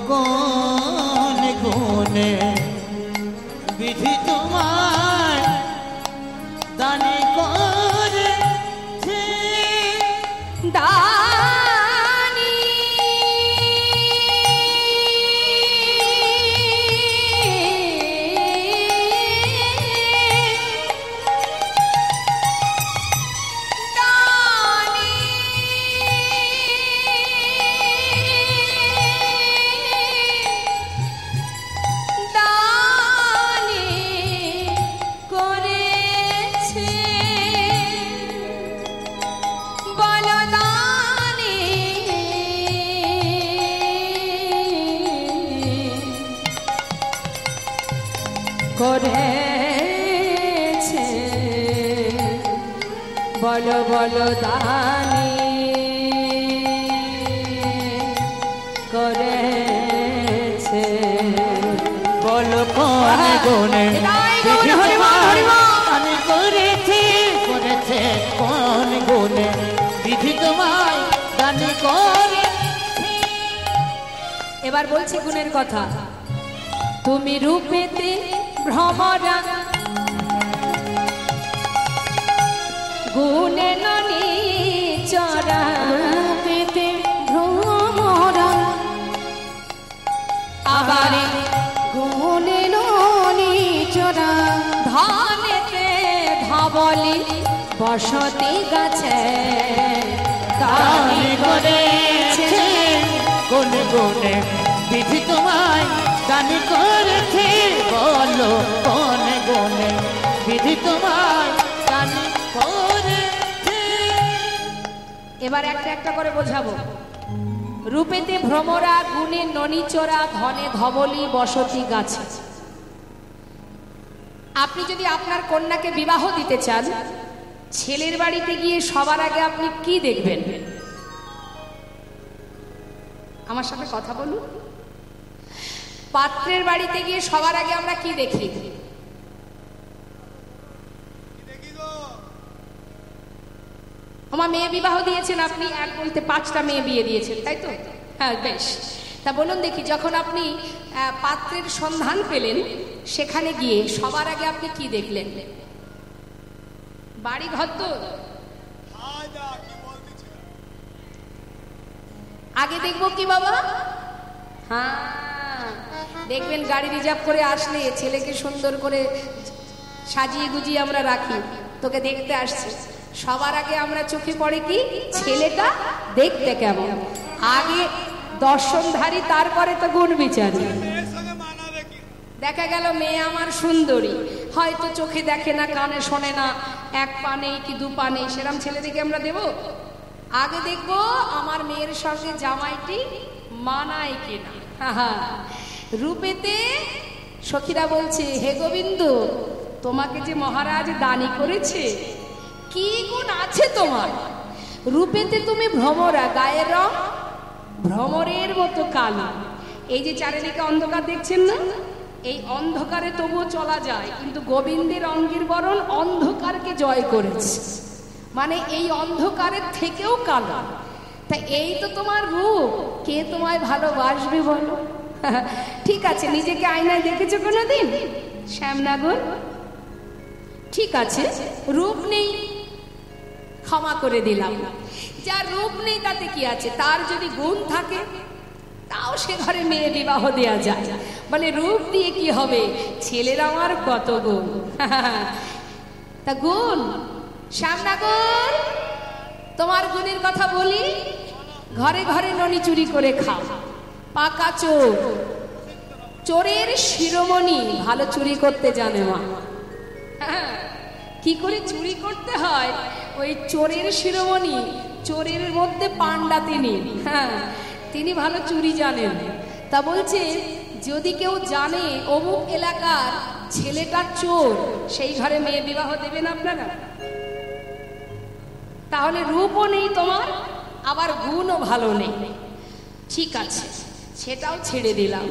কোন গুণে বিধি তোমার দানি করেছে। দানি দানি দানি করেছে। বলো দানি বলো বলো দানি করেছে, বলো কোন গুণে আমি করেছি, করেছে কোন গুণে বিধি তোমায় দান করে। এবার বলছি গুণের কথা। তুমি রূপেতে ভ্রমরা গুণে ননি চরা, পেতে ভ্রমরা আবার গুণে ননি চরা, ধানেতে ধবলি বসতি গাছে দান দানি করেছে কোন গুণে বিধি তোমায় দান করেছে, বলো কোন গুণে বিধি তোমায় দান করেছে। এবার একটা একটা করে বোঝাবো। রূপেতে ভ্রমরা গুণে ননিচরা ধনে ধবলি বসতি গাছে। আপনি যদি আপনার কন্যাকে বিবাহ দিতে চান, ছেলের বাড়িতে গিয়ে সবার আগে আপনি কি দেখবেন? আমার সাথে কথা বলুন। পাত্রের বাড়িতে গিয়ে সবার আগে আমরা কি দেখি? আমার মেয়ে বিবাহ দিয়েছেন আপনি, এক বলতে 5টা মেয়ে বিয়ে দিয়েছেন, তাই তো? হ্যাঁ, বেশ। তা বলুন দেখি, যখন আপনি পাত্রের সন্ধান পেলেন, সেখানে গিয়ে সবার আগে আপনি কি দেখলেন? বাড়ি ঘর তো আগে দেখবো কি বাবা? হ্যাঁ, দেখবেন গাড়ি রিজার্ভ করে আসলে ছেলেকে সুন্দর করে সাজিয়ে গুজিয়ে আমরা রাখি, তোকে দেখতে আসছে। সবার আগে আমরা চোখে পড়ে কি ছেলেটা দেখতে কেমন, আগে দর্শনধারী, তারপরে তো গুণ বিচারী। দেখা গেল মেয়ে আমার সুন্দরী, হয়তো চোখে দেখে না, কানে শোনে না, 1 পা নেই কি 2 পা নেই, সেরকম ছেলে দেখে আমরা দেব? আগে দেখবো আমার মেয়ের সঙ্গে জামাইটি মানায় কিনা। রূপেতে সখীরা বলছে, হে গোবিন্দ, তোমাকে যে মহারাজ দানি করেছে, কি গুণ আছে তোমার? রূপেতে তুমি ভ্রমরা, গায়ের রং ভ্রমরের মতো কালো। এই যে চারিদিকে অন্ধকার দেখছেন না, এই অন্ধকারে তবুও চলা যায়, কিন্তু গোবিন্দের অঙ্গের বরণ অন্ধকারকে জয় করেছে, মানে এই অন্ধকারের থেকেও কালো। তা এই তো তোমার রূপ, কে তোমায় ভালোবাসবে বলো? ঠিক আছে, নিজেকে আয়নায় দেখেছো কোনোদিন শ্যামনগর? ঠিক আছে, রূপ নেই, ক্ষমা করে দিলাম। যার রূপ নেই তাতে কি আছে, তার যদি গুণ থাকে তাও সে ঘরে মেয়ে বিবাহ দেয়া যায়। বলে রূপ দিয়ে কি হবে, ছেলের আমার কত গুণ। তা গুণ, শ্যামনগর তোমার গুণের কথা বলি। ঘরে ঘরে ননি চুরি করে খাও, পাকা চোর, চোরের শিরোমণি, ভালো চুরি করতে জানে মা। কি করে চুরি করতে হয়, ওই চোরের শিরোমণি, চোরের মধ্যে পান্ডা তিনি, হ্যাঁ, তিনি ভালো চুরি জানেন। তা বলছে, যদি কেউ জানে অমুক এলাকার ছেলেটা চোর, সেই ঘরে মেয়ে বিবাহ দেবেন আপনারা? তাহলে রূপও নেই তোমার, আবার গুণও ভালো নেই। ঠিক আছে, সেটাও ছেড়ে দিলাম।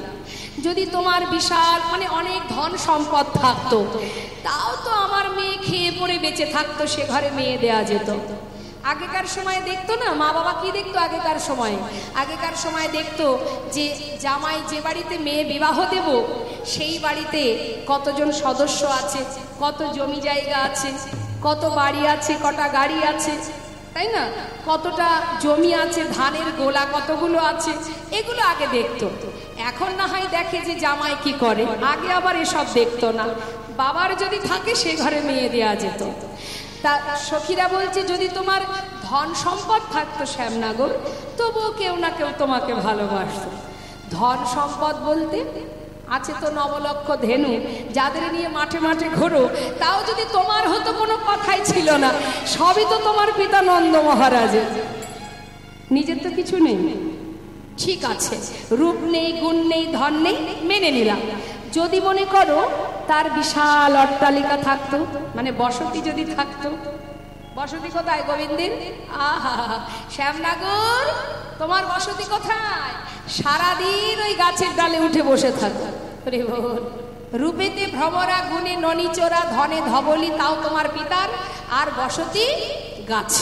যদি তোমার বিশাল মানে অনেক ধন সম্পদ থাকতো, তাও তো আমার মেয়ে খেয়ে পড়ে বেঁচে থাকতো, সে ঘরে মেয়ে দেয়া যেত। আগেকার সময় দেখতো না, মা বাবা কি দেখতো আগেকার সময়? আগেকার সময় দেখতো যে জামাই যে বাড়িতে মেয়ে বিবাহ দেব, সেই বাড়িতে কতজন সদস্য আছে, কত জমি জায়গা আছে, কত বাড়ি আছে, কটা গাড়ি আছে, তাই না? কতটা জমি আছে, ধানের গোলা কতগুলো আছে, এগুলো আগে দেখতো। এখন না হয় দেখে যে জামাই কি করে, আগে আবার এসব দেখতো না। বাবার যদি থাকে সে ঘরে মেয়ে দেওয়া যেত। তা সখীরা বলছে, যদি তোমার ধন সম্পদ থাকতো শ্যামনগর, তবুও কেউ না কেউ তোমাকে ভালোবাসতো। ধন সম্পদ বলতে আছে তো 9 লক্ষ ধেনু, যাদের নিয়ে মাঠে মাঠে ঘোরো, তাও যদি তোমার হতো কোনো কথাই ছিল না, সবই তো তোমার পিতা নন্দ মহারাজের, নিজের তো কিছু নেই। ঠিক আছে, রূপ নেই, গুণ নেই, ধন নেই, মেনে নিলাম। যদি মনে করো তার বিশাল অট্টালিকা থাকতো, মানে বসতি যদি থাকতো, বসতি কোথায় গোবিন্দের? আহা, শ্যামনগর তোমার বসতি কোথায়? সারাদিন ওই গাছের ডালে উঠে বসে থাকো। রূপেতে ভ্রমরা, গুণে ননিচোরা, ধনে ধবলি, তাও তোমার পিতার, আর বসতি গাছ।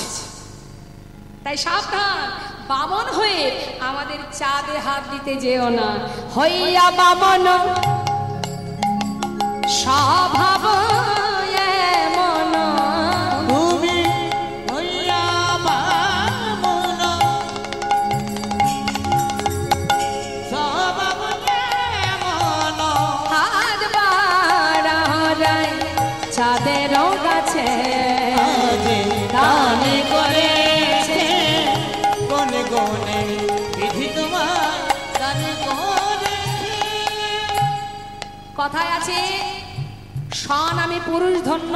তাই সাবধান, বামন হয়ে আমাদের চাঁদে হাত দিতে যেও না। হইয়া বামন স্বভাব এমন, তুমি হইয়া বামন স্বভাব এমন, হাত বাড়ায় চাঁদেরও কাছে দানে করেছে গনে গনে বিধি তোমার দানে করেছে। কথায় আছে, স্বনামে পুরুষ ধন্য,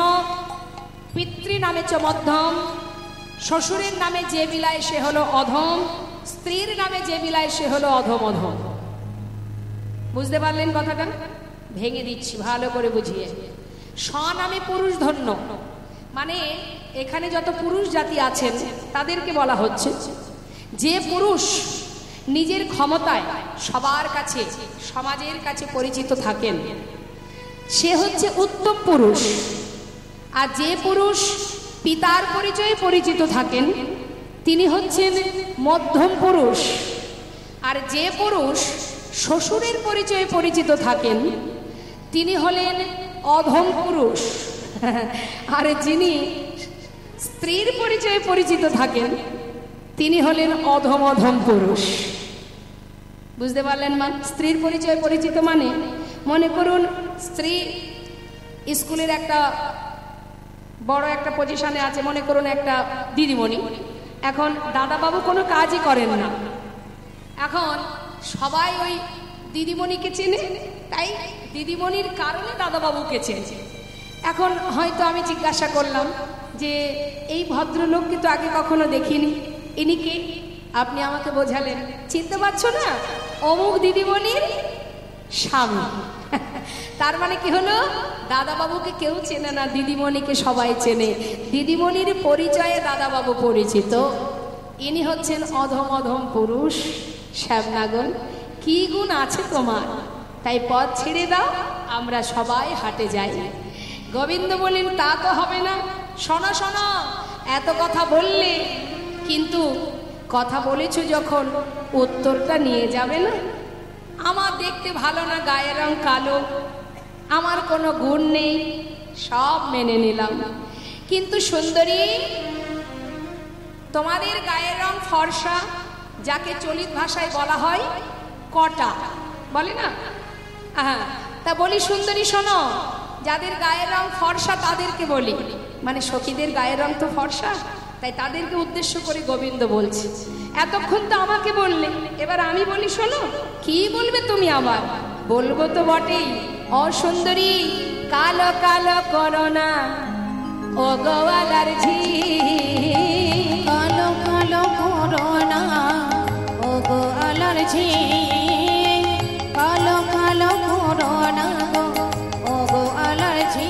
পিতৃ নামে চ মধ্যম, শ্বশুরের নামে যে বিলায় সে হলো অধম, স্ত্রীর নামে যে বিলায় সে হলো অধম অধম। বুঝতে পারলেন কথাটা? ভেঙে দিচ্ছি ভালো করে বুঝিয়ে। স্বনামে পুরুষ ধন্য মানে এখানে যত পুরুষ জাতি আছেন তাদেরকে বলা হচ্ছে, যে পুরুষ নিজের ক্ষমতায় সবার কাছে, সমাজের কাছে পরিচিত থাকেন, সে হচ্ছে উত্তম পুরুষ। আর যে পুরুষ পিতার পরিচয়ে পরিচিত থাকেন তিনি হচ্ছেন মধ্যম পুরুষ। আর যে পুরুষ শ্বশুরের পরিচয়ে পরিচিত থাকেন তিনি হলেন অধম পুরুষ। আর যিনি স্ত্রীর পরিচয়ে পরিচিত থাকেন তিনি হলেন অধম অধম পুরুষ। বুঝতে পারলেন মা? স্ত্রীর পরিচয়ে পরিচিত মানে, মনে করুন স্ত্রী স্কুলের একটা বড় একটা পজিশনে আছে, মনে করুন একটা দিদিমণি। এখন দাদাবাবু কোনো কাজই করেন না, এখন সবাই ওই দিদিমণিকে চেনে, তাই দিদিমণির কারণে দাদাবাবুকে চেনে। এখন হয়তো আমি জিজ্ঞাসা করলাম যে এই ভদ্রলোককে তো আগে কখনো দেখিনি, ইনি কে? আপনি আমাকে বোঝালেন, চিনতে পারছো না? অমুক দিদিমণির স্বামী। তার মানে কি হলো, দাদাবাবুকে কেউ চেনে না, দিদিমণিকে সবাই চেনে। দিদিমণির পরিচয়ে দাদাবাবু পরিচিত। ইনি হচ্ছেন অধম অধম পুরুষ। শ্যামনগর, কি গুণ আছে তোমার, তাই পথ ছেড়ে দাও, আমরা সবাই হাটে যাই। গোবিন্দ বলেন, তা তো হবে না। শোনো শোনো, এত কথা বললে, কিন্তু কথা বলেছ যখন উত্তরটা নিয়ে যাবে না। আমার দেখতে ভালো না, গায়ের রং কালো, আমার কোনো গুণ নেই, সব মেনে নিলাম, কিন্তু সুন্দরী তোমাদের গায়ের রং ফর্সা, যাকে চলিত ভাষায় বলা হয় কটা, বলে না? হ্যাঁ, তা বলি সুন্দরী শোনো, যাদের গায়ের রং ফর্সা তাদেরকে বলি, মানে সখীদের গায়ের রং তো ফর্সা, তাই তাদেরকে উদ্দেশ্য করে গোবিন্দ বলছে। এতক্ষণ তো আমাকে বললে, এবার আমি বলি শোনো। কি বলবে তুমি আবার? বলবো তো বটেই। অসুন্দরী কালো কালো করো না ও গোয়ালার ঝি, কালো কালো করো না ও গোয়ালার ঝি, কালো কালো করো না ও গোয়ালার ঝি।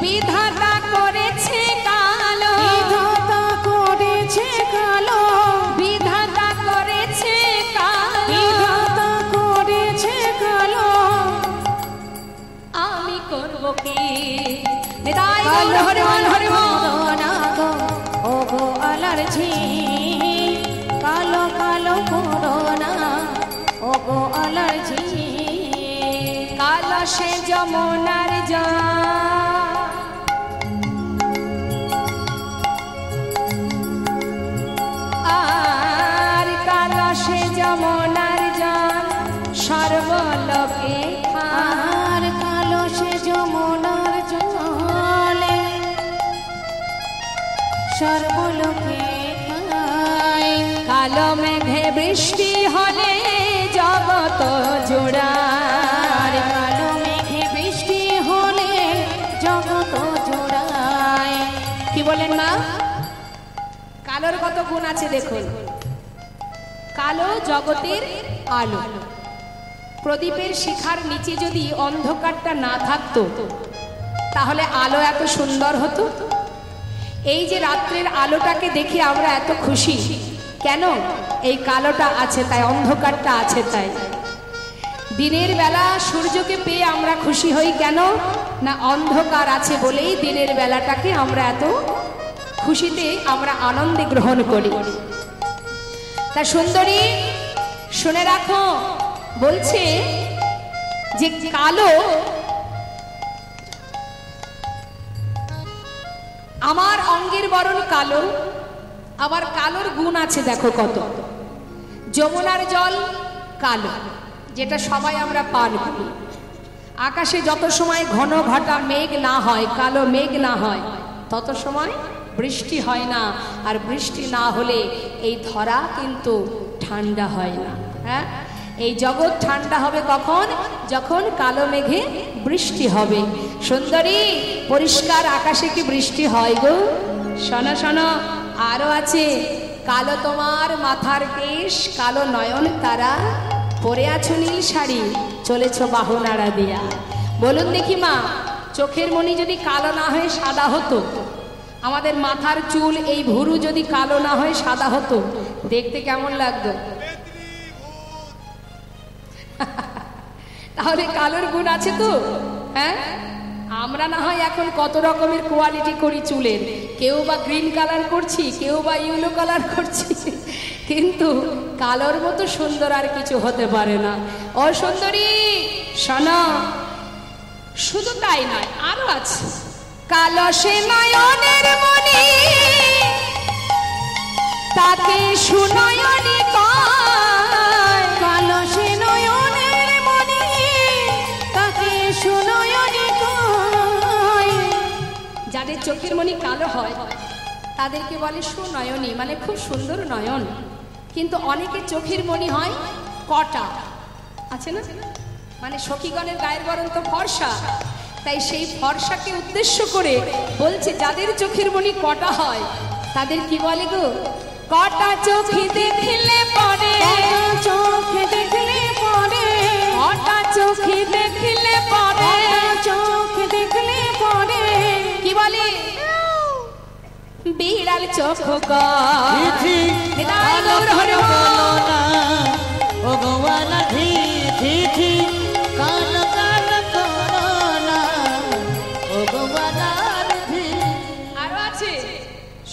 বিধাতা করেছে কালো, বিধাতা করেছে কালো, বিধাতা করেছে কালো, বিধাতা করেছে কালো, আমি করব কি? নিতাই গৌর হরি বল হরি বল। করো না গো ও গোয়ালার ঝি, কালো কালো করো না ও গোয়ালার ঝি। কালো সে যমুনার জল, আর কালো সে যমুনার জল সর্বলোকে আর কালো সে যমুনার জলে সর্বলোকে খায়। কালো মেঘে বৃষ্টি হলে জগত জোড়ার, আর কালো মেঘে বৃষ্টি হলে জগৎ জোড়ায়। কি বলেন মা? কালোর কত গুণ আছে দেখুন। কালো জগতের আলো। প্রদীপের শিখার নিচে যদি অন্ধকারটা না থাকতো তাহলে আলো এত সুন্দর হতো? এই যে রাত্রের আলোটাকে দেখে আমরা এত খুশি কেন? এই কালোটা আছে তাই, অন্ধকারটা আছে তাই। দিনের বেলা সূর্যকে পেয়ে আমরা খুশি হই কেন? না অন্ধকার আছে বলেই দিনের বেলাটাকে আমরা এত খুশিতে আমরা আনন্দে গ্রহণ করি। তা সুন্দরী শুনে রাখো, বলছে যে কালো, আমার অঙ্গের বরণ কালো, আবার কালোর গুণ আছে দেখো কত। যমুনার জল কালো, যেটা সবাই আমরা পান করি। আকাশে যত সময় ঘন ঘটা মেঘ না হয়, কালো মেঘ না হয়, তত সময় বৃষ্টি হয় না। আর বৃষ্টি না হলে এই ধরা কিন্তু ঠান্ডা হয় না। হ্যাঁ, এই জগৎ ঠান্ডা হবে কখন? যখন কালো মেঘে বৃষ্টি হবে। সুন্দরী, পরিষ্কার আকাশে কি বৃষ্টি হয় গো? শোনো শোনো, আরো আছে, কালো তোমার মাথার কেশ, কালো নয়ন তারা, পরে আছো নীল শাড়ি, চলেছ বাহু নাড়া দিয়া। বলুন দেখি মা, চোখের মণি যদি কালো না হয়ে সাদা হতো, আমাদের মাথার চুল এই ভুরু যদি কালো না হয়ে সাদা হতো, দেখতে কেমন লাগতো? তাহলে কালোর গুণ আছে তো। হ্যাঁ, আমরা না হয় এখন কত রকমের কোয়ালিটি করি চুলের, কেউ বা গ্রিন কালার করছি, কেউ বা ইয়েলো কালার করছি, কিন্তু কালোর মতো সুন্দর আর কিছু হতে পারে না। ও সুন্দরী শোনো, শুধু তাই নয়, আরো আছে। কালো সে নয়নের মণি, তাকে সুনয়নী কয়। কালো সে নয়নের মণি, তাকে সুনয়নী কয়। যাদের চোখের মণি কালো হয় তাদেরকে বলে সুনয়নী, মানে খুব সুন্দর নয়ন। কিন্তু অনেকের চোখের মণি হয় কটা, আছে না? মানে সখীগণের গায়ের বরণ তো ফর্সা, তাই সেই ফর্সাকে উদ্দেশ্য করে বলছে যাদের চোখের মণি কটা হয় তাদের কি বলে গো? কটা চোখে দেখলে পরে, চোখ দেখলে পরে, কটা চোখে দেখলে পরে, চোখ দেখলে পরে কি বলে? বিড়াল চোখ আরো আছে।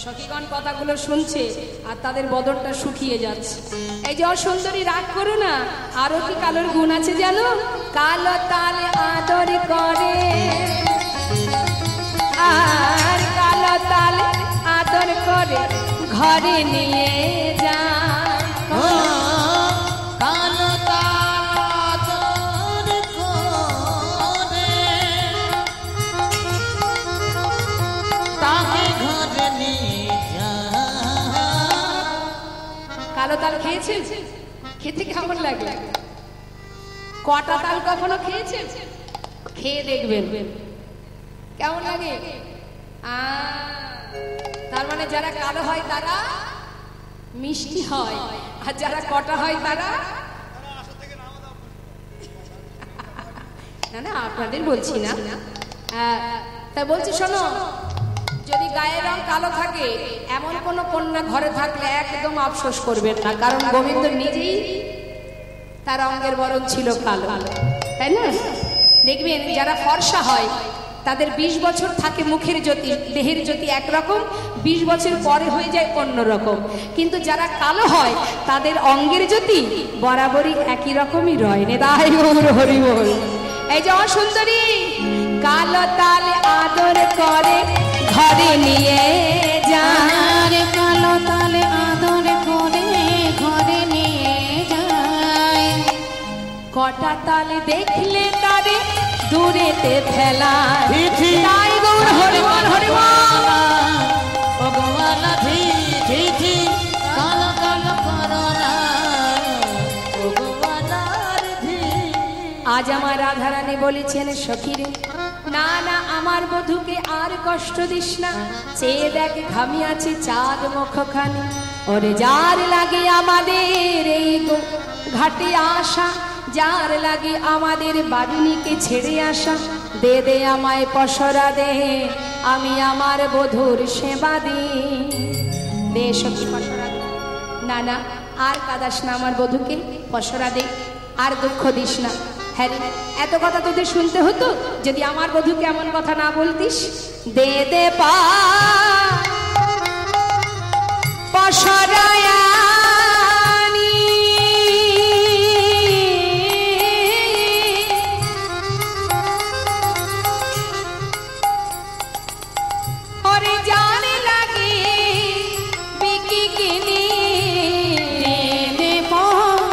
সখীগণ কথাগুলো শুনছে আর তাদের বদনটা শুকিয়ে যাচ্ছে। এই যে অসুন্দরী, রাগ করো না, আরো কি কালোর গুণ আছে জানো? কালো তালে আদর করে, আর কালো তালে আদর করে ঘরে নিয়ে যায়। কালো তাল করে তাকে ঘরে নিয়ে যায়। কালো তাল খেয়েছেন? খেতে কেমন লাগে? কটা তাল কখনো খেয়েছেন? খেয়ে দেখবেন কেমন লাগে। তার মানে যারা কালো হয় তারা মিষ্টি হয়, আর যারা কটা হয় তারা না। না, আপনাদের বলছি না। তা বলছি শোনো, যদি গায়ের রং কালো থাকে এমন কোন কন্যা ঘরে থাকলে একদম আফসোস করবেন না, কারণ গোবিন্দ নিজেই তার অঙ্গের বরণ ছিল কালো, তাই না? দেখবেন যারা ফর্সা হয় তাদের 20 বছর থাকে মুখের জ্যোতি, দেহের জ্যোতি একরকম, 20 বছর পরে হয়ে যায় অন্যরকম। কিন্তু যারা কালো হয় তাদের অঙ্গের জ্যোতি বরাবরই একই রকমই রয়। নেদাই গৌর হরি বল। এই যে অসুন্দরী, কালো তালে আদর করে ঘরে নিয়ে যায়, কালো তালে আদর করে ঘরে নিয়ে যায়। কটা তালে দেখলে তারে দূরেতে ফেলা। তাই গৌর হরি বল, হরি বল। ভগবানা ধি ধি ধি কালো কালো করোনা ভগবানার ধি। আজ আমার রাধারানী বলেছেন সখীরে, না না আমার বধূকে আর কষ্ট দিস না, চেয়ে দেখ ঘামি আছে চাঁদ মুখখানি। ওরে যার লাগে আমাদের এই ঘাটে আসা, যার লাগে আমাদের বারুণীকে ছেড়ে আসা, দে দে আমায় পসরা দে, আমি আমার বধূর সেবা দিই। দে সখী পসরা দে। না না আর কাঁদাস না আমার বধূকে, পসরা দে, আর দুঃখ দিস না। হ্যাঁ রে, এত কথা তোদের শুনতে হতো যদি আমার বধূকে এমন কথা না বলতিস। দে দে পা পসরায়ানি ওরে জানে লাগে বিকি কিনি। দে পসরায়ানি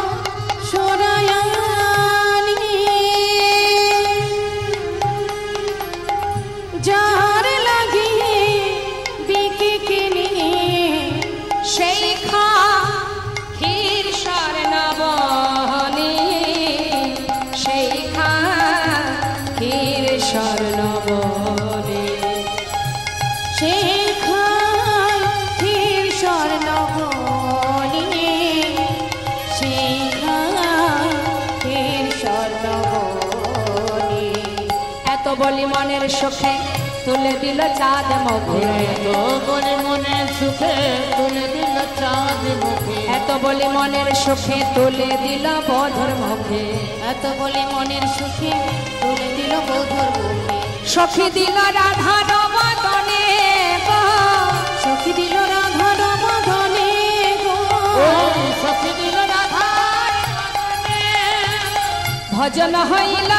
যার লাগে বিকি কিনি সেই খা ক্ষীর স্বর্ণবনি, সেই খা ক্ষীর স্বর্ণবনি। শেখায় ক্ষীর স্বর্ণবনি, শেখায় ক্ষীর স্বর্ণবনি। এত বলি মনের সুখে তুলে দিল চাঁদ মুখে, তো বলে মনের সুখে তুলে দিল চাঁদ মুখে, এত বলি মনের সুখে তুলে দিল বধুর মুখে। এত বলে মনের সুখে তুলে দিল বধুর মুখে। সখী দিল রাধা নবদনে গো, সখী দিল রাধার বদনে গো, ওই সখী দিল রাধার বদনে। ভজন হইল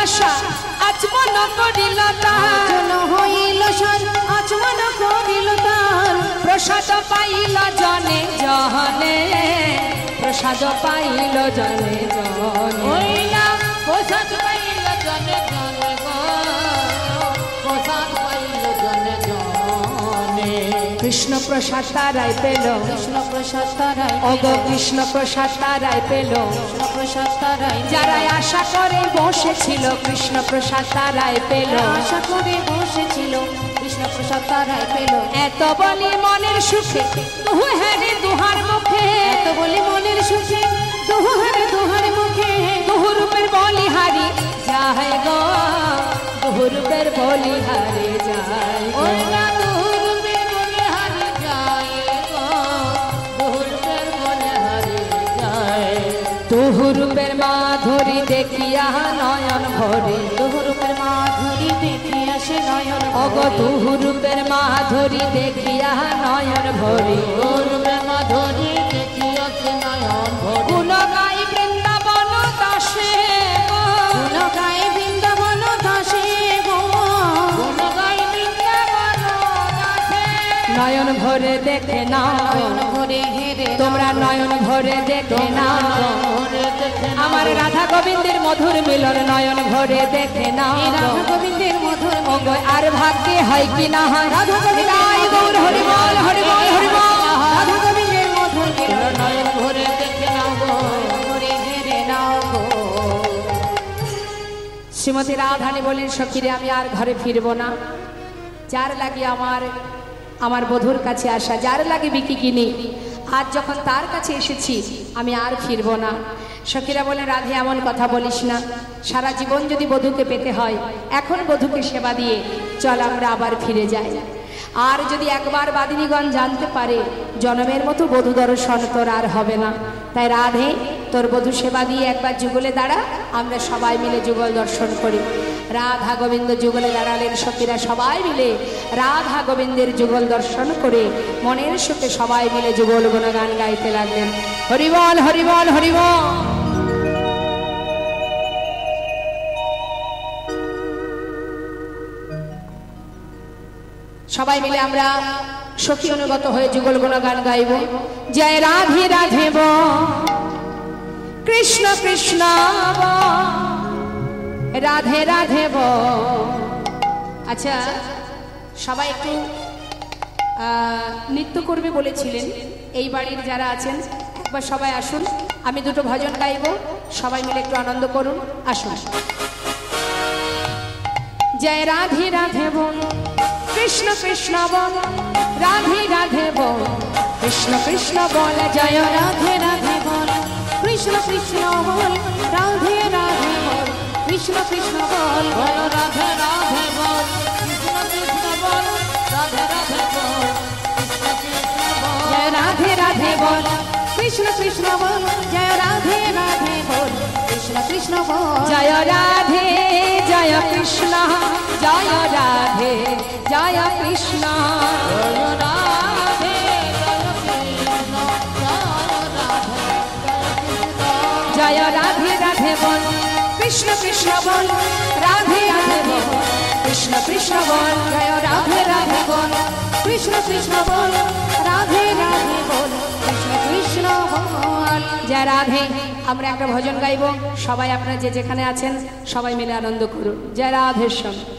আচমন করিল তার, ভজন হইল সাজ আচমন করিল তার। প্রসাদ পাইল জনে জনে, প্রসাদ পাইল জনে জনে। ওই নাম প্রসাদ পাইল জনে জনে গো, প্রসাদ পাইল জনে জনে। কৃষ্ণ প্রসাদ তারাই পেল, কৃষ্ণ প্রসাদ তারাই ওগো কৃষ্ণ প্রসাদ তারাই পেল। কৃষ্ণ প্রসাদ তারাই যারা আশা করে বসেছিল কৃষ্ণ প্রসাদ তারাই পেল। আশা করে বসেছিল কৃষ্ণ প্রসাদ তারাই পেল। এত বলি মনের সুখে তুহু হ্যারে দুহার মুখে, এত বলে মনের সুখে দুহার দুহার মুখে। দুহু রূপের বলিহারি যায় গো, দুহু রূপের বলিহারি যায় গো। ওই না দুহুরুপের বলে হারি যায় গো, দুহুরুপের বলে হারি যায়। দুহু রূপের মাধুরী দেখিয়া নয়ন ভরে, দুহুরূপের মাধুরী দেখে আসে নয়ন ওগো দুহু রূপের মাধুরী দেখিয়া নয়ন ভরে। দুহুরুপের মাধুরী দেখিয়াছে নয়ন ভরে। গুণ গাই বৃন্দাবন দাসে গো, গুণ গায়ে বৃন্দাবন দাসে গো, গুণ গাই বৃন্দাবন দাসে। নয়ন ভরে দেখে নাও, নয়ন ভরে হেরে তোমরা নয়ন ভরে দেখে নাও। ভরে দেখে নাও। আমার রাধা গোবিন্দের মধুর মিলন নয়ন ভরে দেখে নাও। রাধা গোবিন্দের মধুর ওগো আর ভাগ্যে হয় কি না হয়, রাধা গোবিন্দাই গৌর হরি বল হরি বল হরি বল। রাধা গোবিন্দের মধুর মিলন নয়ন ভরে দেখে নাও গো। ভরে হেরে নাও গো। শ্রীমতী রাধানী বলেন সখীরে আমি আর ঘরে ফিরবো না, যার লাগে আমার বধুর কাছে আসা, যার লাগে বিকি কিনি, আজ যখন তার কাছে এসেছি আমি আর ফিরবো না। সখীরা বলে রাধে এমন কথা বলিস না, সারা জীবন যদি বধূকে পেতে হয় এখন বধূকে সেবা দিয়ে চল আমরা আবার ফিরে যাই। আর যদি একবার বাদিনীগণ জানতে পারে জনমের মতো বধূ দর্শন তোর আর হবে না। তাই রাধে তোর বধূ সেবা দিয়ে একবার যুগলে দাঁড়া, আমরা সবাই মিলে যুগল দর্শন করি। রাধা গোবিন্দ যুগলে দাঁড়ালেন, সখীরা সবাই মিলে রাধা গোবিন্দের যুগল দর্শন করে মনের সুখে সবাই মিলে যুগল গুণগান গাইতে লাগলেন। হরিবল হরিবল হরিবল। সবাই মিলে আমরা সখী অনুগত হয়ে যুগল গুণগান গাইব। জয় রাধে রাধে ব কৃষ্ণ কৃষ্ণ ব রাধে রাধে ব। আচ্ছা সবাই একটু নৃত্য করবে বলেছিলেন, এই বাড়ির যারা আছেন একবার সবাই আসুন, আমি দুটো ভজন গাইব, সবাই মিলে একটু আনন্দ করুন, আসুন। জয় রাধে রাধে বল কৃষ্ণ কৃষ্ণ বল রাধে রাধে বল কৃষ্ণ কৃষ্ণ বল। জয় রাধে রাধে বল কৃষ্ণ কৃষ্ণ বল রাধে রাধে বল কৃষ্ণ কৃষ্ণ বল। বল রাধে রাধে বল কৃষ্ণ কৃষ্ণ বল রাধে রাধে বল কৃষ্ণ কৃষ্ণ বল জয় রাধে রাধে বল কৃষ্ণ কৃষ্ণ বল জয় রাধে জয় কৃষ্ণ জয় রাধে জয় কৃষ্ণ জয় রাধে রাধে বল কৃষ্ণ কৃষ্ণ বল রাধে রাধে বল কৃষ্ণ কৃষ্ণ বল জয় রাধে রাধে বল কৃষ্ণ কৃষ্ণ বল রাধে রাধে বল কৃষ্ণ কৃষ্ণ বল জয় রাধে। আমরা একটা ভজন গাইব, সবাই আপনারা যে যেখানে আছেন সবাই মিলে আনন্দ করুন। জয় রাধেশ্বর।